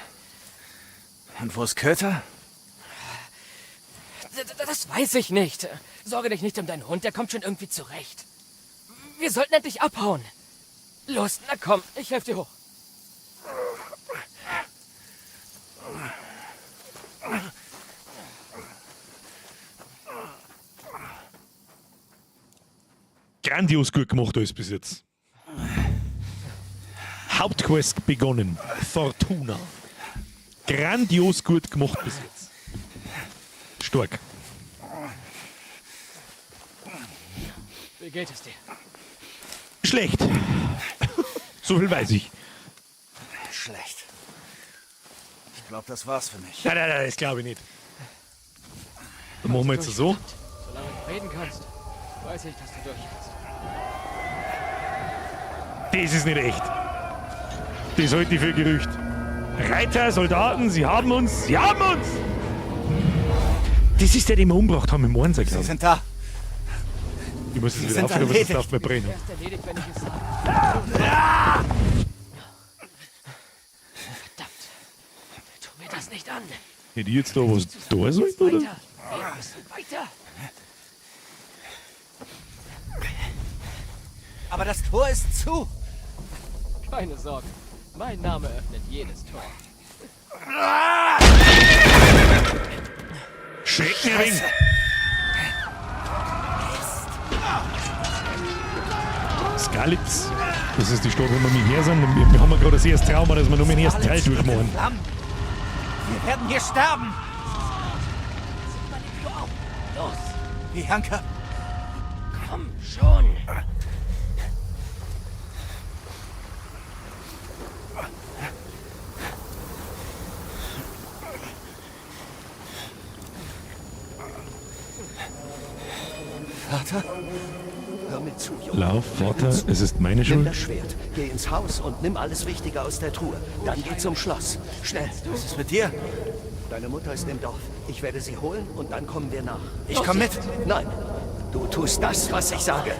F: Und wo ist Köter?
H: Das weiß ich nicht. Sorge dich nicht um deinen Hund, der kommt schon irgendwie zurecht. Wir sollten endlich abhauen. Los, na komm, ich helfe dir hoch.
A: Grandios gut gemacht alles bis jetzt. Hauptquest begonnen. Fortuna. Grandios gut gemacht bis jetzt. Stark.
H: Wie geht es dir?
A: Schlecht. So viel weiß ich.
F: Schlecht. Ich glaube, das war's für mich.
A: Nein, das glaube ich nicht. Dann machen wir jetzt so.
H: Solange du reden kannst, weiß ich, dass du durchhältst.
A: Das ist nicht echt. Das halte ich für Gerücht. Reiter, Soldaten, sie haben uns! Sie haben uns! Das ist der, den wir umgebracht haben im Morgensack.
F: Sie sind da.
A: Ich muss es
F: Sie
A: wieder
F: sind
A: aufhören, aber
F: erledigt.
A: das darf mir brennen.
H: Erst erledigt, wenn ich es sage. Verdammt. Tu mir das nicht an.
A: Hätte ich jetzt da was da sollen, oder?
H: Weiter. Wir müssen weiter.
F: Aber das Tor ist zu.
H: Keine Sorge. Mein Name öffnet jedes Tor.
A: Schreckenring! Skalitz. Das ist die Stadt, wo wir mit her sind. Wir haben ja gerade das erste Trauma, dass wir nur mit dem ersten Teil durchmachen.
F: Wir werden hier sterben.
H: Los,
F: Bianca.
H: komm schon.
F: Vater?
L: Hör mir zu, Junge.
A: Lauf, Vater, es ist meine
L: Nimm
A: Schuld.
L: das Schwert, geh ins Haus und nimm alles Wichtige aus der Truhe. Dann geh zum Schloss. Schnell.
F: Was ist mit dir?
L: Deine Mutter ist im Dorf. Ich werde sie holen und dann kommen wir nach.
F: Ich komm mit.
L: Nein, du tust das, was ich sage.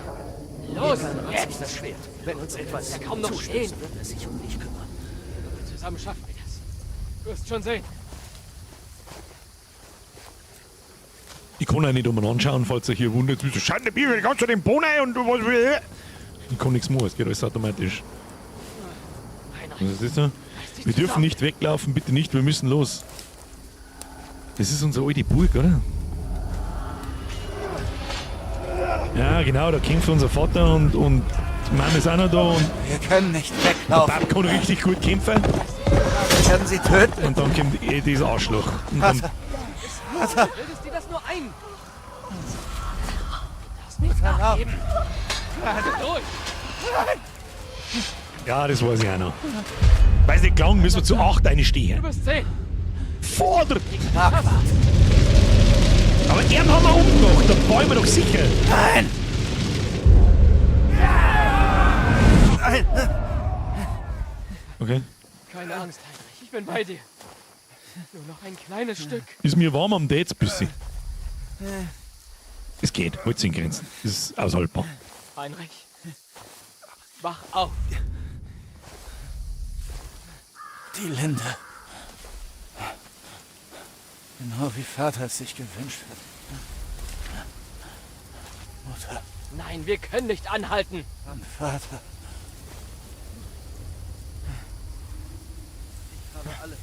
H: Los,
L: Ethan hat
H: jetzt.
L: sich das Schwert. Wenn uns etwas
H: Ja, kaum noch
L: zustößt,
H: stehen.
L: wird er sich um dich kümmern.
H: Zusammen schaffen wir das. Du wirst schon sehen.
A: Ich kann auch nicht umeinander schauen, falls euch hier wundert. So, Schande Bier, kannst du den Bohnen und du was will. Ich kann nichts machen, es geht alles automatisch. Was ist das da? Wir dürfen nicht weglaufen, bitte nicht, wir müssen los. Das ist unsere alte Burg, oder? Ja, genau, da kämpft unser Vater und Mama ist auch noch da und
F: Wir können nicht
A: der
F: weglaufen.
A: Pap kann richtig gut kämpfen.
F: Wir werden sie töten.
A: Und dann kommt dieser Arschloch. Und dann,
F: Vater.
H: Bildest dir das nur ein? Du darfst nicht nachgeben. Durch.
A: ja, das weiß ich auch noch. Weiß nicht, lang müssen wir zu 8
H: Du
A: einstehen.
H: wirst sehen.
A: Fordert!
F: Marquardt.
A: Aber ihn haben wir umgebracht, da wollen wir doch sicher.
F: Nein. Nein.
A: Okay.
H: Keine Angst, Heinrich. Ich bin bei dir. Nur noch ein kleines Stück.
A: Ist mir warm am Dates bisschen. Es geht, halt in Grenzen. Das ist aushaltbar.
H: Heinrich, wach auf.
F: Die Linde. Genau wie Vater es sich gewünscht hat. Mutter
H: Nein, wir können nicht anhalten.
F: und Vater. Ich habe alle.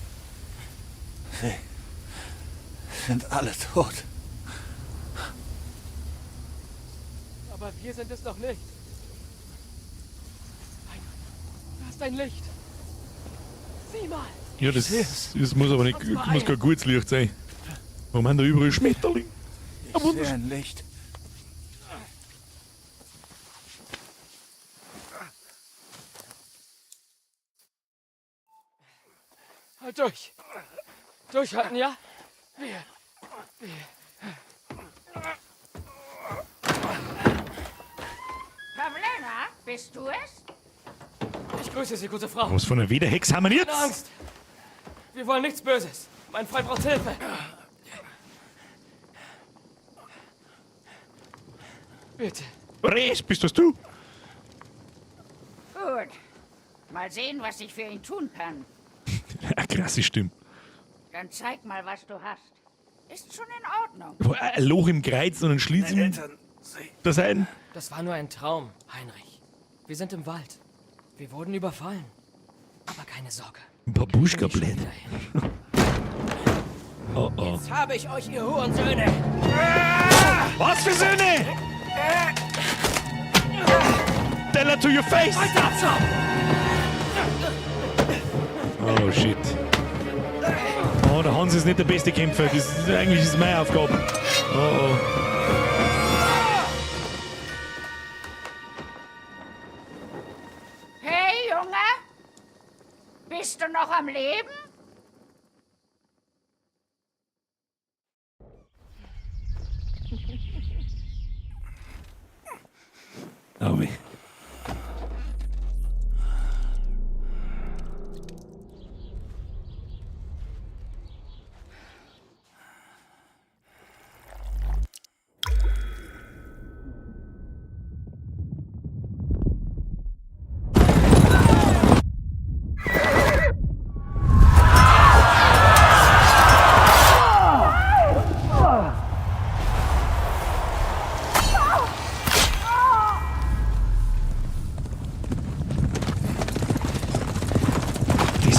F: Sie sind alle tot.
H: Aber wir sind es noch nicht. Heinrich, du hast ein Licht. Sieh mal.
A: Ja, das muss aber nicht, muss kein gutes Licht sein. Warum haben da überall Schmetterling?
F: Ich sehe ein Licht.
H: Halt durch. Durchhalten, ja?
D: Pavlena, bist du es?
H: Ich grüße Sie, gute Frau.
A: Was von einer Wiederhex haben wir
H: Keine
A: jetzt?
H: Angst. Wir wollen nichts Böses. Mein Freund braucht Hilfe. Bitte.
A: Res, bist das du?
D: Gut. Mal sehen, was ich für ihn tun kann.
A: Ja, krasse Stimme.
D: Dann zeig mal, was du hast. Ist schon in Ordnung.
A: Ein Loch im Kreuz und ein Schlitz im... Das ein...
H: Das war nur ein Traum, Heinrich. Wir sind im Wald. Wir wurden überfallen. Aber keine Sorge.
A: Ein Babuschka-Blätter. Oh oh.
H: Jetzt habe ich euch, ihr Hurensöhne.
A: Was für Söhne? Tell her to your face! Oh shit. Oh, der Hans ist nicht der beste Kämpfer. Eigentlich ist es meine Aufgabe. Oh oh.
D: Hey, Junge! am Leben?
A: Aber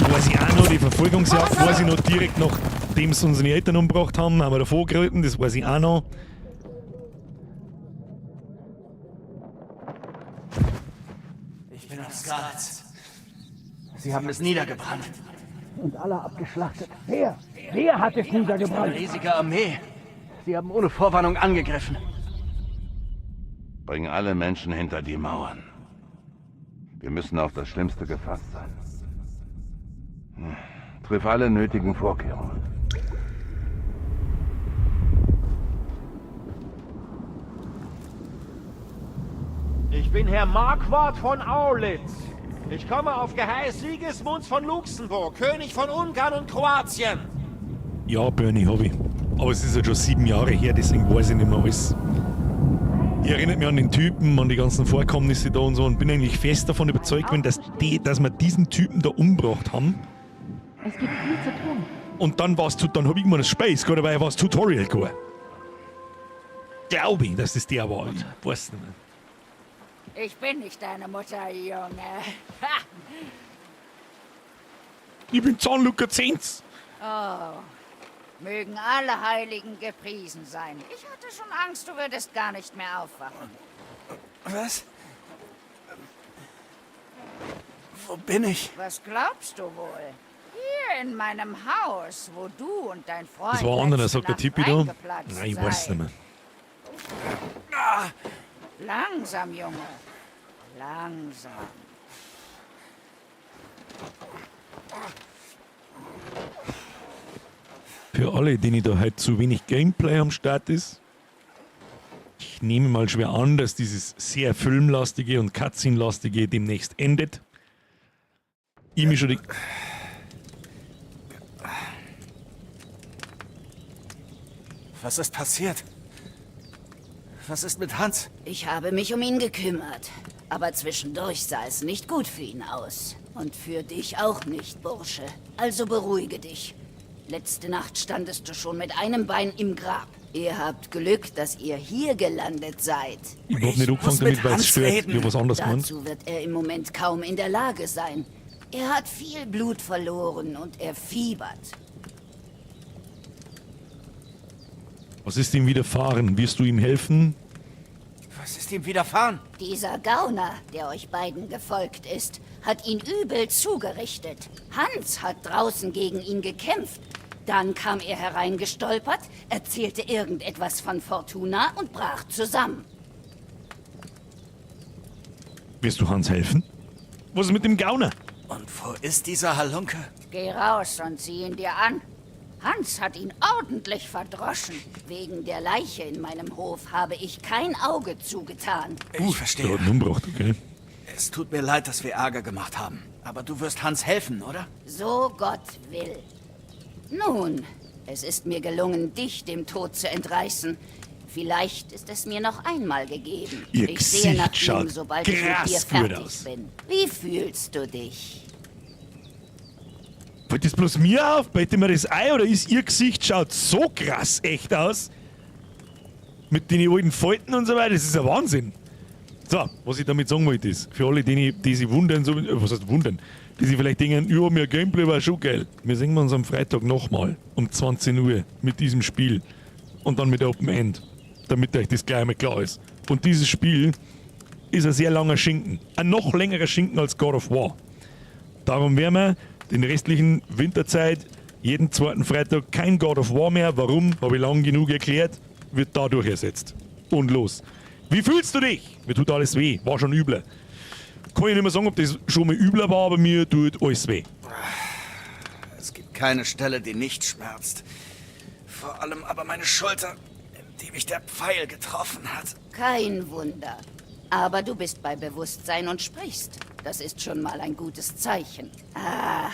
A: weiß ich auch noch, die Verfolgungsjagd weiß ich noch direkt nachdem sie unsere Eltern umgebracht haben wir davor geritten, das weiß ich auch noch.
F: Ich bin aus Skalitz. Sie haben es niedergebrannt. Und alle abgeschlachtet. Wer? Wer hat es niedergebrannt? Eine riesige Armee. Sie haben ohne Vorwarnung angegriffen.
M: Bring alle Menschen hinter die Mauern. Wir müssen auf das Schlimmste gefasst sein. Triff alle nötigen Vorkehrungen.
N: Ich bin Herr Marquardt von Aulitz. Ich komme auf Geheiß Sigismunds von Luxemburg, König von Ungarn und Kroatien.
A: Ja, Bernie, hab ich. Aber es ist ja schon 7 Jahre her, deswegen weiß ich nicht mehr alles. Ich erinnere mich an den Typen, an die ganzen Vorkommnisse da und so und bin eigentlich fest davon überzeugt, dass wir diesen Typen da umgebracht haben.
B: Es gibt viel zu tun.
A: Und dann habe ich mal das Space, gerade weil war das Tutorial gegangen. Glaube ich, dass es der war. Ich weiß nicht mehr.
D: Ich bin nicht deine Mutter, Junge. Ha!
A: Ich bin Zahnlucker Zenz.
D: Oh, mögen alle Heiligen gepriesen sein. Ich hatte schon Angst, du würdest gar nicht mehr aufwachen.
F: Was? Wo bin ich?
D: Was glaubst du wohl? Hier in meinem Haus, wo du und dein Freund...
A: Das war anderer, sagt der Tippi da.
D: eingeplatzt
A: Nein, ich weiß nicht mehr.
F: Ah,
D: Langsam, Junge. Langsam.
A: Für alle, denen da halt zu wenig Gameplay am Start ist, ich nehme mal schwer an, dass dieses sehr filmlastige und Cutscene-lastige demnächst endet. Ich mich schon die...
F: Was ist passiert? Was ist mit Hans?
D: Ich habe mich um ihn gekümmert. Aber zwischendurch sah es nicht gut für ihn aus. Und für dich auch nicht, Bursche. Also beruhige dich. Letzte Nacht standest du schon mit einem Bein im Grab. Ihr habt Glück, dass ihr hier gelandet seid.
A: Ich hab nicht angefangen damit, weil es stört. Ich hab was anderes gemeint.
D: Dazu wird er im Moment kaum in der Lage sein. Er hat viel Blut verloren und er fiebert.
A: Was ist ihm widerfahren? Wirst du ihm helfen?
F: Was ist ihm widerfahren?
D: Dieser Gauner, der euch beiden gefolgt ist, hat ihn übel zugerichtet. Hans hat draußen gegen ihn gekämpft. Dann kam er hereingestolpert, erzählte irgendetwas von Fortuna und brach zusammen.
A: Wirst du Hans helfen? Was ist mit dem Gauner?
F: Und wo ist dieser Halunke?
D: Geh raus und sieh ihn dir an. Hans hat ihn ordentlich verdroschen. Wegen der Leiche in meinem Hof habe ich kein Auge zugetan.
F: Ich verstehe.
A: Der hat einen umgebracht, okay.
F: Es tut mir leid, dass wir Ärger gemacht haben. Aber du wirst Hans helfen, oder?
D: So Gott will. Nun, es ist mir gelungen, dich dem Tod zu entreißen. Vielleicht ist es mir noch einmal gegeben.
A: Ihr
D: Ich sehe nach
A: Gesicht
D: ihm,
A: schaut
D: sobald ich mit dir
A: krass gut
D: fertig
A: aus.
D: bin. Wie fühlst du dich?
A: Fällt das bloß mir auf? Beitet mir das ein? Oder ist ihr Gesicht schaut so krass echt aus? Mit den alten Falten und so weiter, das ist ein Wahnsinn. So, was ich damit sagen wollte ist, für alle, die sich wundern, so, was heißt wundern, die sich vielleicht denken, ja, mir Gameplay war schon geil. Wir sehen uns am Freitag nochmal um 20 Uhr mit diesem Spiel und dann mit Open End, damit euch das gleich einmal klar ist. Und dieses Spiel ist ein sehr langer Schinken, ein noch längerer Schinken als God of War. Darum werden wir den restlichen Winterzeit jeden zweiten Freitag kein God of War mehr. Warum? Habe ich lang genug erklärt. Wird dadurch ersetzt. Und los. Wie fühlst du dich? Mir tut alles weh. War schon übler. Kann ich nicht mehr sagen, ob das schon mal übler war, aber mir tut alles weh.
F: keine Stelle, die nicht schmerzt. Vor allem aber meine Schulter, in die mich der Pfeil getroffen hat.
D: Kein Wunder. Aber du bist bei Bewusstsein und sprichst. Das ist schon mal ein gutes Zeichen. Ah,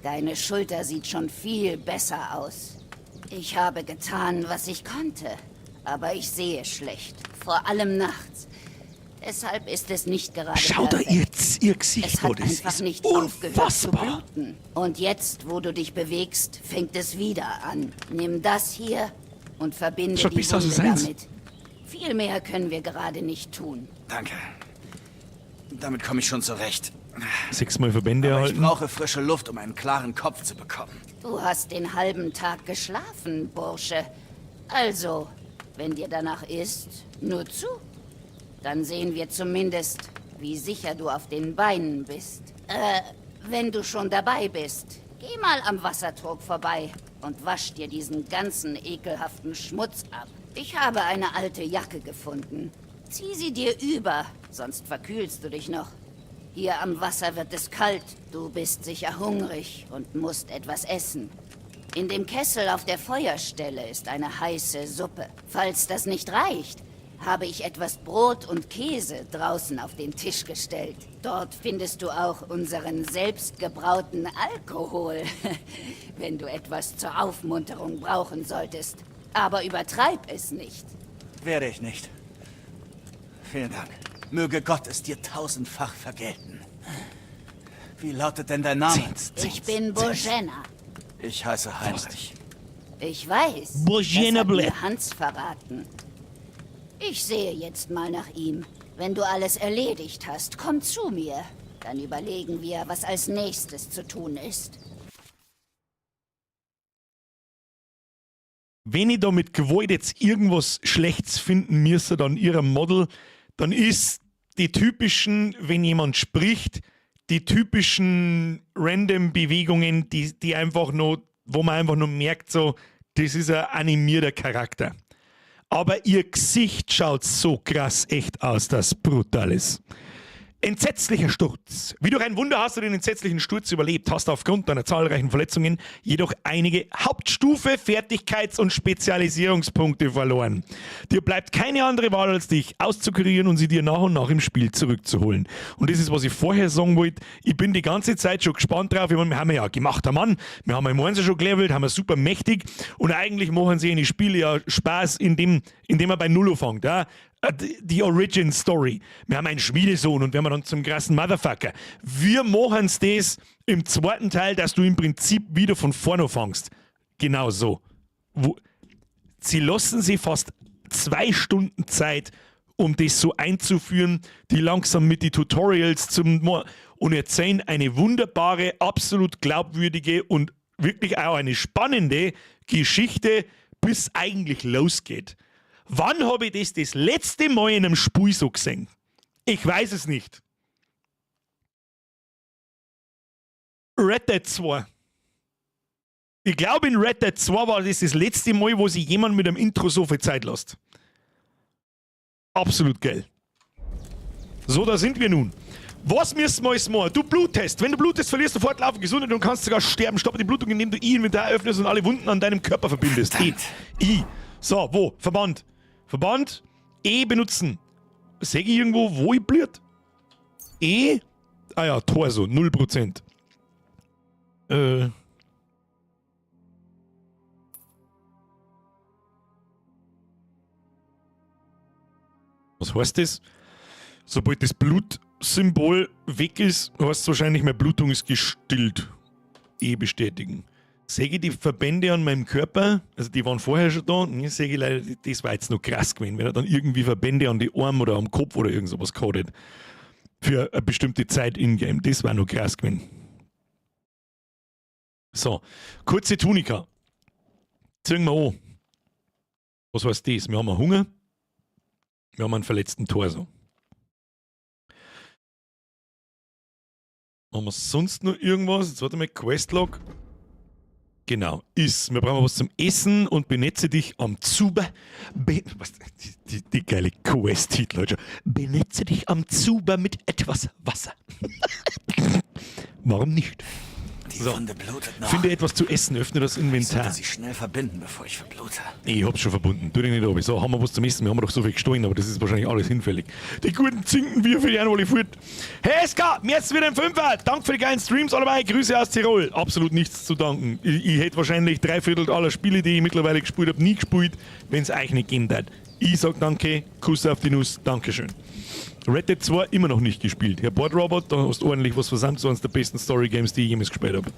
D: deine Schulter sieht schon viel besser aus. Ich habe getan, was ich konnte. Aber ich sehe schlecht. Vor allem nachts. Deshalb ist es nicht gerade
A: Schau da ihr Gesicht,
D: es hat
A: das
D: einfach
A: ist
D: nicht aufgehört zu
A: unfassbar.
D: bluten. Und jetzt, wo du dich bewegst, fängt es wieder an. Nimm das hier und verbinde
A: Schaut
D: die
A: besser aus als
D: Wunde
A: eins.
D: damit. Viel mehr können wir gerade nicht tun.
F: Danke. Damit komme ich schon zurecht.
A: 6-mal Verbände
F: Aber ich
A: erhalten.
F: brauche frische Luft, um einen klaren Kopf zu bekommen.
D: Du hast den halben Tag geschlafen, Bursche. Also, wenn dir danach ist, nur zu. Dann sehen wir zumindest, wie sicher du auf den Beinen bist. Wenn du schon dabei bist, geh mal am Wassertrog vorbei und wasch dir diesen ganzen ekelhaften Schmutz ab. Ich habe eine alte Jacke gefunden. Zieh sie dir über, sonst verkühlst du dich noch. Hier am Wasser wird es kalt. Du bist sicher hungrig und musst etwas essen. In dem Kessel auf der Feuerstelle ist eine heiße Suppe. Falls das nicht reicht, habe ich etwas Brot und Käse draußen auf den Tisch gestellt. Dort findest du auch unseren selbstgebrauten Alkohol, wenn du etwas zur Aufmunterung brauchen solltest. Aber übertreib es nicht.
F: Werde ich nicht. Vielen Dank. Möge Gott es dir tausendfach vergelten. Wie lautet denn dein Name?
D: Ich bin Bojena.
F: Ich heiße Heinrich.
D: Ich weiß.
A: Bojena
D: das hat
A: Blä.
D: mir Hans verraten. Ich sehe jetzt mal nach ihm. Wenn du alles erledigt hast, komm zu mir. Dann überlegen wir, was als nächstes zu tun ist.
A: Wenn ich da mit Gewalt jetzt irgendwas Schlechtes finden müsste an ihrem Model, dann ist die typischen, wenn jemand spricht, die typischen random Bewegungen, die einfach nur, wo man einfach nur merkt, so, das ist ein animierter Charakter. Aber ihr Gesicht schaut so krass echt aus, dass brutal ist. Entsetzlicher Sturz. Wie durch ein Wunder hast du den entsetzlichen Sturz überlebt, hast aufgrund deiner zahlreichen Verletzungen jedoch einige Hauptstufe, Fertigkeits- und Spezialisierungspunkte verloren. Dir bleibt keine andere Wahl, als dich auszukurieren und sie dir nach und nach im Spiel zurückzuholen. Und das ist, was ich vorher sagen wollte. Ich bin die ganze Zeit schon gespannt drauf. Ich meine, wir haben ja gemachter Mann, wir haben im Einser schon gelevelt, haben wir super mächtig und eigentlich machen sie in die Spiele ja Spaß, indem er bei Null fängt. Ja? Die Origin Story. Wir haben einen Schmiedesohn und wir haben dann zum krassen Motherfucker. Wir machen es das im zweiten Teil, dass du im Prinzip wieder von vorne fängst. Genau so. Sie lassen sich fast 2 Stunden Zeit, um das so einzuführen, die langsam mit den Tutorials und erzählen eine wunderbare, absolut glaubwürdige und wirklich auch eine spannende Geschichte, bis eigentlich losgeht. Wann habe ich das letzte Mal in einem Spiel so gesehen? Ich weiß es nicht. Red Dead 2. Ich glaube, in Red Dead 2 war das letzte Mal, wo sich jemand mit einem Intro so viel Zeit lässt. Absolut geil. So, da sind wir nun. Was müssen wir jetzt machen? Du Bluttest. Wenn du blutest, verlierst du fortlaufend Gesundheit und kannst sogar sterben. Stoppe die Blutung, indem du I-Inventar öffnest und alle Wunden an deinem Körper verbindest. I. So, wo? Verband. Verband. E benutzen. Sehe ich irgendwo, wo ich blut? E. Ah ja, Torso. 0%. Was heißt das? Sobald das Blutsymbol weg ist, heißt es wahrscheinlich, meine Blutung ist gestillt. E bestätigen. Sehe ich die Verbände an meinem Körper, also die waren vorher schon da, und jetzt sehe ich leider, das war jetzt noch krass gewesen, wenn er dann irgendwie Verbände an die Arme oder am Kopf oder irgend sowas codet. Für eine bestimmte Zeit in-game. Das war noch krass gewesen. So, kurze Tunika. Ziehen wir an. Was heißt das? Wir haben einen Hunger, wir haben einen verletzten Torso. Haben wir sonst noch irgendwas? Jetzt warte mal, Questlog. Genau, wir brauchen was zum Essen und benetze dich am Zuber. Die geile Quest-Titel, Leute. Benetze dich am Zuber mit etwas Wasser. Warum nicht?
F: Die Wunde blutet noch.
A: Finde etwas zu essen, öffne das
F: Ich
A: Inventar.
F: sollte sie schnell verbinden, bevor ich verblute.
A: Ich hab's schon verbunden. Tu dich nicht ab. So, haben wir was zum Essen? Wir haben doch so viel gestohlen, aber das ist wahrscheinlich alles hinfällig. Die guten Zinken wir für die alle fort. Hey SK, mir jetzt wieder ein Fünfer. Danke für die geilen Streams, allebei. Grüße aus Tirol. Absolut nichts zu danken. Ich hätte wahrscheinlich 3/4 aller Spiele, die ich mittlerweile gespielt habe, nie gespielt, wenn es euch nicht gehen hat. Ich sag danke, Kuss auf die Nuss, Dankeschön. Red Dead 2 immer noch nicht gespielt. Herr Bordrobot, da hast du ordentlich was versammelt, so eines der besten Story-Games, die ich jemals gespielt habe.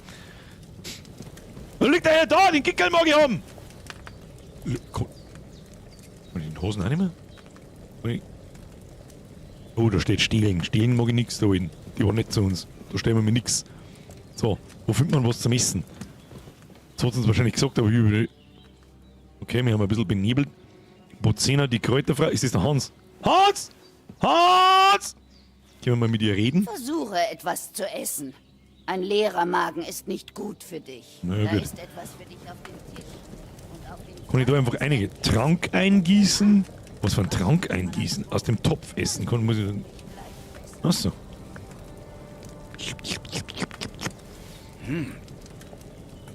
A: Da liegt einer da, den Kickel mag ich haben! Kann ich den Hosen auch nicht mehr? Oh, da steht Stehlen. Stehlen mag ich nix da hinten. Die waren nicht zu uns. Da stellen wir mir nix. So, wo findet man was zum Essen? Das hat uns wahrscheinlich gesagt, aber ich... Okay, wir haben ein bisschen benebelt. Bozena, die Kräuterfrau. Ist das der Hans? Hans! Hans! Können wir mal mit ihr reden?
D: Versuche etwas zu essen. Ein leerer Magen ist nicht gut für dich.
A: Na ja,
D: Da
A: gut.
D: ist etwas für dich auf dem Tisch. Und auf dem
A: Kann ich da einfach einige Trank eingießen? Was für ein Trank eingießen? Aus dem Topf essen kann, muss ich dann... Achso.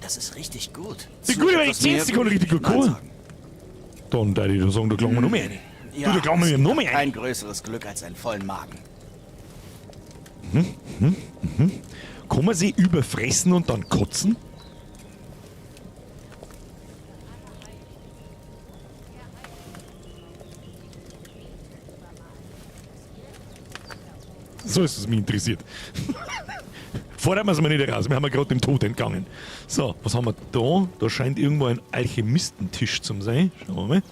F: Das ist richtig gut.
A: Wie gut, wenn ich 10 Sekunden richtig gut kann. Dann da ich sagen, da klang wir noch mehr rein.
F: Ja,
A: Du, da klang wir noch mehr rein.
F: kein größeres Glück als einen vollen Magen.
A: Kann man sie überfressen und dann kotzen? So ist es mich interessiert. Fordern wir es mal nicht raus, wir haben ja gerade dem Tod entgangen. So, was haben wir da? Da scheint irgendwo ein Alchemistentisch zu sein. Schauen wir mal.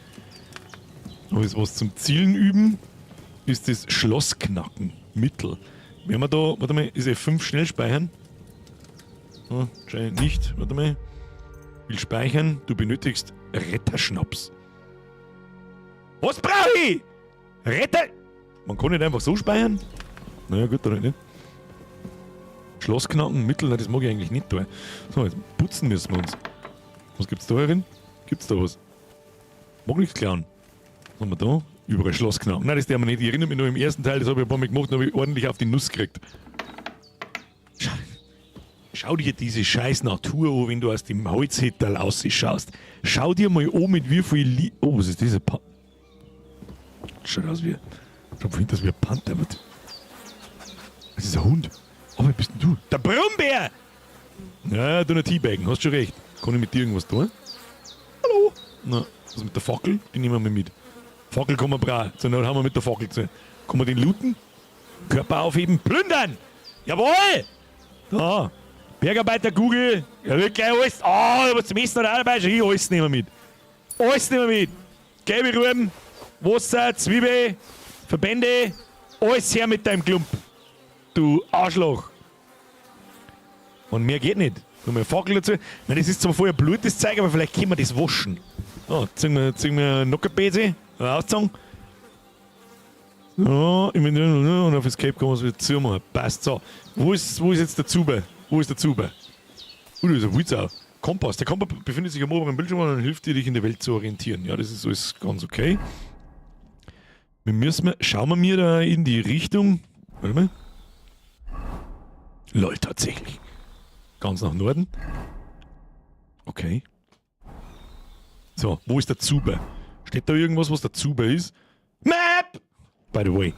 A: Da ist was zum Zielen üben. Ist das Schlossknacken. Mittel. Wir haben da, warte mal, ist F5 schnell speichern? Ah, scheint nicht, warte mal. Will speichern, du benötigst Retterschnaps. Was brauche ich? Retter... Man kann nicht einfach so speichern? Naja, gut, oder nicht? Schlossknacken, Mittel, nein, das mag ich eigentlich nicht tun. So, jetzt putzen müssen wir uns. Was gibt's da herin? Gibt's da was? Mag nichts klauen. Was haben wir da? Überall Schlossknacken. Nein, das darf man nicht. Ich erinnere mich nur im ersten Teil, das habe ich ein paar Mal gemacht, da habe ich ordentlich auf die Nuss gekriegt. Schau dir diese scheiß Natur an, wenn du aus dem Holzhitterl rausschaust. Schau dir mal an, mit wie viel Oh, was ist dieser Schaut aus wie... Schaut vorhin, das wie ein Panther. Das ist ein Hund. Aber wer bist denn du? Der Brummbär! Ja, du noch Teabaggen, hast schon recht. Kann ich mit dir irgendwas tun? Hallo? Na, was mit der Fackel? Die nehmen wir mit. Fackel kann man brauchen. So, dann haben wir mit der Fackel zu. Kann man den looten? Körper aufheben, plündern! Jawohl! Da. Bergarbeiter Google. Ja, wird gleich alles. Was zum Essen oder auch dabei? Hier, alles nehmen wir mit. Alles nehmen wir mit. Gelbe Ruben, Wasser, Zwiebel, Verbände. Alles her mit deinem Klump. Du Arschloch. Und mehr geht nicht. Nur mal Fackel dazu. Nein, das ist zwar vorher Blut, das Zeug, aber vielleicht können wir das waschen. So, ziehen wir Nockerbese. Auszogen. So, und auf das Cape kann man es wieder zumachen. Passt so. Wo ist jetzt der Zuber? Wo ist der Zuber? Da ist ein Wildsau. Kompass. Der Kompass befindet sich am oberen Bildschirm und hilft dir, dich in der Welt zu orientieren. Ja, das ist alles ganz okay. Schauen wir mir da in die Richtung. Warte mal. Lol, tatsächlich. Ganz nach Norden. Okay. So, wo ist der Zuber? Steht da irgendwas, was der Zuber ist? Map! By the way.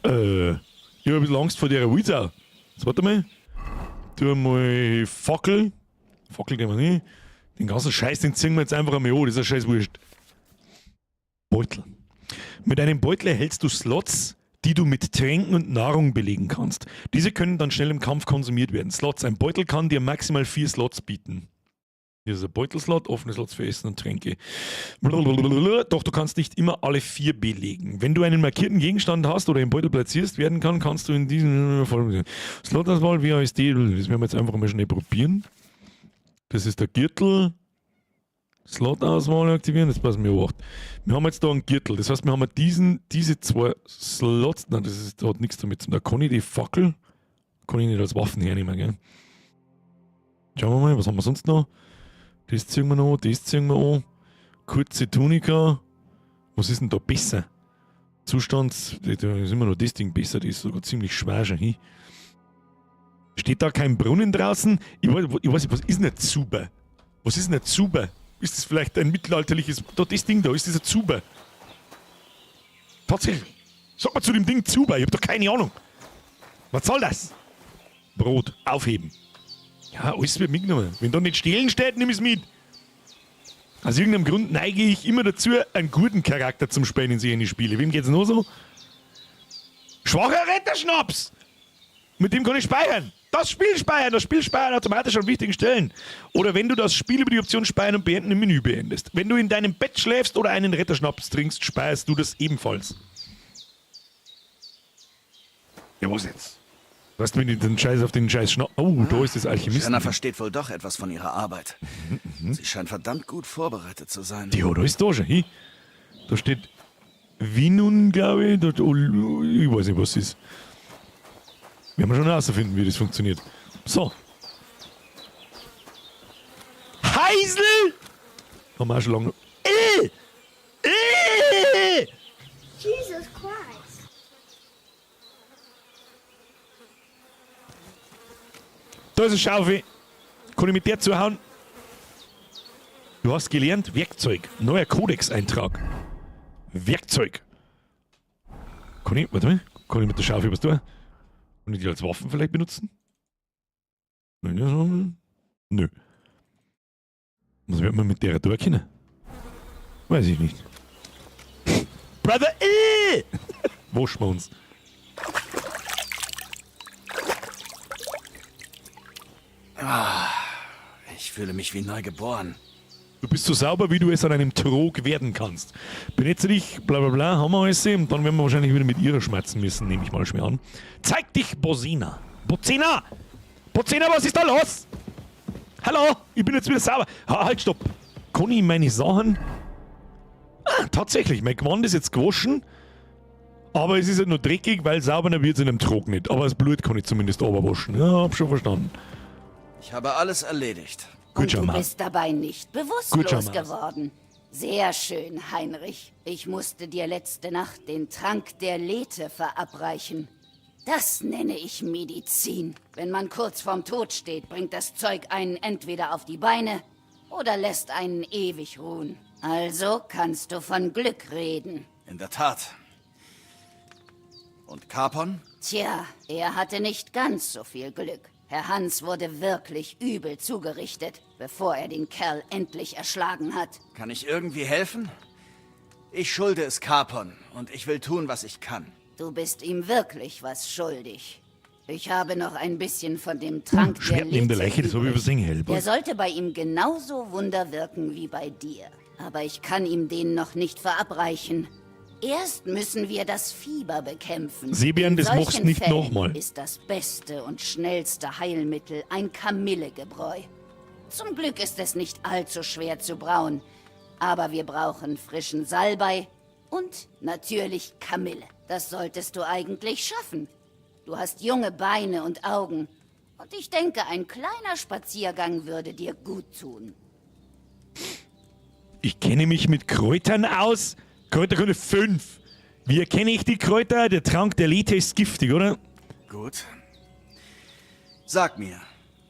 A: Ich habe ein bisschen Angst vor der Wildsau. Jetzt warte mal. Tu mal Fackel. Fackel gehen wir nicht. Den ganzen Scheiß, den ziehen wir jetzt einfach einmal an. Das ist ein scheiß Wurscht. Beutel. Mit einem Beutel erhältst du Slots, die du mit Tränken und Nahrung belegen kannst. Diese können dann schnell im Kampf konsumiert werden. Slots. Ein Beutel kann dir maximal 4 Slots bieten. Hier ist ein Beutelslot, offene Slots für Essen und Tränke. Doch du kannst nicht immer alle 4 belegen. Wenn du einen markierten Gegenstand hast oder im Beutel platzierst werden kann, kannst du in diesem Slotauswahl WASD, das werden wir jetzt einfach mal schnell probieren. Das ist der Gürtel. Slot-Auswahl aktivieren, das passen wir 8. Wir haben jetzt da einen Gürtel, das heißt, wir haben diese 2 Slots, nein, das hat nichts damit zu tun. Da kann ich die Fackel, kann ich nicht als Waffen hernehmen, gell? Schauen wir mal, was haben wir sonst noch? Das ziehen wir noch, das ziehen wir an. Kurze Tunika. Was ist denn da besser? Zustand, da ist immer noch das Ding besser, das ist sogar ziemlich schwer schon hin. Steht da kein Brunnen draußen? Ich weiß nicht, was ist denn ein Zuber? Was ist denn ein Zuber? Ist das vielleicht ein mittelalterliches... Da, das Ding da, ist das ein Zuber? Tatsächlich. Sag mal zu dem Ding Zuber, ich hab doch keine Ahnung. Was soll das? Brot, aufheben. Ja, alles wird mitgenommen. Wenn da nicht stehlen steht, nimm es mit. Aus irgendeinem Grund neige ich immer dazu, einen guten Charakter zum Spielen in solchen Spiele. Wem geht's nur so? Schwacher Retterschnaps! Mit dem kann ich speichern. Das Spiel speichern automatisch an wichtigen Stellen. Oder wenn du das Spiel über die Option Speichern und Beenden im Menü beendest. Wenn du in deinem Bett schläfst oder einen Retterschnaps trinkst, speierst du das ebenfalls. Ja, was jetzt? Was mit den Scheiß auf den Scheiß Schnaps? Oh, da ist das Alchemist.
F: Jenna versteht wohl doch etwas von ihrer Arbeit. Sie scheint verdammt gut vorbereitet zu sein.
A: Ja, da ist da schon. Hey. Da steht Winun, glaube ich. Da, ich weiß nicht, was es ist. Wir werden schon herausfinden, wie das funktioniert. So. Heisel! Haben wir auch schon lange.
O: Jesus Christ.
A: Da ist eine Schaufel. Kann ich mit der zuhauen? Du hast gelernt, Werkzeug. Neuer Kodex-Eintrag. Werkzeug. Kann ich, warte mal, kann ich mit der Schaufel was tun? Kann ich die als Waffen vielleicht benutzen? Nö. Was wird man mit der tun können? Weiß ich nicht. Brother, waschen wir uns.
F: Ich fühle mich wie neu geboren.
A: Du bist so sauber, wie du es an einem Trog werden kannst. Benetze dich, bla bla bla, haben wir alles und dann werden wir wahrscheinlich wieder mit ihrer schmerzen müssen, nehme ich mal schwer an. Zeig dich, Bozina! Bozina! Bozina, was ist da los? Hallo, ich bin jetzt wieder sauber. Halt, stopp. Kann ich meine Sachen... tatsächlich, mein Gewand ist jetzt gewaschen, aber es ist halt nur dreckig, weil sauberer wird es in einem Trog nicht. Aber das Blut kann ich zumindest waschen. Ja, hab schon verstanden.
F: Ich habe alles erledigt.
D: Und du bist dabei nicht bewusstlos geworden. Sehr schön, Heinrich. Ich musste dir letzte Nacht den Trank der Lethe verabreichen. Das nenne ich Medizin. Wenn man kurz vorm Tod steht, bringt das Zeug einen entweder auf die Beine oder lässt einen ewig ruhen. Also kannst du von Glück reden.
F: In der Tat. Und Capon?
D: Tja, er hatte nicht ganz so viel Glück. Herr Hans wurde wirklich übel zugerichtet, bevor er den Kerl endlich erschlagen hat.
F: Kann ich irgendwie helfen? Ich schulde es Capon und ich will tun, was ich kann.
D: Du bist ihm wirklich was schuldig. Ich habe noch ein bisschen von dem Trank der
A: Schwert neben der Leiche, das habe ich übersehen.
D: Der sollte bei ihm genauso Wunder wirken wie bei dir. Aber ich kann ihm den noch nicht verabreichen. Erst müssen wir das Fieber bekämpfen.
A: Sebian, das machst nicht nochmal.
D: Ist das beste und schnellste Heilmittel ein Kamillegebräu. Zum Glück ist es nicht allzu schwer zu brauen. Aber wir brauchen frischen Salbei und natürlich Kamille. Das solltest du eigentlich schaffen. Du hast junge Beine und Augen. Und ich denke, ein kleiner Spaziergang würde dir gut tun.
A: Ich kenne mich mit Kräutern aus. Kräuterkunde 5. Wie erkenne ich die Kräuter? Der Trank der Lethe ist giftig, oder?
F: Gut. Sag mir,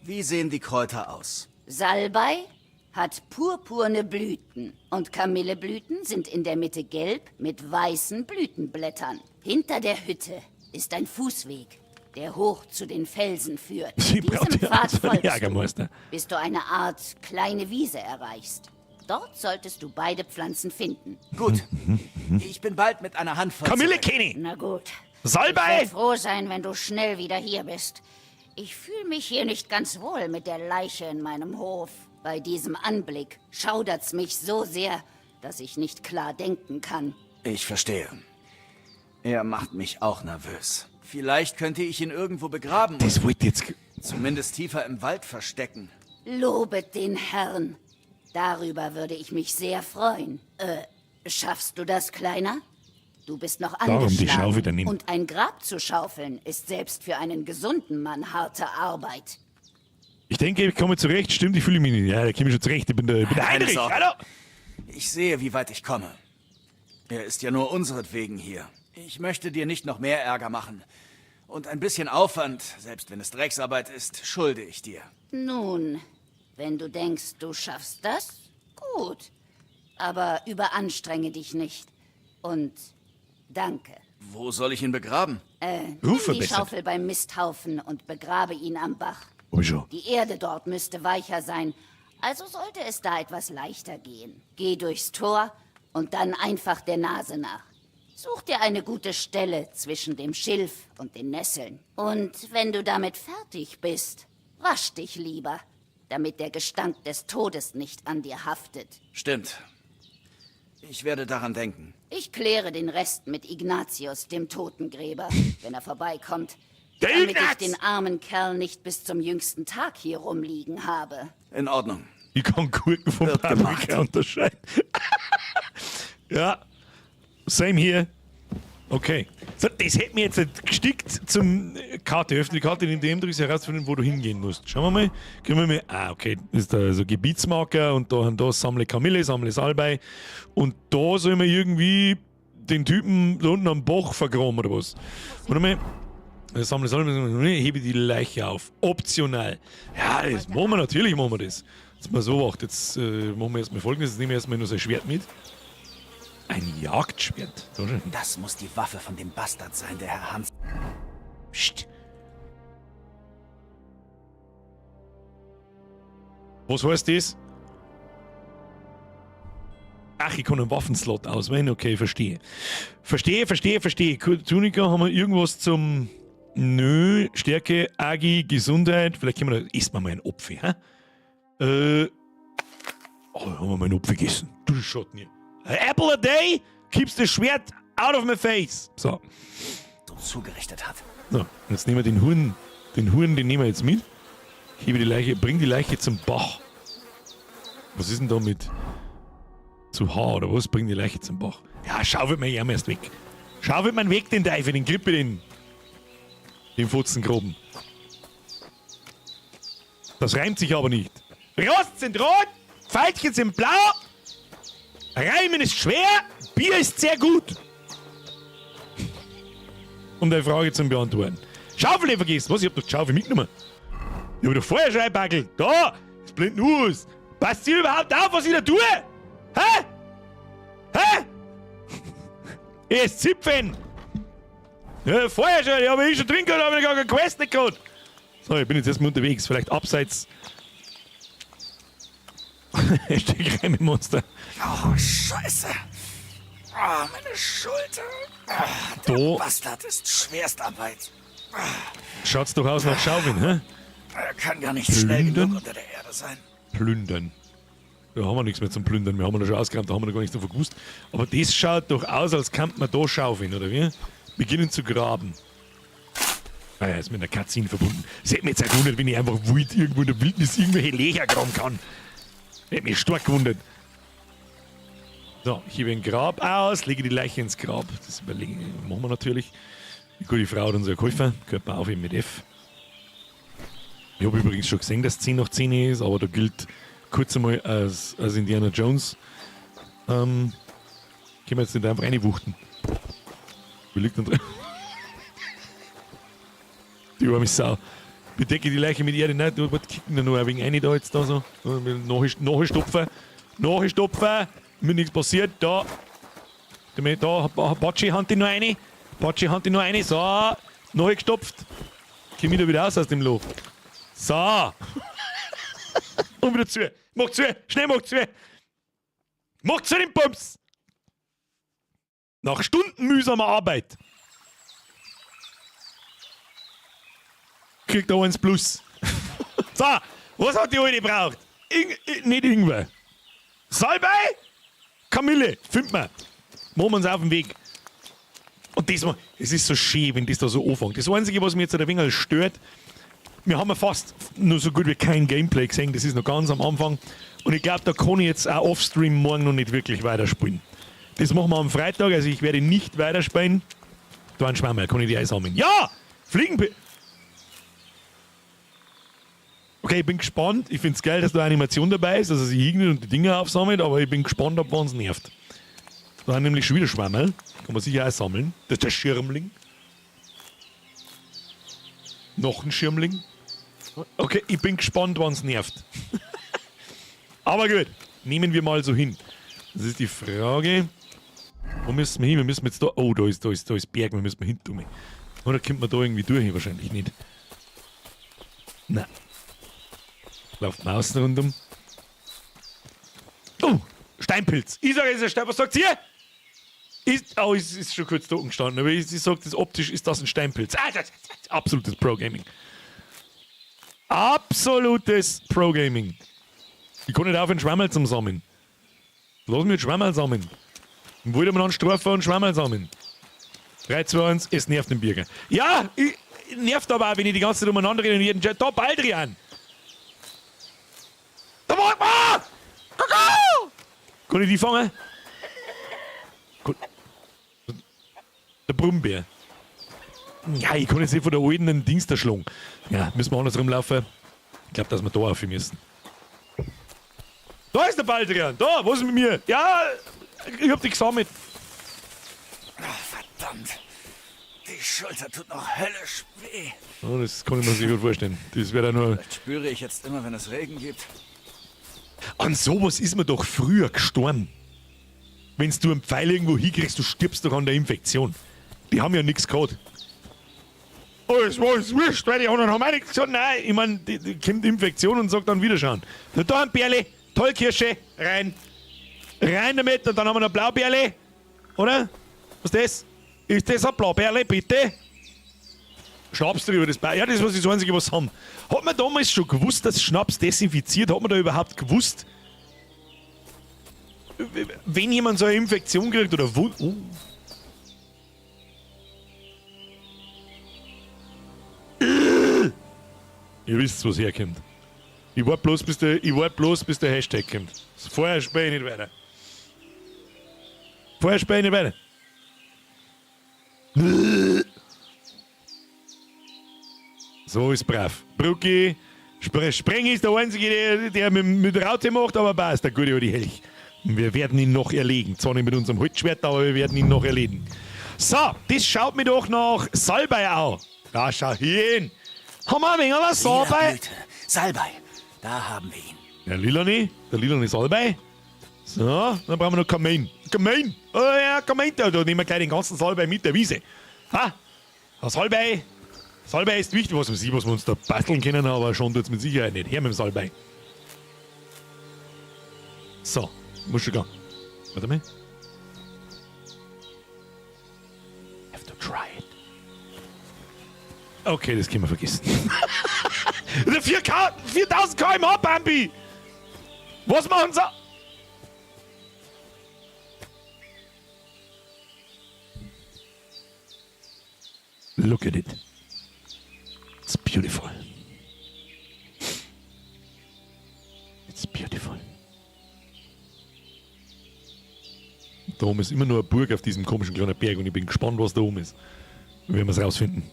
F: wie sehen die Kräuter aus?
D: Salbei hat purpurne Blüten und Kamilleblüten sind in der Mitte gelb mit weißen Blütenblättern. Hinter der Hütte ist ein Fußweg, der hoch zu den Felsen führt.
A: Sie braucht
D: Diesem
A: ja
D: Pfad
A: also einen
D: folgst
A: Jägermeister.
D: du, bis du eine Art kleine Wiese erreichst. Dort solltest du beide Pflanzen finden.
F: Gut. Ich bin bald mit einer Handvoll.
A: Kamille Kenny!
D: Na gut.
A: Salbei!
D: Ich werde froh sein, wenn du schnell wieder hier bist. Ich fühle mich hier nicht ganz wohl mit der Leiche in meinem Hof. Bei diesem Anblick schaudert's mich so sehr, dass ich nicht klar denken kann.
F: Ich verstehe. Er macht mich auch nervös. Vielleicht könnte ich ihn irgendwo begraben.
A: Das wollte jetzt...
F: Zumindest tiefer im Wald verstecken.
D: Lobet den Herrn. Darüber würde ich mich sehr freuen. Schaffst du das, Kleiner? Du bist noch
A: Darum die Schaufel
D: angeschlagen.
A: daneben.
D: Und ein Grab zu schaufeln ist selbst für einen gesunden Mann harte Arbeit.
A: Ich denke, ich komme zurecht. Stimmt, ich fühle mich nicht. Ja, da komme ich schon zurecht. Ich bin der Heinrich.
F: Sorge.
A: Hallo!
F: Ich sehe, wie weit ich komme. Er ist ja nur unseretwegen hier. Ich möchte dir nicht noch mehr Ärger machen. Und ein bisschen Aufwand, selbst wenn es Drecksarbeit ist, schulde ich dir.
D: Nun, wenn du denkst, du schaffst das, gut. Aber überanstrenge dich nicht. Und danke.
F: Wo soll ich ihn begraben?
D: Nimm die Schaufel beim Misthaufen und begrabe ihn am Bach.
A: Oh, schon.
D: Die Erde dort müsste weicher sein, also sollte es da etwas leichter gehen. Geh durchs Tor und dann einfach der Nase nach. Such dir eine gute Stelle zwischen dem Schilf und den Nesseln. Und wenn du damit fertig bist, wasch dich lieber, damit der Gestank des Todes nicht an dir haftet.
F: Stimmt. Ich werde daran denken.
D: Ich kläre den Rest mit Ignatius, dem Totengräber, wenn er vorbeikommt.
A: Der
D: damit
A: Ignaz!
D: ich den armen Kerl nicht bis zum jüngsten Tag hier rumliegen habe.
F: In Ordnung.
A: Ich kann Gurken von Paprika unterscheiden. Ja, same hier. Okay. So, das hätte mir jetzt gestickt zum Karte öffnen. Die Karte in dem drückst herausfinden, wo du hingehen musst. Schauen wir mal. Können wir mal. Ah, okay. Das ist da so Gebietsmarker und da sammle Kamille, sammle Salbei. Und da soll man irgendwie den Typen da unten am Bach vergraben oder was. Warte mal. Sammle Salbei, hebe die Leiche auf. Optional. Ja, das machen wir natürlich, machen wir das. Jetzt mal so, wacht. Jetzt machen wir erstmal Folgendes. Jetzt nehmen wir erstmal nur sein Schwert mit. Ein Jagdschwert.
F: Das muss die Waffe von dem Bastard sein, der Herr Hans.
A: Psst. Was heißt das? Ach, ich kann einen Waffenslot auswählen. Okay, verstehe. Verstehe. Tunika, haben wir irgendwas zum... Nö, Stärke, Agi, Gesundheit. Vielleicht können wir da... Isst mal ein Opfer, hä? Haben wir mal einen Opfer gegessen. Du Schotten hier. An apple a day keeps the Schwert out of my face. So.
F: Zugerichtet hat.
A: So, jetzt nehmen wir den Huhn, den nehmen wir jetzt mit. Hebe die Leiche, bring die Leiche zum Bach. Was ist denn da mit zu Haar oder was? Bring die Leiche zum Bach. Ja, schaufelt man ja erst weg. Schaufelt man weg den Teufel, den Grippe, den Futzengroben. Das reimt sich aber nicht. Rost sind rot, Veilchen sind blau. Reimen ist schwer, Bier ist sehr gut. Um deine Frage zu beantworten. Schaufel nicht vergessen. Was? Ich hab doch die Schaufel mitgenommen. Ich hab doch vorher schon einpackelt. Da, das blendet aus. Passt dir überhaupt auf, was ich da tue? Hä? Erst zipfen. Ja, vorher schon. Ich habe schon drin gehabt, aber ich gar keine Quest nicht gehabt. So, ich bin jetzt erstmal unterwegs. Vielleicht abseits. Hashtag Reimemonster.
F: Oh, Scheiße. Oh, meine Schulter. Der Bastard ist Schwerstarbeit.
A: Schaut's doch aus nach Schaufeln, hä?
F: Er kann gar nicht schnell genug unter der Erde sein.
A: Plündern. Da haben wir nichts mehr zum Plündern. Wir haben da schon ausgeräumt, da haben wir da gar nichts davon gewusst. Aber das schaut doch aus, als kann man da schaufeln, oder wie? Beginnen zu graben. Ah ja, ist mit einer Cutscene verbunden. Es hätte mich jetzt auch gewundert, wenn ich einfach wild irgendwo in der Wildnis irgendwelche Löcher graben kann. Hätte mich stark gewundert. So, ich hebe ein Grab aus, lege die Leiche ins Grab. Das machen wir natürlich. Die gute Frau hat uns ja geholfen. Gehört man aufheben mit F. Ich habe übrigens schon gesehen, dass 10 nach 10 ist, aber da gilt kurz einmal als Indiana Jones. Können wir jetzt nicht einfach reinwuchten. Wie liegt denn drin? Die arme Sau. Bedecke die Leiche mit Erde. Nein, du kicken da nur ein wenig rein da jetzt da so. Nachstopfen. Mir nichts passiert. Da. Da, Batschi Hand noch eine. So. Nachgestopft. Komm wieder aus dem Loch. So. Und wieder zu. Mach zu. Schnell mach zu. Mach zu den Pumps. Nach Stunden mühsamer Arbeit. Kriegt er 1 plus. So, was hat die heute gebraucht? Nicht Ingwer. Salbei? Kamille, findet man. Machen wir uns auf den Weg. Und das, es ist so schön, wenn das da so anfängt. Das Einzige, was mir jetzt ein wenig stört, wir haben ja fast nur so gut wie kein Gameplay gesehen. Das ist noch ganz am Anfang. Und ich glaube, da kann ich jetzt auch offstream morgen noch nicht wirklich weiterspielen. Das machen wir am Freitag, also ich werde nicht weiterspielen. Da ein Schwammerl, kann ich die einsammeln. Ja! Fliegen. Okay, ich bin gespannt. Ich finde es geil, dass da eine Animation dabei ist, dass er sich hingelt und die Dinge aufsammelt, aber ich bin gespannt, ob es nervt. Da haben nämlich schon wieder Schwammerl. Kann man sicher auch sammeln. Das ist der Schirmling. Noch ein Schirmling. Okay, ich bin gespannt, wann es nervt. Aber gut, nehmen wir mal so hin. Das ist die Frage. Wo müssen wir hin? Wir müssen jetzt da. Oh, da ist Berg, wir müssen hin tun. Oder kommt man da irgendwie durch? Wahrscheinlich nicht. Nein. Läuft man außen rundum. Oh, Steinpilz. Ich sage, es ist ein Stein. Was sagt ihr? Ist schon kurz da oben gestanden, aber ich sage, das optisch ist das ein Steinpilz. Absolutes Pro-Gaming. Absolutes Pro-Gaming. Ich kann nicht aufhören, Schwammerl zum Sammeln. Lass mich Schwammerl sammeln. Ich wollte mir dann Strafe und Schwammerl sammeln. 3, 2, 1, es nervt den Bürger. Ja, nervt aber auch, wenn ich die ganze Zeit umeinander rede und jeden Chat. Da, Baldrian! Da war mal! Kakao! Kann ich die fangen? Der Brummbär. Ja, ich kann jetzt nicht von der alten einen Dings da schlagen. Ja, müssen wir andersrum laufen. Ich glaube, dass wir da auf müssen. Da ist der Baldrian. Da, was ist mit mir? Ja, ich hab dich gesammelt.
F: Oh, verdammt. Die Schulter tut noch höllisch weh.
A: Oh, das kann ich mir sehr gut vorstellen. Das wäre nur.
F: Vielleicht spüre ich jetzt immer, wenn es Regen gibt.
A: An sowas ist man doch früher gestorben. Wenn du einen Pfeil irgendwo hinkriegst, du stirbst doch an der Infektion. Die haben ja nichts gehabt. Oh, es war wurscht, weil die anderen haben auch nichts gesagt. Nein, ich meine, die kommt Infektion und sagt dann Wiederschauen. Da ein Bärle, Tollkirsche, rein. Rein damit und dann haben wir noch Blaubeerle. Oder? Was ist das? Ist das ein Blaubeerle, bitte? Schnaps drüber das Bein. Ja, das ist das Einzige, was sie haben. Hat man damals schon gewusst, dass Schnaps desinfiziert? Hat man da überhaupt gewusst, wenn jemand so eine Infektion kriegt oder wo? Oh. Ihr wisst, was herkommt. Ich warte bloß, bis der Hashtag kommt. Vorher spähe ich nicht weiter. So ist brav. Brucki, Spreng ist der Einzige, der mit Raute macht, aber passt, der gute alte Helch. Wir werden ihn noch erlegen. Zwar nicht mit unserem Holzschwert, aber wir werden ihn noch erledigen. So, das schaut mir doch nach Salbei an. Da schau hier hin. Haben wir ein wenig was Salbei?
F: Salbei, da haben wir ihn.
A: Der lilane Salbei. So, dann brauchen wir noch Kamin. Kamin? Oh ja, Kamin, da nehmen wir gleich den ganzen Salbei mit der Wiese. Ha? Salbei ist wichtig, was wir uns da basteln können, aber schon tut es mit Sicherheit nicht. Her mit dem Salbei. So, muss schon gehen. Warte mal. Have to try it. Okay, das können wir vergessen. 4000 km/h, Bambi! Was machen sie? Look at it. It's beautiful. It's beautiful. Da oben ist immer nur eine Burg auf diesem komischen kleinen Berg und ich bin gespannt, was da oben ist. Wir werden es rausfinden.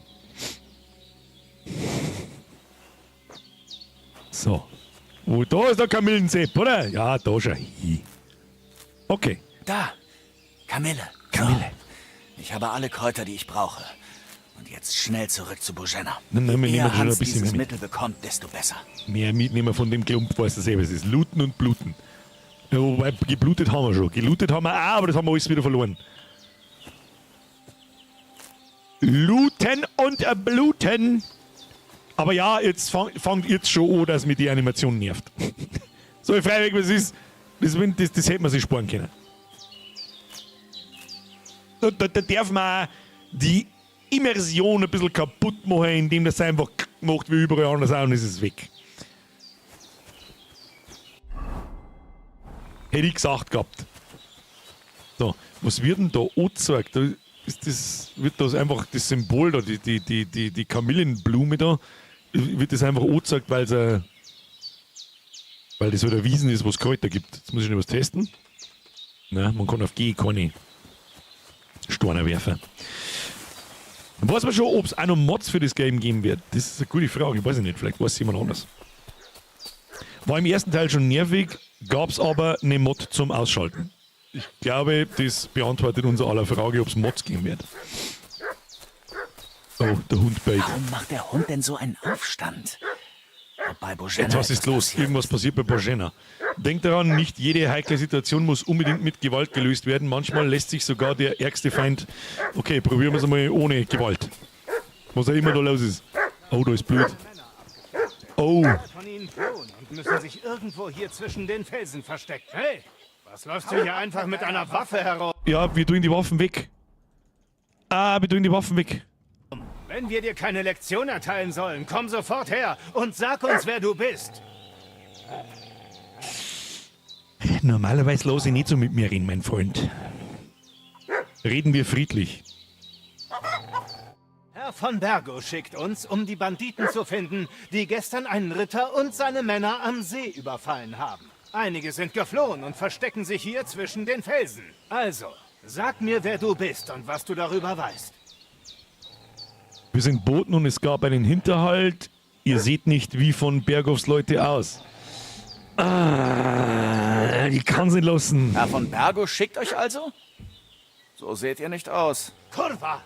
A: So. Oh, da ist der Kamillensepp, oder? Ja, da schon. Okay.
F: Da. Kamille. Ich habe alle Kräuter, die ich brauche. Und jetzt schnell zurück zu Bojenna. Je eher Hans dieses Mittel bekommt, desto besser.
A: Mehr mitnehmen von dem Klump, weißt du selber, es ist Looten und Bluten. Ja, wobei, geblutet haben wir schon. Gelootet haben wir auch, aber das haben wir alles wieder verloren. Looten und bluten. Aber ja, jetzt fangt jetzt schon an, dass mich die Animation nervt. So freiwillig, was ist, das hätte man sich sparen können. Da darf man auch die Immersion ein bisschen kaputt machen, indem das einfach macht wie überall anders auch und ist es weg. Hätte ich gesagt gehabt. So, was wird denn da angezeigt? Da wird das einfach das Symbol da, die Kamillenblume da, wird das einfach angezeigt, weil das halt erwiesen ist, was Kräuter gibt. Jetzt muss ich noch was testen. Nein, man kann auf G keine Steine werfen. Weiß man schon, ob es auch noch Mods für das Game geben wird? Das ist eine gute Frage, ich weiß nicht, vielleicht weiß es jemand anders. War im ersten Teil schon nervig, gab es aber eine Mod zum Ausschalten. Ich glaube, das beantwortet unser aller Frage, ob es Mods geben wird. Oh, der Hund bellt.
F: Warum macht der Hund denn so einen Aufstand? Bei Bojana
A: Etwas ist los. Irgendwas passiert bei Bojana. Denkt daran, nicht jede heikle Situation muss unbedingt mit Gewalt gelöst werden. Manchmal lässt sich sogar der ärgste Feind... Okay, probieren wir es einmal ohne Gewalt. Was auch immer da los ist. Oh, da ist Blut. Oh.
N: Von ihnen flohen und müssen sich irgendwo hier zwischen den Felsen verstecken. Hey, was läufst du hier einfach mit einer Waffe herum?
A: Ja, wir tun die Waffen weg. Wir tun die Waffen weg.
N: Wenn wir dir keine Lektion erteilen sollen, komm sofort her und sag uns, wer du bist.
A: Normalerweise lasse ich nicht so mit mir reden, mein Freund. Reden wir friedlich.
N: Herr von Bergo schickt uns, um die Banditen zu finden, die gestern einen Ritter und seine Männer am See überfallen haben. Einige sind geflohen und verstecken sich hier zwischen den Felsen. Also, sag mir, wer du bist und was du darüber weißt.
A: Wir sind Boten und es gab einen Hinterhalt. Ihr seht nicht wie von Berghoffs Leute aus. Ich kann's nicht lassen.
F: Herr von Bergo schickt euch also? So seht ihr nicht aus.
N: Kurva!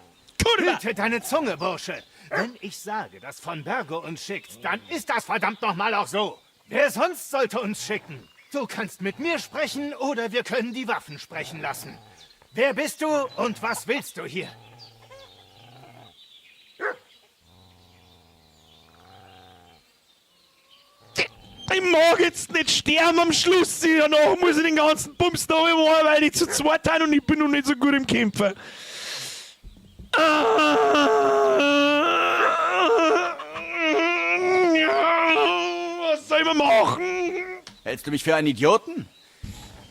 N: Hüte deine Zunge, Bursche! Wenn ich sage, dass von Bergo uns schickt, dann ist das verdammt nochmal auch so. Wer sonst sollte uns schicken? Du kannst mit mir sprechen oder wir können die Waffen sprechen lassen. Wer bist du und was willst du hier?
A: Ich mag jetzt nicht sterben am Schluss. Danach muss ich den ganzen Bums da machen, weil ich zu zweit bin und ich bin noch nicht so gut im Kämpfen. Was soll man machen?
F: Hältst du mich für einen Idioten?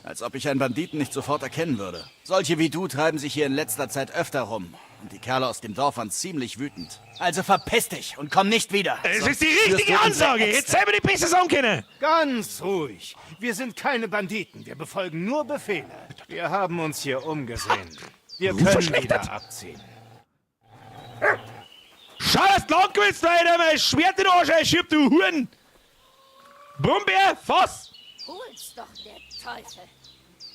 F: Als ob ich einen Banditen nicht sofort erkennen würde. Solche wie du treiben sich hier in letzter Zeit öfter rum. Und die Kerle aus dem Dorf waren ziemlich wütend. Also verpiss dich und komm nicht wieder.
A: Es ist die richtige Ansage. Jetzt selber die Beste sagen können.
N: Ganz ruhig. Wir sind keine Banditen. Wir befolgen nur Befehle. Wir haben uns hier umgesehen. Wir können wieder abziehen.
A: Schau, dass du lang willst, Leute. Mein Schwert in den Arsch einschieb, du Huren. Brummbär, fass.
D: Hol's doch, der Teufel.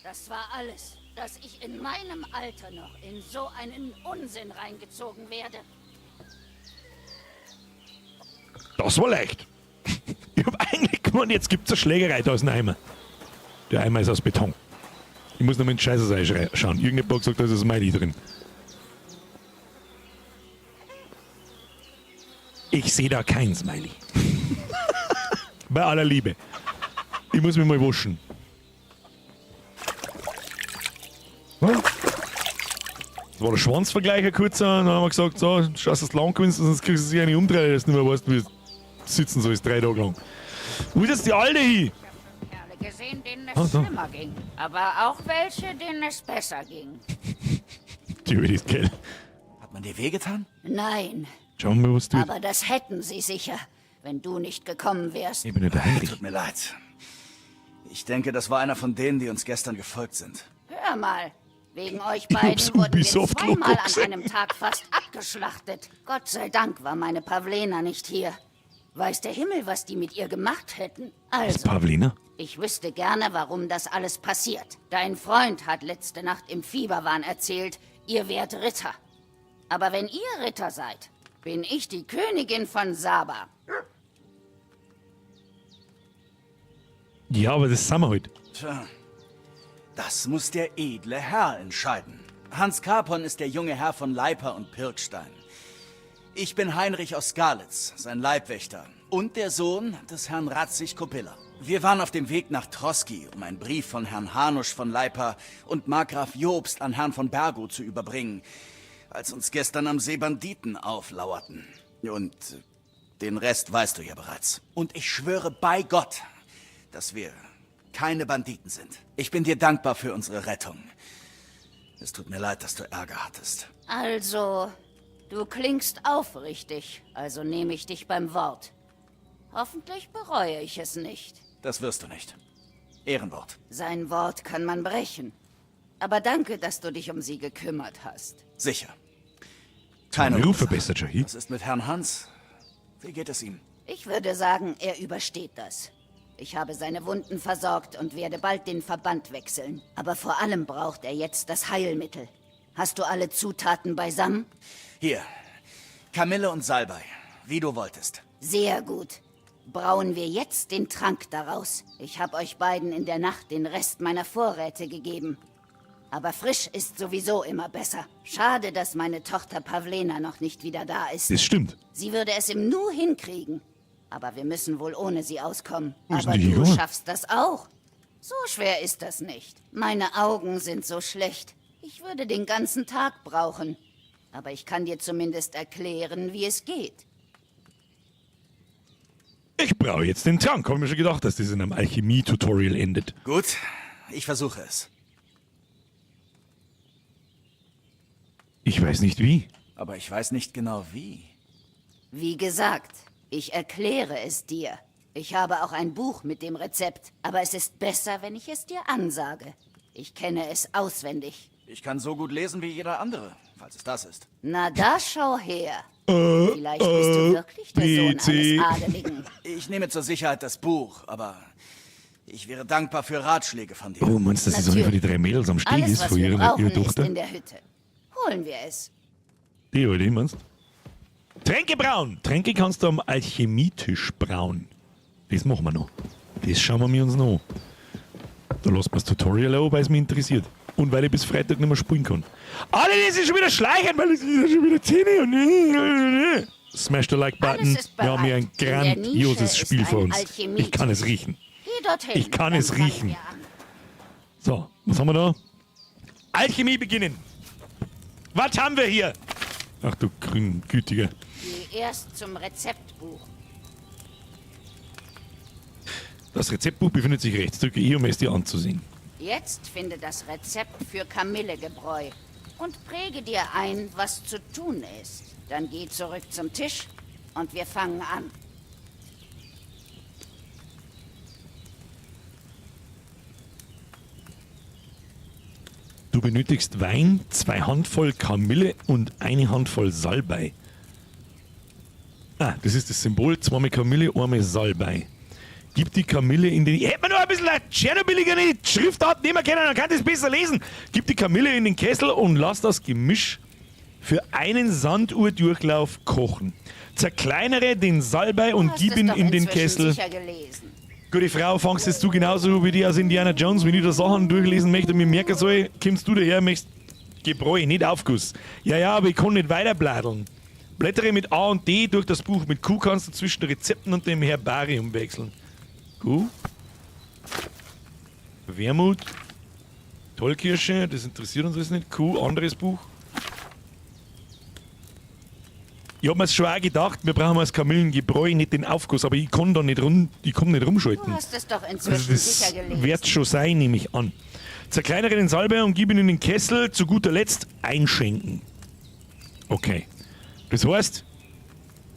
D: Das war alles, dass ich in meinem Alter noch in so einen Unsinn reingezogen werde.
A: Das war leicht. Ich hab eigentlich gemeint, jetzt gibt's eine Schlägerei da aus dem Eimer. Der Eimer ist aus Beton. Ich muss noch mal in den Scheiße schauen. Irgendjemand hat gesagt, da ist ein Smiley drin. Ich sehe da kein Smiley. Bei aller Liebe. Ich muss mich mal waschen. Das war der Schwanzvergleich, ein kurzer. Und dann haben wir gesagt, so, schaust, dass du lang gewinnst, sonst kriegst du sich eine umdrehen, dass du nicht mehr weißt, wie du sitzen sollst, 3 Tage lang. Wo ist jetzt die Alte hin?
D: Kerle gesehen, denen es schlimmer ging. Aber auch welche, denen es besser ging.
A: Die Öl ist geil.
F: Hat man dir wehgetan?
D: Nein.
A: Schauen wir, was du...
D: Aber das hätten sie sicher, wenn du nicht gekommen wärst.
A: Ich bin nicht heilig.
F: Tut mir leid. Ich denke, das war einer von denen, die uns gestern gefolgt sind.
D: Hör mal. Wegen euch beiden wurden wir zweimal an einem Tag fast abgeschlachtet. Gott sei Dank war meine Pavlena nicht hier. Weiß der Himmel, was die mit ihr gemacht hätten. Also,
A: Pavlena?
D: Ich wüsste gerne, warum das alles passiert. Dein Freund hat letzte Nacht im Fieberwahn erzählt, ihr wärt Ritter. Aber wenn ihr Ritter seid, bin ich die Königin von Saba.
A: Ja, aber das sind wir heute.
F: Tja, das muss der edle Herr entscheiden. Hans Capon ist der junge Herr von Leipa und Pirkstein. Ich bin Heinrich aus Skalitz, sein Leibwächter und der Sohn des Herrn Ratzig-Kopilla. Wir waren auf dem Weg nach Troski, um einen Brief von Herrn Hanusch von Leipa und Markgraf Jobst an Herrn von Bergo zu überbringen, als uns gestern am See Banditen auflauerten. Und den Rest weißt du ja bereits. Und ich schwöre bei Gott, dass wir keine Banditen sind. Ich bin dir dankbar für unsere Rettung. Es tut mir leid, dass du Ärger hattest.
D: Also, du klingst aufrichtig, also nehme ich dich beim Wort. Hoffentlich bereue ich es nicht.
F: Das wirst du nicht. Ehrenwort.
D: Sein Wort kann man brechen. Aber danke, dass du dich um sie gekümmert hast.
F: Sicher. Keine
A: Ruf verbessert, Shahi.
F: Was ist mit Herrn Hans? Wie geht es ihm?
D: Ich würde sagen, er übersteht das. Ich habe seine Wunden versorgt und werde bald den Verband wechseln. Aber vor allem braucht er jetzt das Heilmittel. Hast du alle Zutaten beisammen?
F: Hier. Kamille und Salbei, wie du wolltest.
D: Sehr gut. Brauen wir jetzt den Trank daraus. Ich habe euch beiden in der Nacht den Rest meiner Vorräte gegeben. Aber frisch ist sowieso immer besser. Schade, dass meine Tochter Pavlena noch nicht wieder da ist.
A: Das stimmt.
D: Sie würde es im Nu hinkriegen. Aber wir müssen wohl ohne sie auskommen.
A: Wo ist
D: Aber
A: denn die
D: du
A: gegangen?
D: schaffst das auch. So schwer ist das nicht. Meine Augen sind so schlecht. Ich würde den ganzen Tag brauchen. Aber ich kann dir zumindest erklären, wie es geht.
A: Ich brauche jetzt den Trank. Habe mir schon gedacht, dass das in einem Alchemie-Tutorial endet.
F: Gut, ich versuche es.
A: Ich weiß nicht wie.
F: Aber ich weiß nicht genau wie.
D: Wie gesagt, ich erkläre es dir. Ich habe auch ein Buch mit dem Rezept, aber es ist besser, wenn ich es dir ansage. Ich kenne es auswendig.
F: Ich kann so gut lesen wie jeder andere, falls es das ist.
D: Na, da schau her. Vielleicht bist du wirklich der Sohn eines Adeligen.
F: Ich nehme zur Sicherheit das Buch, aber ich wäre dankbar für Ratschläge von dir.
A: Oh, meinst du, dass das so eine von den 3 Mädels am Steg
D: Alles,
A: ist
D: was
A: von
D: wir
A: ihrer
D: brauchen, ist
A: Tochter?
D: in der Hütte. Holen wir es.
A: Die, oder die meinst? Tränke brauen! Tränke kannst du am Alchemietisch brauen. Das machen wir noch. Das schauen wir uns noch an. Da lassen wir das Tutorial auch, weil es mich interessiert. Und weil ich bis Freitag nicht mehr spielen kann. Alle, die sich schon wieder schleichen, weil es ist schon wieder 10 und... Smash the Like-Button. Wir haben hier ein grandioses Spiel vor uns. Ich kann es riechen.
D: Geh dorthin.
A: Ich kann es riechen. So, was haben wir da? Alchemie beginnen. Was haben wir hier? Ach du Gütiger.
D: Geh erst zum Rezeptbuch.
A: Das Rezeptbuch befindet sich rechts. Drücke I, um es dir anzusehen.
D: Jetzt finde das Rezept für Kamillegebräu und präge dir ein, was zu tun ist. Dann geh zurück zum Tisch und wir fangen an.
A: Du benötigst Wein, 2 Handvoll Kamille und 1 Handvoll Salbei. Ah, das ist das Symbol. 2 Kamille, 1 Salbei. Gib die Kamille in den... Hätte man nur ein bisschen tschernobyliger Schriftart nehmen können, dann kann das besser lesen. Gib die Kamille in den Kessel und lass das Gemisch für einen Sanduhrdurchlauf kochen. Zerkleinere den Salbei und gib ihn in den Kessel.
D: Sicher gelesen.
A: Gute Frau, fangst jetzt du genauso wie die aus Indiana Jones, wenn ich da Sachen durchlesen möchte und mir merken soll, kommst du daher, möchtest Gebräu, nicht Aufguss. Ja, aber ich kann nicht weiterblätteln. Blättere mit A und D durch das Buch. Mit Q kannst du zwischen Rezepten und dem Herbarium wechseln. Q. Wermut. Tollkirsche, das interessiert uns jetzt nicht. Q, anderes Buch. Ich hab mir schon auch gedacht, wir brauchen als Kamillengebräu nicht den Aufguss, aber ich kann da nicht, ich kann nicht rumschalten.
D: Du hast es doch inzwischen
A: Also das
D: sicher gelesen.
A: wird schon sein, nehme ich an. Zerkleinere den Salbei und gib ihn in den Kessel, zu guter Letzt einschenken. Okay. Das heißt,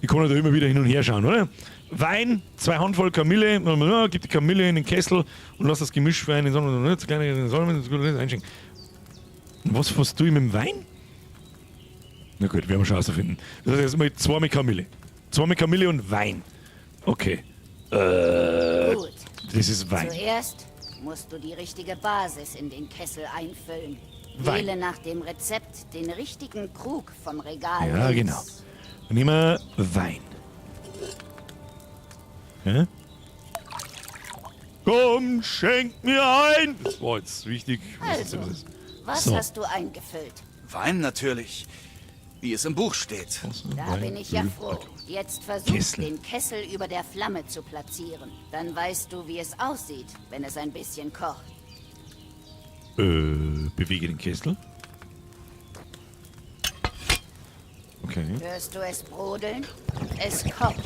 A: ich kann da immer wieder hin und her schauen, oder? Wein, 2 Handvoll Kamille, gib die Kamille in den Kessel und lass das Gemisch für einen zerkleinere den Salbei, zu guter Letzt einschenken. Und was tue ich mit dem Wein? Na gut, werden wir schon herausfinden. Das heißt erstmal 2 Kamille. 2 Kamille und Wein. Okay.
D: Gut.
A: Das ist Wein.
D: Zuerst musst du die richtige Basis in den Kessel einfüllen.
A: Wein.
D: Wähle nach dem Rezept den richtigen Krug vom Regal.
A: Ja,
D: links.
A: genau. Dann nehmen wir Wein. Hä? Komm, schenk mir ein! Das war jetzt wichtig.
D: Also, was
A: So.
D: hast du eingefüllt?
F: Wein natürlich, wie es im Buch steht.
D: Da bin ich ja froh. Jetzt versuch,
A: Kessel.
D: den Kessel über der Flamme zu platzieren. Dann weißt du, wie es aussieht, wenn es ein bisschen kocht.
A: Bewege den Kessel. Okay.
D: Hörst du es brodeln? Es kocht.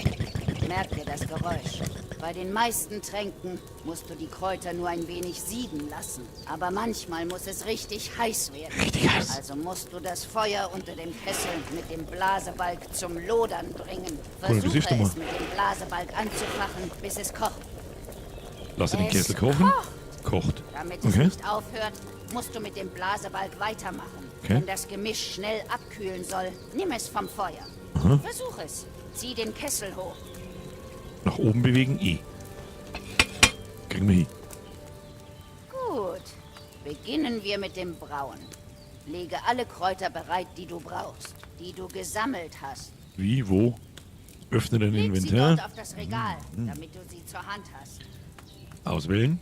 D: Merk dir das Geräusch. Bei den meisten Tränken musst du die Kräuter nur ein wenig sieden lassen. Aber manchmal muss es richtig heiß werden.
A: Richtig heiß.
D: Also musst du das Feuer unter dem Kessel mit dem Blasebalg zum Lodern bringen.
A: Cool, das
D: Versuche
A: siehst du mal.
D: es mit dem Blasebalg anzufachen, bis es kocht.
A: Lass den
D: Es
A: Kessel kochen.
D: kocht.
A: Kocht.
D: Damit es
A: Okay.
D: nicht aufhört, musst du mit dem Blasebalg weitermachen.
A: Okay.
D: Wenn das Gemisch schnell abkühlen soll, nimm es vom Feuer.
A: Aha.
D: Versuch es. Zieh den Kessel hoch.
A: Nach oben bewegen, E. Kriegen wir hin.
D: Gut. Beginnen wir mit dem Brauen. Lege alle Kräuter bereit, die du brauchst, die du gesammelt hast.
A: Wie, wo? Öffne dein
D: Leg sie
A: Inventar.
D: dort auf das Regal, damit du sie zur Hand hast.
A: Auswählen.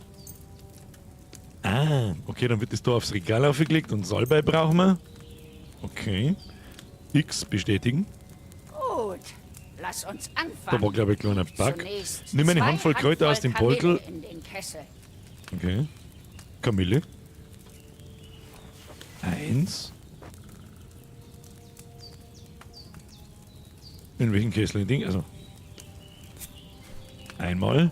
A: Ah, okay, dann wird das da aufs Regal aufgelegt und Salbei brauchen wir. Okay. X bestätigen.
D: Gut, lass uns anfangen.
A: Da war, glaube ich, ein kleiner Bug.
D: Zunächst
A: Nimm eine
D: 2
A: Handvoll Kräuter aus dem
D: Kamille
A: Beutel.
D: in den Kessel.
A: Okay. Kamille. 1. In welchen Kessel? Ding? Also. Einmal.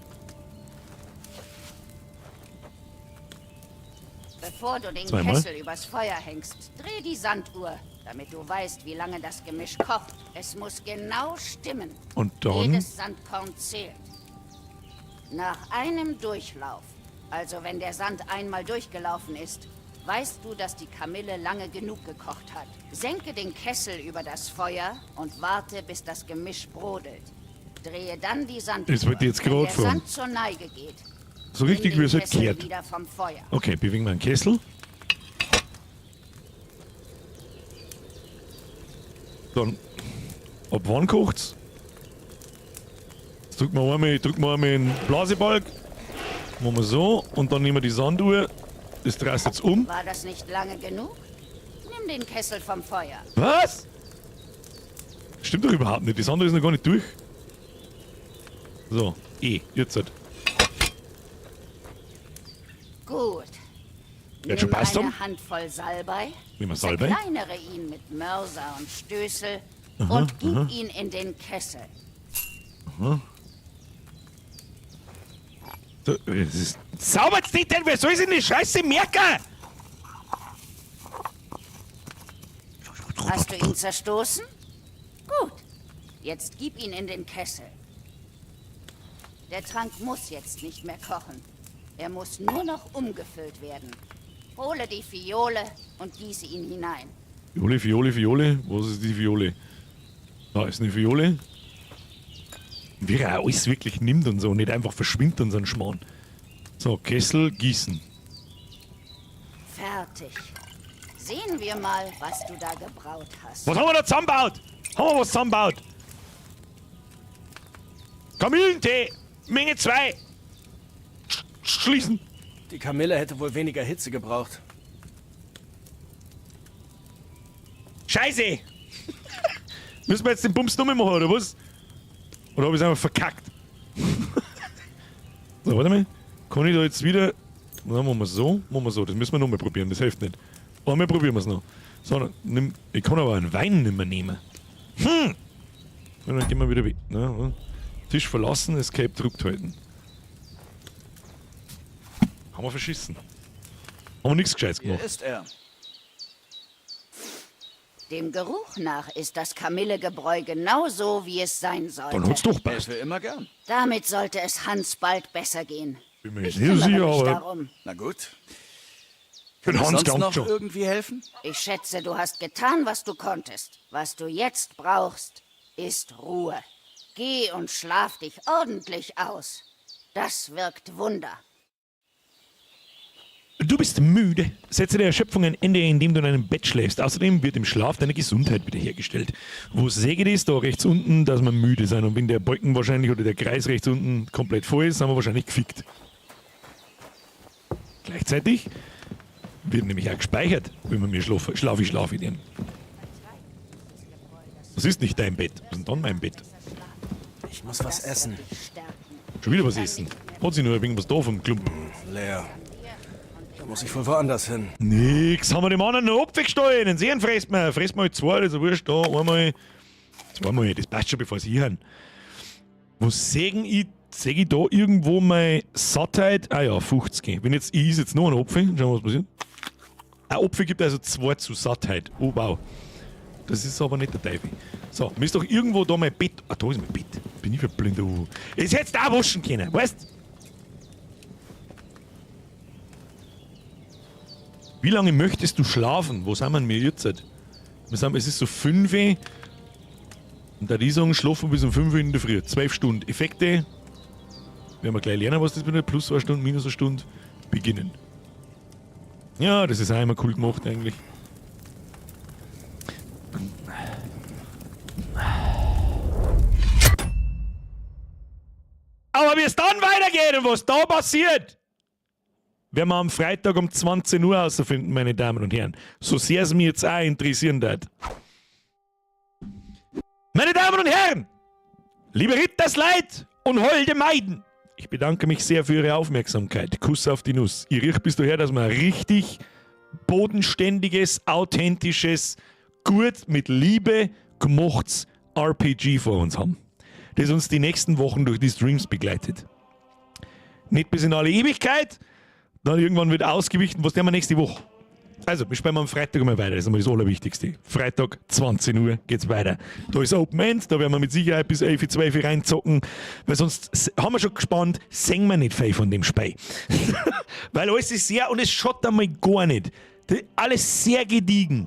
D: Bevor du den
A: Zweimal.
D: Kessel übers Feuer hängst, dreh die Sanduhr, damit du weißt, wie lange das Gemisch kocht. Es muss genau stimmen.
A: Und dann?
D: Jedes Sandkorn zählt. Nach einem Durchlauf, also wenn der Sand einmal durchgelaufen ist, weißt du, dass die Kamille lange genug gekocht hat. Senke den Kessel über das Feuer und warte, bis das Gemisch brodelt. Drehe dann die Sanduhr.
A: Das wird jetzt
D: Wenn
A: gerade
D: der
A: fragen.
D: Sand zur Neige geht,
A: So richtig,
D: nimm
A: wie es
D: den
A: halt
D: Kessel
A: kehrt.
D: wieder vom Feuer.
A: Okay, bewegen wir einen Kessel. Dann, ab wann kocht's? Jetzt drücken wir einmal den Blasebalg. Machen wir so und dann nehmen wir die Sanduhr. Das drehst jetzt um.
D: War das nicht lange genug? Nimm den Kessel vom Feuer.
A: Was? Stimmt doch überhaupt nicht. Die Sanduhr ist noch gar nicht durch. So, jetzt halt.
D: Gut.
A: Wird schon
D: Nimm
A: passt
D: eine
A: haben?
D: Handvoll Salbei,
A: Nehmen wir Salbei.
D: zerkleinere ihn mit Mörser und Stößel
A: Aha,
D: und gib
A: aha.
D: ihn in den Kessel.
A: Aha. So, das ist saubert's nicht, denn wer soll sich die Scheiße merken?
D: Hast du ihn zerstoßen? Gut. Jetzt gib ihn in den Kessel. Der Trank muss jetzt nicht mehr kochen. Er muss nur noch umgefüllt werden. Hole die Fiole und gieße ihn hinein.
A: Fiole, Fiole, Fiole. Was ist die Fiole? Da ist eine Fiole. Wie er alles wirklich nimmt und so, nicht einfach verschwindet und so ein Schmarrn. So, Kessel, gießen.
D: Fertig. Sehen wir mal, was du da gebraut hast.
A: Was haben wir da zusammengebaut? Haben wir was zusammengebaut? Kamillentee, Menge 2. Schließen.
L: Die Kamille hätte wohl weniger Hitze gebraucht.
A: Scheiße! Müssen wir jetzt den Bums nochmal machen, oder was? Oder habe ich es einfach verkackt? So, warte mal. Kann ich da jetzt wieder... Na, machen wir so, Das müssen wir nochmal probieren, das hilft nicht. Einmal probieren wir es noch. So, dann nimm, ich kann aber einen Wein nicht mehr nehmen. Und dann gehen wir wieder weg. Na, Tisch verlassen, Escape gedrückt halten. Haben wir verschissen. Haben wir nichts Gescheites
F: Hier
A: gemacht.
F: ist er.
D: Dem Geruch nach ist das Kamillegebräu genau so, wie es sein sollte.
A: Dann hat's doch passt.
F: Für immer gern.
D: Damit sollte es Hans bald besser gehen.
A: Bin mir
D: Ich
A: nicht
D: kümmere
A: sicher,
D: mich
A: aber...
D: darum.
F: Na gut.
A: Für den
F: Kann ich
A: Hans
F: sonst
A: dankt
F: noch
A: schon.
F: irgendwie helfen?
D: Ich schätze, du hast getan, was du konntest. Was du jetzt brauchst, ist Ruhe. Geh und schlaf dich ordentlich aus. Das wirkt Wunder.
A: Du bist müde. Setze der Erschöpfung ein Ende, indem du in einem Bett schläfst. Außerdem wird im Schlaf deine Gesundheit wiederhergestellt. Wo säge das? Da rechts unten, dass wir müde sein. Und wenn der Balken wahrscheinlich oder der Kreis rechts unten komplett voll ist, sind wir wahrscheinlich gefickt. Gleichzeitig wird nämlich auch gespeichert, wenn wir mir schlafe den. Das ist nicht dein Bett. Was ist denn dann mein Bett?
L: Ich muss was essen.
A: Schon wieder was essen. Hat sich nur ein wenig was da vom Klump.
L: Leer. Da muss ich wohl woanders hin.
A: Nix, haben wir dem anderen noch abgestohlen. Den Sehen fresst man halt zwei, das ist ja wurscht. Da einmal, zweimal, das passt schon, bevor sie hören. Wo säge ich da irgendwo meine Sattheit? Ah ja, 50. Wenn jetzt, ich esse jetzt noch einen Apfel, schauen wir, was passiert. Ein Apfel gibt also 2 zu Sattheit. Oh wow. Das ist aber nicht der Teufel. So, müsst doch irgendwo da mein Bett. Ah, da ist mein Bett. Bin ich für blind. Jetzt hättest du auch waschen können, weißt? Wie lange möchtest du schlafen? Wo sind wir jetzt? Es ist so 5 Uhr. Und da die sagen, schlafen bis um 5 Uhr in der Früh. 12 Stunden. Effekte. Werden wir gleich lernen, was das bedeutet. Plus 2 Stunden, minus 1 Stunde. Beginnen. Ja, das ist auch immer cool gemacht eigentlich. was da passiert, werden wir am Freitag um 20 Uhr herausfinden, meine Damen und Herren. So sehr es mich jetzt auch interessieren wird. Meine Damen und Herren, liebe Rittersleid und holde Maiden, ich bedanke mich sehr für Ihre Aufmerksamkeit. Kuss auf die Nuss. Ihr riecht bis daher, dass wir ein richtig bodenständiges, authentisches, gut mit Liebe gemachtes RPG vor uns haben, das uns die nächsten Wochen durch die Streams begleitet. Nicht bis in alle Ewigkeit, dann irgendwann wird ausgewichen, was nehmen wir nächste Woche. Also, wir spielen am Freitag mal weiter, das ist einmal das Allerwichtigste. Freitag, 20 Uhr geht's weiter. Da ist Open End, da werden wir mit Sicherheit bis 11, 12 reinzocken, weil sonst haben wir schon gespannt, singen wir nicht viel von dem Spiel. Weil alles ist sehr, und es schaut einmal gar nicht. Alles sehr gediegen,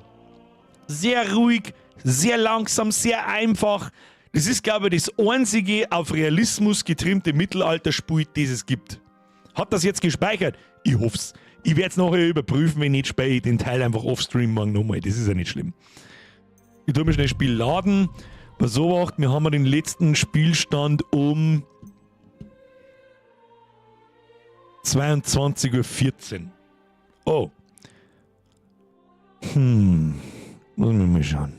A: sehr ruhig, sehr langsam, sehr einfach. Das ist, glaube ich, das einzige auf Realismus getrimmte Mittelalterspiel, das es gibt. Hat das jetzt gespeichert? Ich hoff's. Ich werde es nachher überprüfen, wenn nicht, spiele ich den Teil einfach offstream morgen nochmal. Das ist ja nicht schlimm. Ich tue mir schnell das Spiel laden. Was so macht, wir haben den letzten Spielstand um 22:14 Uhr. Oh. Muss ich mal schauen.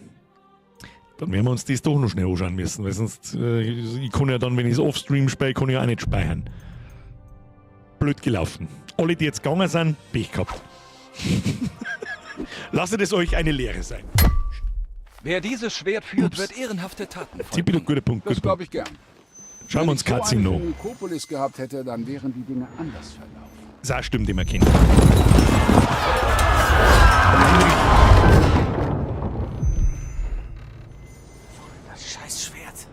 A: Dann werden wir uns das doch noch schnell anschauen müssen, weil sonst, ich kann ja dann, wenn ich es offstream spiele, kann ich auch nicht speichern. Blöd gelaufen. Alle, die jetzt gegangen sind, Pech gehabt. Lasst es euch eine Lehre sein.
P: Wer dieses Schwert führt, wird ehrenhafte Taten
A: Tippi, guter Punkt.
Q: Das glaube ich gern.
A: Schauen wir uns Cutscene noch.
Q: Wenn ich so eine Nikopolis gehabt hätte, dann wären die Dinge anders verlaufen.
A: Das stimmt immer, Kind.
F: Das Scheißschwert.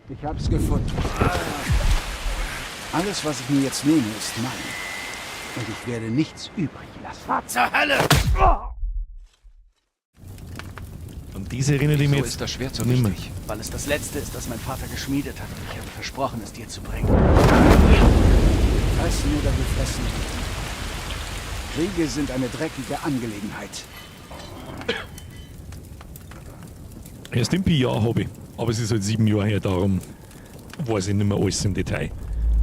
Q: Ich hab's gefunden. Alles, was ich mir jetzt nehme, ist mein. Und ich werde nichts übrig lassen.
F: Was zur Hölle!
A: Und diese erinnert mich
P: Wieso
A: jetzt
P: ist das Schwert so
A: nicht mehr.
P: wichtig?
F: Weil es das Letzte ist, das mein Vater geschmiedet hat. Ich habe versprochen, es dir zu bringen.
Q: Fressen oder gefressen. Kriege sind eine dreckige Angelegenheit.
A: Erst im Jahr habe ich. Aber es ist halt 7 Jahre her, darum weiß ich nicht mehr alles im Detail.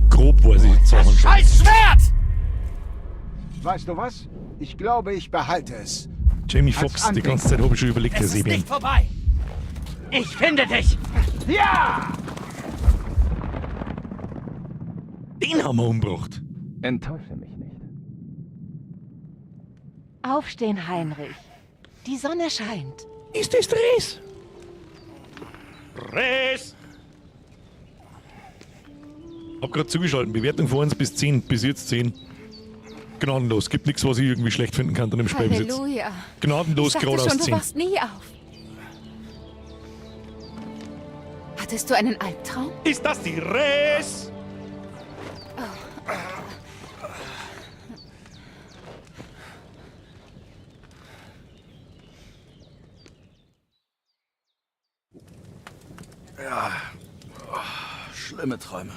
A: Grob weiß ich Sachen schon.
F: Scheißschwert!
Q: Weißt du was? Ich glaube, ich behalte es.
A: Jamie Foxx, die ganze Zeit habe ich schon überlegt, Herr
F: Es ist
A: Sebian.
F: nicht vorbei! Ich finde dich! Ja!
A: Den haben wir umgebracht.
P: Enttäusche mich nicht.
B: Aufstehen, Heinrich. Die Sonne scheint.
A: Ist es Dres? Dres! Hab gerade zugeschaltet. Bewertung von 1 bis 10. Bis jetzt 10. Gnadenlos. Gibt nichts, was ich irgendwie schlecht finden kann an dem Spiel bis jetzt.
B: Halleluja.
A: Gnadenlos
B: Ich dachte
A: gerade aus
B: schon, du
A: 10.
B: wachst nie auf. Hattest du einen Albtraum?
A: Ist das die Res?
F: Ja. Oh, schlimme Träume.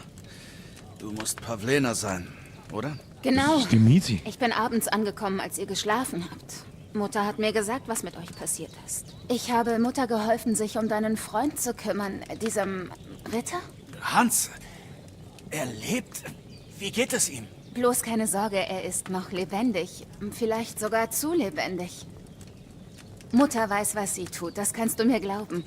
F: Du musst Pavlena sein, oder?
B: Genau.
A: Das ist die Miezi.
B: Ich bin abends angekommen, als ihr geschlafen habt. Mutter hat mir gesagt, was mit euch passiert ist. Ich habe Mutter geholfen, sich um deinen Freund zu kümmern, diesem Ritter.
F: Hans, er lebt. Wie geht es ihm?
B: Bloß keine Sorge, er ist noch lebendig. Vielleicht sogar zu lebendig. Mutter weiß, was sie tut, das kannst du mir glauben.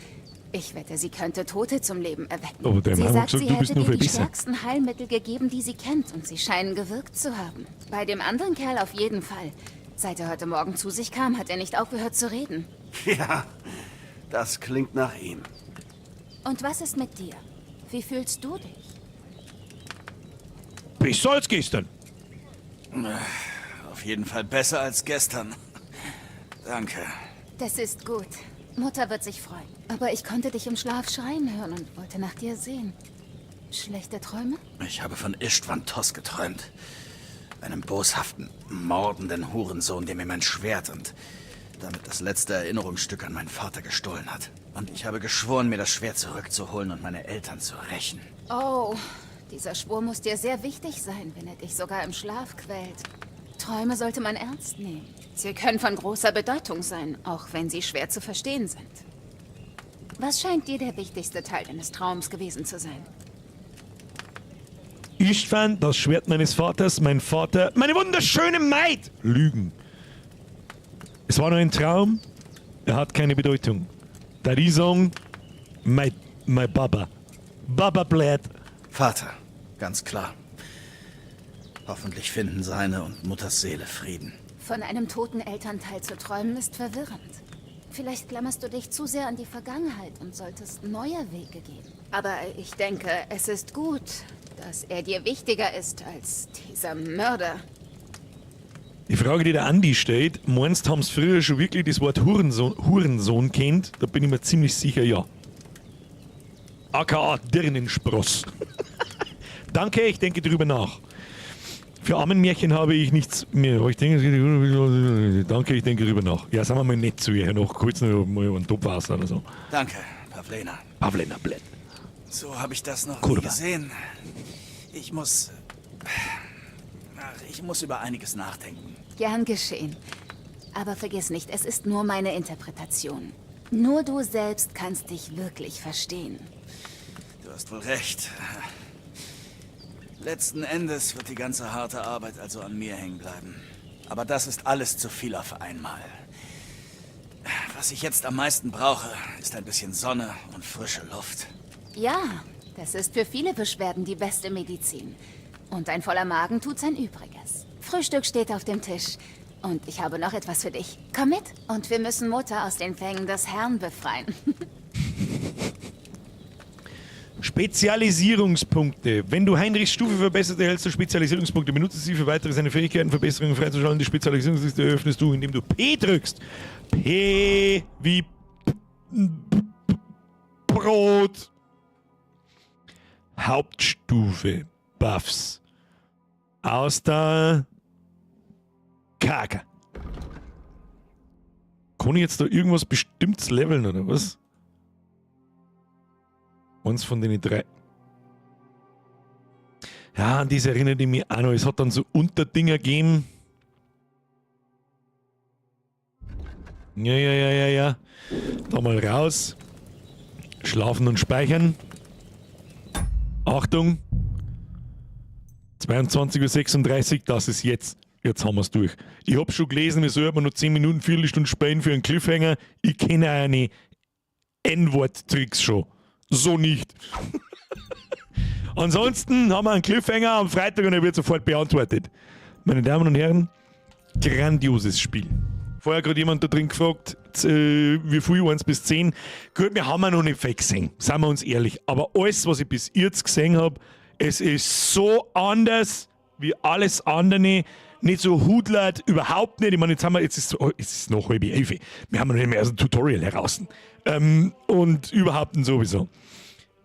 B: Ich wette, sie könnte Tote zum Leben erwecken.
A: Aber der
B: Sie
A: Mann hat
B: sagt,
A: gesagt,
B: sie
A: du bist
B: hätte
A: nur
B: dir
A: viel
B: die
A: besser.
B: stärksten Heilmittel gegeben, die sie kennt, und sie scheinen gewirkt zu haben. Bei dem anderen Kerl auf jeden Fall. Seit er heute Morgen zu sich kam, hat er nicht aufgehört zu reden.
F: Ja, das klingt nach ihm.
B: Und was ist mit dir? Wie fühlst du dich?
A: Besser als gestern.
F: Auf jeden Fall besser als gestern. Danke.
B: Das ist gut. Mutter wird sich freuen. Aber ich konnte dich im Schlaf schreien hören und wollte nach dir sehen. Schlechte Träume?
F: Ich habe von Istvan Tos geträumt. Einem boshaften, mordenden Hurensohn, der mir mein Schwert und damit das letzte Erinnerungsstück an meinen Vater gestohlen hat. Und ich habe geschworen, mir das Schwert zurückzuholen und meine Eltern zu rächen.
B: Oh, dieser Schwur muss dir sehr wichtig sein, wenn er dich sogar im Schlaf quält. Träume sollte man ernst nehmen. Sie können von großer Bedeutung sein, auch wenn sie schwer zu verstehen sind. Was scheint dir der wichtigste Teil deines Traums gewesen zu sein?
A: Istvan, das Schwert meines Vaters, mein Vater, meine wunderschöne Maid. Lügen. Es war nur ein Traum, er hat keine Bedeutung. Da die sagen, my Baba. Baba blät.
F: Vater, ganz klar. Hoffentlich finden seine und Mutters Seele Frieden.
B: Von einem toten Elternteil zu träumen ist verwirrend. Vielleicht klammerst du dich zu sehr an die Vergangenheit und solltest neue Wege gehen. Aber ich denke, es ist gut, dass er dir wichtiger ist als dieser Mörder.
A: Die Frage, die der Andi stellt, meinst du, haben sie früher schon wirklich das Wort Hurensohn kennt? Da bin ich mir ziemlich sicher, ja. AKA Dirnenspross. Danke, ich denke drüber nach. Für Ammenmärchen habe ich nichts mehr. Ich denke, danke, ich denke drüber nach. Ja, sagen wir mal nett zu ihr noch. Kurz noch mal einen Topfwasser oder so.
F: Danke, Pavlena.
A: Pavlena, blöd.
F: So habe ich das noch
A: Kurva.
F: nie gesehen. Ich muss über einiges nachdenken.
B: Gern geschehen. Aber vergiss nicht, es ist nur meine Interpretation. Nur du selbst kannst dich wirklich verstehen.
F: Du hast wohl recht. Letzten Endes wird die ganze harte Arbeit also an mir hängen bleiben. Aber das ist alles zu viel auf einmal. Was ich jetzt am meisten brauche, ist ein bisschen Sonne und frische Luft.
B: Ja, das ist für viele Beschwerden die beste Medizin. Und ein voller Magen tut sein Übriges. Frühstück steht auf dem Tisch. Und ich habe noch etwas für dich. Komm mit und wir müssen Mutter aus den Fängen des Herrn befreien.
A: Spezialisierungspunkte. Wenn du Heinrichs Stufe verbessert, erhältst du Spezialisierungspunkte. Benutze sie für weitere seine Fähigkeiten, Verbesserungen freizuschalten. Die Spezialisierungsliste öffnest du, indem du P drückst. P wie Brot. Hauptstufe. Buffs. Ausdauer. Kacke. Kann ich jetzt da irgendwas Bestimmtes leveln, oder was? Eins von den 3. Ja, an das erinnert ich mich auch noch. Es hat dann so Unterdinger gegeben. Ja. Da mal raus. Schlafen und speichern. Achtung. 22:36 Uhr, das ist jetzt. Jetzt haben wir es durch. Ich habe schon gelesen, wir sollten noch 10 Minuten, Viertelstunde spielen für einen Cliffhanger. Ich kenne eine N-Wort-Tricks schon. So nicht. Ansonsten haben wir einen Cliffhanger am Freitag und er wird sofort beantwortet. Meine Damen und Herren, grandioses Spiel. Vorher gerade jemand da drin gefragt, wie viel 1 bis 10. Gut, wir haben noch nicht viel gesehen, seien wir uns ehrlich. Aber alles, was ich bis jetzt gesehen habe, es ist so anders wie alles andere. Nicht so hudlert, überhaupt nicht. Ich meine, jetzt ist es noch 10:30. Wir haben noch nicht mehr aus dem Tutorial heraus. Und überhaupt nicht sowieso.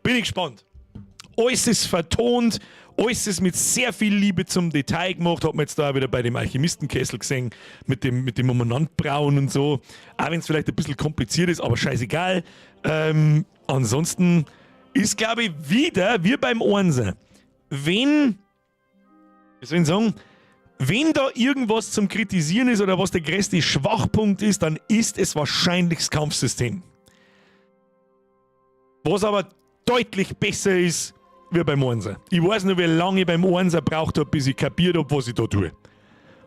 A: Bin ich gespannt. Alles ist vertont, alles ist mit sehr viel Liebe zum Detail gemacht. Hat man jetzt da wieder bei dem Alchemistenkessel gesehen, mit dem Umanandbrauen und so. Auch wenn es vielleicht ein bisschen kompliziert ist, aber scheißegal. Ansonsten ist, glaube ich, wieder wie beim Einser. Wie soll ich sagen, wenn da irgendwas zum Kritisieren ist oder was der größte Schwachpunkt ist, dann ist es wahrscheinlich das Kampfsystem. Was aber deutlich besser ist, wie beim Einser. Ich weiß nur, wie lange ich beim Einser braucht habe, bis ich kapiert habe, was ich da tue.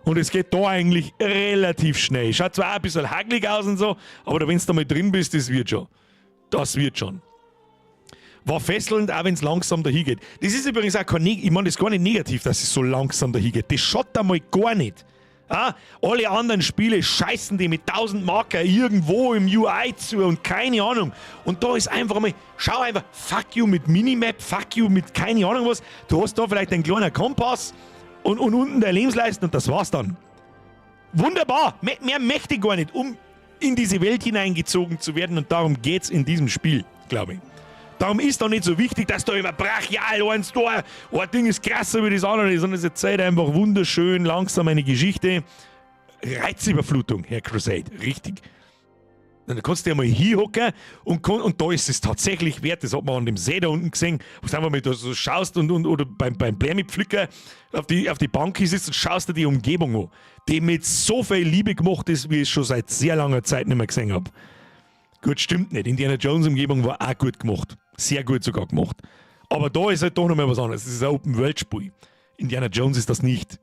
A: Und es geht da eigentlich relativ schnell. Schaut zwar auch ein bisschen hagelig aus und so, aber wenn du da mal drin bist, das wird schon. Das wird schon. War fesselnd, auch wenn es langsam dahin geht. Das ist übrigens auch ich meine, das ist gar nicht negativ, dass es so langsam dahin geht. Das schaut einmal gar nicht. Alle anderen Spiele scheißen die mit 1000 Marker irgendwo im UI zu und keine Ahnung. Und da ist einfach mal, schau einfach, fuck you mit Minimap, fuck you mit keine Ahnung was. Du hast da vielleicht einen kleinen Kompass und unten der Lebensleisten und das war's dann. Wunderbar, mehr möchte ich gar nicht, um in diese Welt hineingezogen zu werden und darum geht's in diesem Spiel, glaube ich. Darum ist doch nicht so wichtig, dass da immer brachial eins da, ein Ding ist krasser wie das andere, sondern es erzählt einfach wunderschön, langsam eine Geschichte. Reizüberflutung, Herr Crusade, richtig. Dann kannst du ja mal hinhocken und da ist es tatsächlich wert, das hat man an dem See da unten gesehen, wo du einfach mal da so schaust oder beim Blärmipflücker auf die Bank sitzt und schaust dir die Umgebung an, die mit so viel Liebe gemacht ist, wie ich es schon seit sehr langer Zeit nicht mehr gesehen habe. Gut, stimmt nicht. Indiana Jones Umgebung war auch gut gemacht. Sehr gut sogar gemacht. Aber da ist halt doch nochmal was anderes. Das ist ein Open-World-Spiel. Indiana Jones ist das nicht.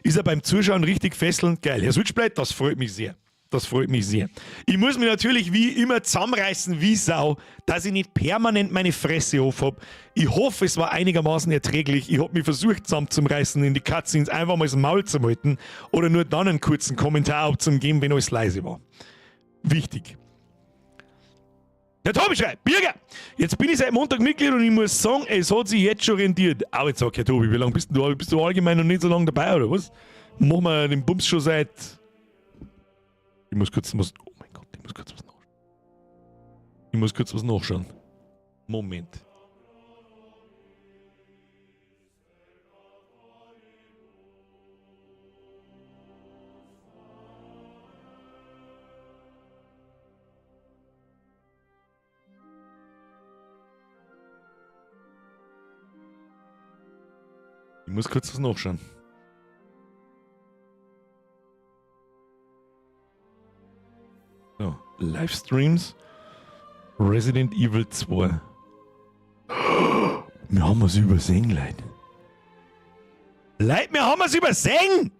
A: Ist er beim Zuschauen richtig fesselnd geil. Herr Switchblade, das freut mich sehr. Das freut mich sehr. Ich muss mich natürlich wie immer zusammenreißen wie Sau, dass ich nicht permanent meine Fresse auf habe. Ich hoffe, es war einigermaßen erträglich. Ich habe mich versucht zusammenzureißen, in die Cutscenes einfach mal das Maul zu halten oder nur dann einen kurzen Kommentar abzugeben, wenn alles leise war. Wichtig. Der Tobi schreibt, Birger, jetzt bin ich seit Montag Mitglied und ich muss sagen, es hat sich jetzt schon rentiert. Aber jetzt sag, Herr Tobi, wie lange bist du? Bist du allgemein noch nicht so lange dabei, oder was? Machen wir den Bums schon seit... oh mein Gott, ich muss kurz was nachschauen. Ich muss kurz was nachschauen. Moment. Ich muss kurz was nachschauen. So, Livestreams Resident Evil 2. Wir haben es übersehen, Leute. Leute, wir haben es übersehen!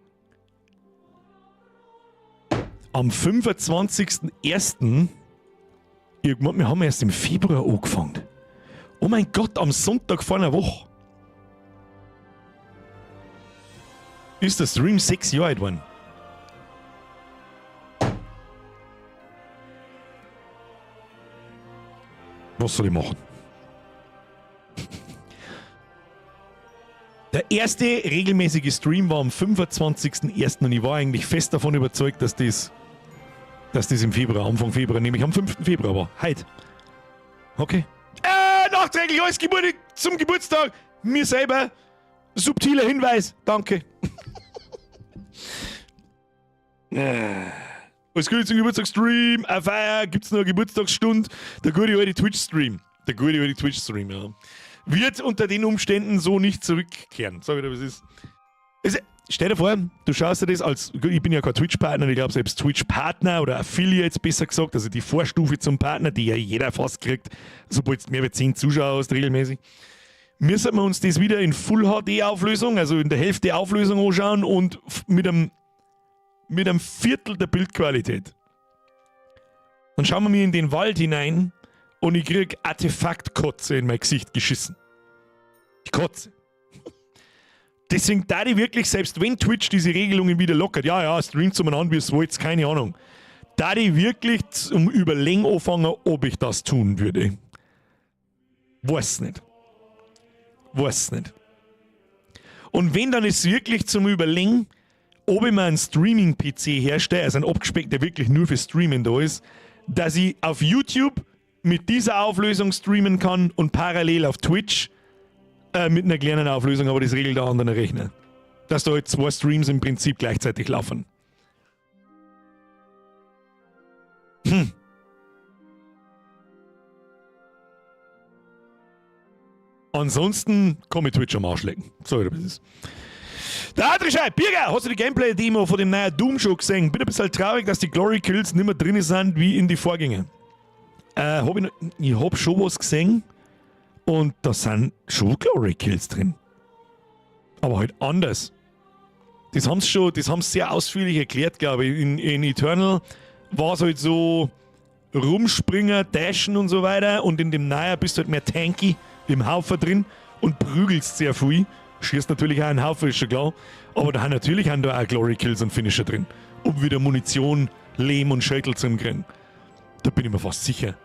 A: Am 25.01. Irgendwann, wir haben erst im Februar angefangen. Oh mein Gott, am Sonntag vor einer Woche. Ist der Stream 6 Jahre alt geworden. Was soll ich machen? Der erste regelmäßige Stream war am 25.01. und ich war eigentlich fest davon überzeugt, dass das im Februar, Anfang Februar, nämlich am 5. Februar war. Heute. Okay. Nachträglich alles Geburt zum Geburtstag. Mir selber. Subtiler Hinweis. Danke. Was Gute zum Geburtstagsstream, eine Feier, gibt's noch eine Geburtstagsstunde, der gute alte Twitch-Stream. Ja. Wird unter den Umständen so nicht zurückkehren. Sag ich dir, was ist. Stell dir vor, du schaust dir das als, ich bin ja kein Twitch-Partner, ich glaube selbst Twitch-Partner oder Affiliates besser gesagt, also die Vorstufe zum Partner, die ja jeder fast kriegt, sobald du mehr als 10 Zuschauer hast regelmäßig. Müssen wir uns das wieder in Full-HD-Auflösung, also in der Hälfte Auflösung anschauen und mit einem Viertel der Bildqualität. Dann schauen wir mir in den Wald hinein und ich krieg Artefakt-Kotze in mein Gesicht geschissen. Ich kotze. Deswegen da ich wirklich, selbst wenn Twitch diese Regelungen wieder lockert, streamt zu mir an, wie es wollt, keine Ahnung, da ich wirklich zum Überlegen anfangen, ob ich das tun würde. Weiß nicht. Und wenn, dann ist es wirklich zum Überlegen, ob ich mir einen Streaming-PC herstelle, also einen abgespeckten, der wirklich nur für Streamen da ist, dass ich auf YouTube mit dieser Auflösung streamen kann und parallel auf Twitch mit einer kleinen Auflösung, aber das regelt der andere Rechner. Dass da halt 2 Streams im Prinzip gleichzeitig laufen. Ansonsten kann ich Twitch am Arsch lecken. Sorry, was ist. Der Adri schreibt, Birger, hast du die Gameplay-Demo von dem neuen Doom schon gesehen? Bin ein bisschen traurig, dass die Glory Kills nicht mehr drin sind wie in die Vorgänger. Ich hab schon was gesehen und da sind schon Glory Kills drin. Aber halt anders. Das haben sie sehr ausführlich erklärt, glaube ich. In Eternal war es halt so rumspringen, dashen und so weiter und in dem Neuen bist du halt mehr tanky im Haufen drin und prügelst sehr viel. Schießt natürlich auch einen Haufen, ist schon klar. Aber da haben natürlich auch Glory Kills und Finisher drin. Um wieder Munition, Lehm und Schädel zu kriegen. Da bin ich mir fast sicher.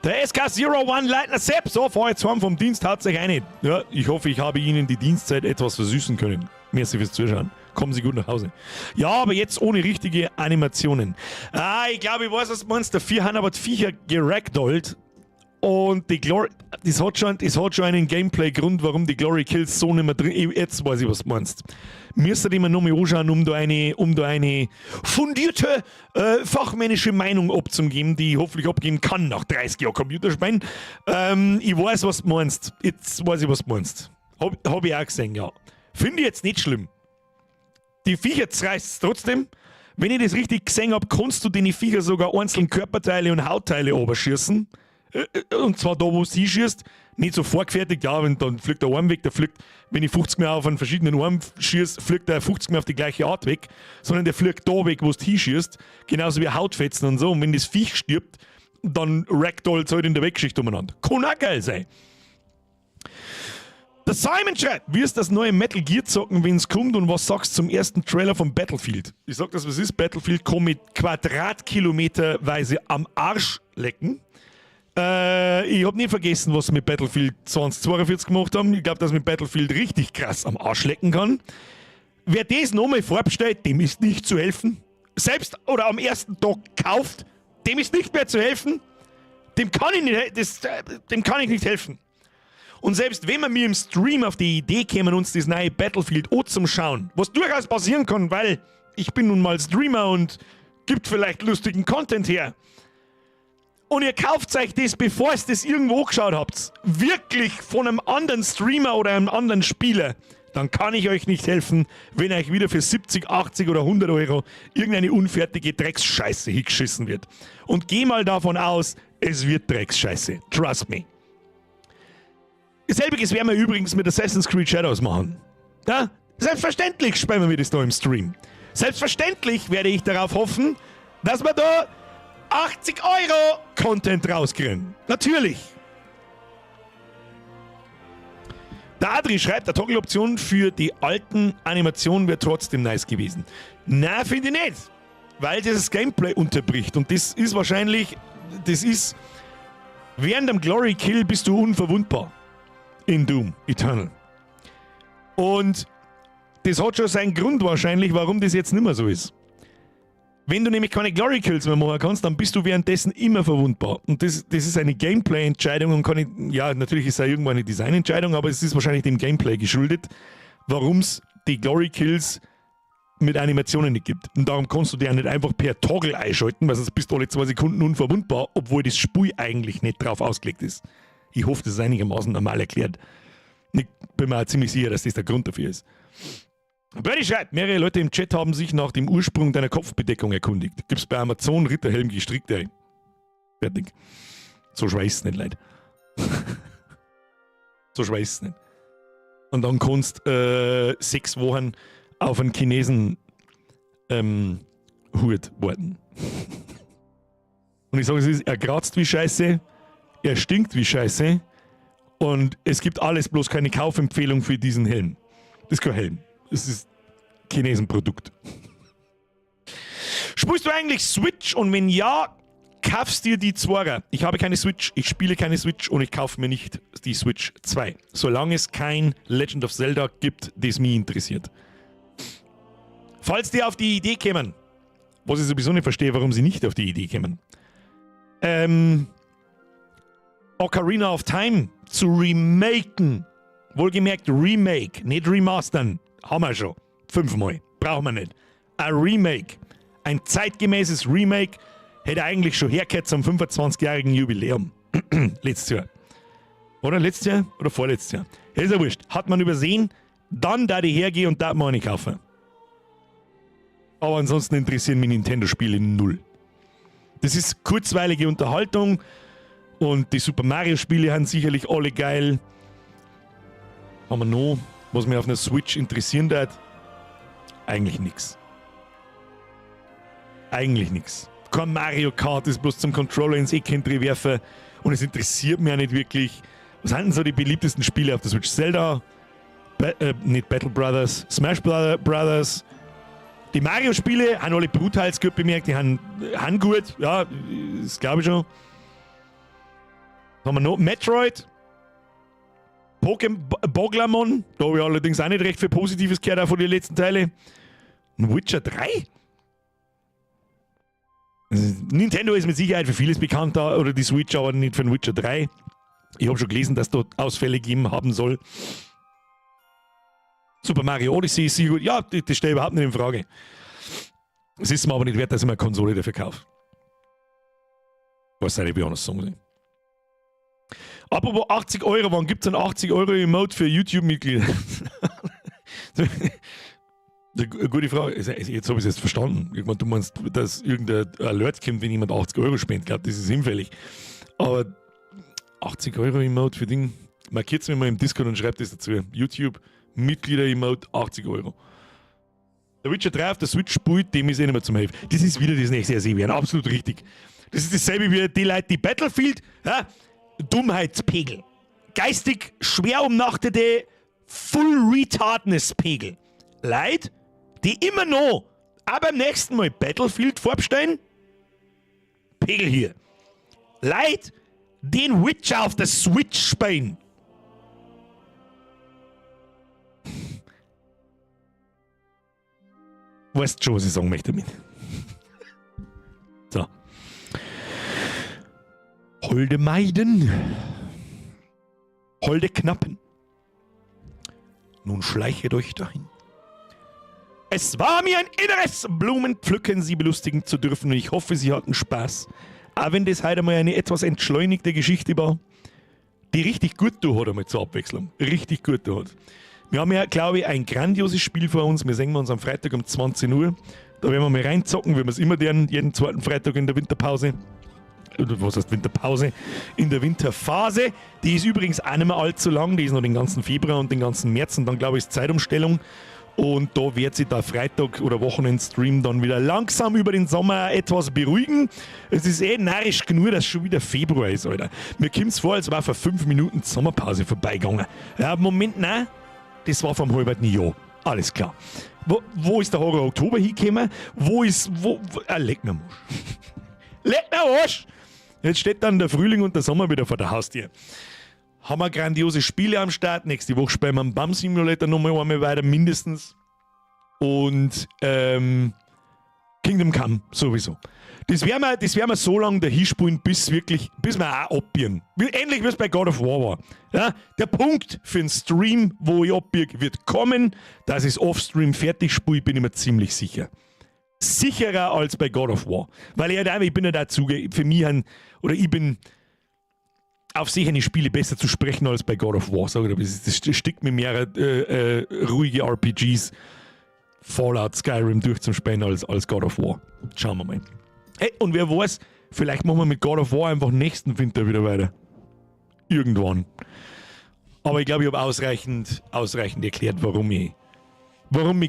A: Der SK01 Leitner Sepp, so, fahr jetzt heim vom Dienst, haut sich ein. Ja, ich hoffe, ich habe Ihnen die Dienstzeit etwas versüßen können. Merci fürs Zuschauen. Kommen Sie gut nach Hause. Ja, aber jetzt ohne richtige Animationen. Ich glaube, ich weiß, was du meinst. Der Vier haben aber die Viecher geragdollt. Und die Glory, das hat schon einen Gameplay-Grund, warum die Glory Kills so nicht mehr drin. Jetzt weiß ich, was du meinst. Müsst ihr mal nochmal anschauen, um da eine fundierte fachmännische Meinung abzugeben, die ich hoffentlich abgeben kann nach 30 Jahren Computerspielen. Ich weiß, was du meinst. Jetzt weiß ich, was du meinst. Hab ich auch gesehen, ja. Finde ich jetzt nicht schlimm. Die Viecher zerreißt es trotzdem. Wenn ich das richtig gesehen habe, kannst du den Viecher sogar einzelne Körperteile und Hautteile oberschießen. Und zwar da, wo es hinschießt, nicht so vorgefertigt, ja, wenn dann fliegt der Arm weg, der fliegt, wenn ich 50 Mal auf einen verschiedenen Arm schieße, fliegt der 50 Mal auf die gleiche Art weg, sondern der fliegt da weg, wo es hinschießt, genauso wie Hautfetzen und so. Und wenn das Viech stirbt, dann ragdollt es halt in der Weggeschichte umeinander. Kann auch geil sein. Der Simon schreibt, wirst das neue Metal Gear zocken, wenn es kommt, und was sagst du zum ersten Trailer von Battlefield? Ich sag das, was ist. Battlefield kann mit Quadratkilometerweise am Arsch lecken. Ich habe nie vergessen, was sie mit Battlefield 2042 gemacht haben. Ich glaube, dass man mit Battlefield richtig krass am Arsch lecken kann. Wer das nochmal vorbestellt, dem ist nicht zu helfen. Selbst oder am ersten Tag kauft, dem ist nicht mehr zu helfen. Dem kann ich nicht helfen. Und selbst wenn wir mir im Stream auf die Idee kämen, uns das neue Battlefield zum Schauen, was durchaus passieren kann, weil ich bin nun mal Streamer und gibt vielleicht lustigen Content her. Und ihr kauft euch das, bevor ihr das irgendwo geschaut habt, wirklich von einem anderen Streamer oder einem anderen Spieler, dann kann ich euch nicht helfen, wenn euch wieder für 70, 80 oder 100 Euro irgendeine unfertige Drecksscheiße hingeschissen wird. Und geh mal davon aus, es wird Drecksscheiße. Trust me. Selbiges werden wir übrigens mit Assassin's Creed Shadows machen. Ja? Selbstverständlich spielen wir das da im Stream. Selbstverständlich werde ich darauf hoffen, dass wir da 80 Euro Content rauskriegen. Natürlich. Der Adri schreibt, der Toggle-Option für die alten Animationen wäre trotzdem nice gewesen. Na, finde ich nicht. Weil das Gameplay unterbricht. Und das ist wahrscheinlich, während dem Glory Kill bist du unverwundbar. In Doom Eternal. Und das hat schon seinen Grund wahrscheinlich, warum das jetzt nicht mehr so ist. Wenn du nämlich keine Glory Kills mehr machen kannst, dann bist du währenddessen immer verwundbar. Und das ist eine Gameplay-Entscheidung und natürlich ist es irgendwo eine Design-Entscheidung, aber es ist wahrscheinlich dem Gameplay geschuldet, warum es die Glory Kills mit Animationen nicht gibt. Und darum kannst du die ja nicht einfach per Toggle einschalten, weil sonst bist du alle 2 Sekunden unverwundbar, obwohl das Spiel eigentlich nicht drauf ausgelegt ist. Ich hoffe, das ist einigermaßen normal erklärt. Ich bin mir auch ziemlich sicher, dass das der Grund dafür ist. Bernie schreibt, mehrere Leute im Chat haben sich nach dem Ursprung deiner Kopfbedeckung erkundigt. Gibt's bei Amazon Ritterhelm gestrickt, ey. Fertig. So schwer ist es nicht, Leute. So schwer ist es nicht. Und dann kannst 6 Wochen auf einen Chinesen Hut warten. Und ich sage es ist, er kratzt wie Scheiße, er stinkt wie Scheiße und es gibt alles, bloß keine Kaufempfehlung für diesen Helm. Das ist kein Helm. Das ist Chinesenprodukt. Spielst du eigentlich Switch? Und wenn ja, kaufst dir die 2er. Ich habe keine Switch, ich spiele keine Switch und ich kaufe mir nicht die Switch 2. Solange es kein Legend of Zelda gibt, das mich interessiert. Falls die auf die Idee kämen, was ich sowieso nicht verstehe, warum sie nicht auf die Idee kämen, Ocarina of Time zu remaken. Wohlgemerkt Remake, nicht remastern. Haben wir schon. 5-mal. Brauchen wir nicht. Ein Remake. Ein zeitgemäßes Remake hätte eigentlich schon hergehört zum 25-jährigen Jubiläum. Letztes Jahr. Oder letztes Jahr? Oder vorletztes Jahr? Ist ja wurscht. Hat man übersehen, dann da ich hergehe und da mal nicht kaufen. Aber ansonsten interessieren mich Nintendo-Spiele null. Das ist kurzweilige Unterhaltung und die Super Mario-Spiele haben sicherlich alle geil. Haben wir noch, was mich auf einer Switch interessieren wird? Eigentlich nichts. Eigentlich nichts. Kein Mario Kart ist bloß zum Controller ins Eckentry werfen und es interessiert mich auch nicht wirklich. Was sind denn so die beliebtesten Spiele auf der Switch? Zelda, nicht Battle Brothers, Smash Brothers. Die Mario-Spiele haben alle brutal gut bemerkt, die haben gut, ja, das glaube ich schon. Was haben wir noch? Metroid. Pokémon, da habe ich allerdings auch nicht recht viel Positives gehört, auch von den letzten Teilen. Witcher 3? Also, Nintendo ist mit Sicherheit für vieles bekannt, oder die Switch, aber nicht für den Witcher 3. Ich habe schon gelesen, dass dort Ausfälle gegeben haben soll. Super Mario Odyssey ist sicher gut. Ja, das steht überhaupt nicht in Frage. Es ist mir aber nicht wert, dass ich mir eine Konsole dafür kaufe. Was soll ich anders sagen? Apropos 80 Euro, wann gibt es denn 80 Euro Emote für YouTube-Mitglieder? Gute Frage. Jetzt habe ich es jetzt verstanden. Du meinst, dass irgendein Alert kommt, wenn jemand 80 Euro spendet. Ich glaube, das ist hinfällig. Aber 80 € Emote für Ding. Markiert es mir mal im Discord und schreibt das dazu. YouTube, Mitglieder-Emote, 80 €. Der Witcher 3 auf der Switch spielt, dem ist eh nicht mehr zum Helfen. Das ist wieder das nächste Ersehen, absolut richtig. Das ist dasselbe wie die Leute, die Battlefield, ja? Dummheitspegel. Geistig schwer umnachtete Full-Retardness-Pegel. Leute, die immer noch, auch beim nächsten Mal Battlefield vorbestellen, Pegel hier. Leute, den Witcher auf der Switch spielen. Weißt schon, was ich sagen möchte damit. So. Holde Maiden. Holde Knappen. Nun schleichet euch dahin. Es war mir ein inneres Blumenpflücken, Sie belustigen zu dürfen, und ich hoffe, Sie hatten Spaß. Auch wenn das heute mal eine etwas entschleunigte Geschichte war, die richtig gut hat einmal zur Abwechslung. Richtig gut hat. Wir haben ja, glaube ich, ein grandioses Spiel vor uns. Wir sehen uns am Freitag um 20 Uhr. Da werden wir mal reinzocken, wie wir es immer tun, jeden zweiten Freitag in der Winterpause. Was heißt Winterpause? In der Winterphase. Die ist übrigens auch nicht mehr allzu lang. Die ist noch den ganzen Februar und den ganzen März. Und dann, glaube ich, ist Zeitumstellung. Und da wird sich der Freitag- oder Wochenendstream dann wieder langsam über den Sommer etwas beruhigen. Es ist eh narrisch genug, dass es schon wieder Februar ist, Alter. Mir kommt es vor, als war vor 5 Minuten die Sommerpause vorbeigegangen. Ja, Moment, nein. Das war vom halben Jahr. Alles klar. Wo ist der Horror Oktober hingekommen? Leck mir Arsch. Leck mir Arsch! Jetzt steht dann der Frühling und der Sommer wieder vor der Haustür. Haben wir grandiose Spiele am Start. Nächste Woche spielen wir am BAM Simulator nochmal einmal weiter, mindestens. Und Kingdom Come sowieso. Das werden wir so lange dahin spielen, bis wir auch abbiegen. Ähnlich wie es bei God of War war. Ja, der Punkt für einen Stream, wo ich abbiege, wird kommen. Dass ich es offstream fertig spiele, bin ich mir ziemlich sicher. Sicherer als bei God of War. Weil ich bin ja dazu, für mich ich bin auf solche Spiele besser zu sprechen als bei God of War. Das stickt mir mehr ruhige RPGs, Fallout, Skyrim durchzuspielen als God of War. Schauen wir mal. Hey, und wer weiß, vielleicht machen wir mit God of War einfach nächsten Winter wieder weiter. Irgendwann. Aber ich glaube, ich habe ausreichend erklärt, warum ich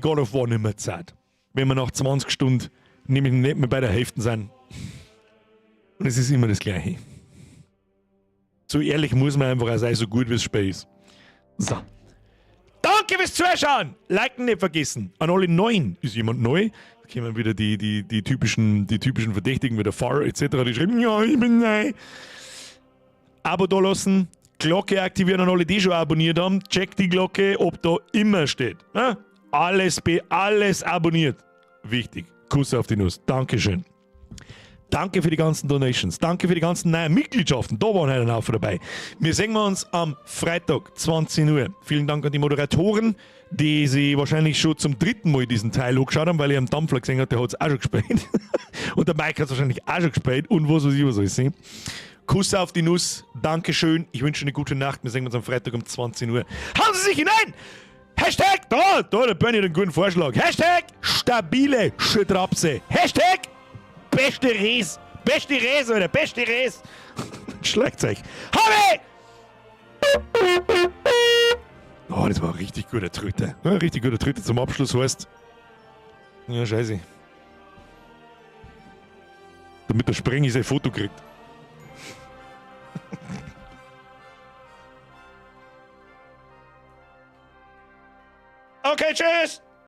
A: God of War nicht mehr Zeit. Wenn wir nach 20 Stunden nämlich nicht mehr bei der Hälfte sind. Und es ist immer das Gleiche. So ehrlich muss man einfach auch sein, so gut wie es Spiel ist. So. Danke fürs Zuschauen! Liken nicht vergessen. An alle Neuen. Ist jemand neu? Da kommen wieder die typischen Verdächtigen wie der Far etc. Die schreiben, ja, ich bin neu. Abo da lassen, Glocke aktivieren an alle, die schon abonniert haben. Check die Glocke, ob da immer steht. Ja? Alles abonniert. Wichtig. Kuss auf die Nuss. Dankeschön. Danke für die ganzen Donations. Danke für die ganzen neuen Mitgliedschaften. Da waren heute ein Haufen dabei. Wir sehen uns am Freitag, 20 Uhr. Vielen Dank an die Moderatoren, die sie wahrscheinlich schon zum 3. Mal diesen Teil angeschaut haben, weil ich am Dampfler gesehen habe, der hat es auch schon gespielt. Und der Mike hat es wahrscheinlich auch schon gespielt. Und was weiß ich, was soll ich sehen. Kuss auf die Nuss. Dankeschön. Ich wünsche eine gute Nacht. Wir sehen uns am Freitag um 20 Uhr. Hauen Sie sich hinein! Hashtag, der Bernie hat einen guten Vorschlag. Hashtag stabile Schüttrapse. Hashtag beste Res, oder beste Res. Schlagzeug. Habe! Oh, das war ein richtig guter Tröte. Ja, richtig guter Tröte zum Abschluss heißt. Ja, scheiße. Damit der Sprengi sein Foto kriegt.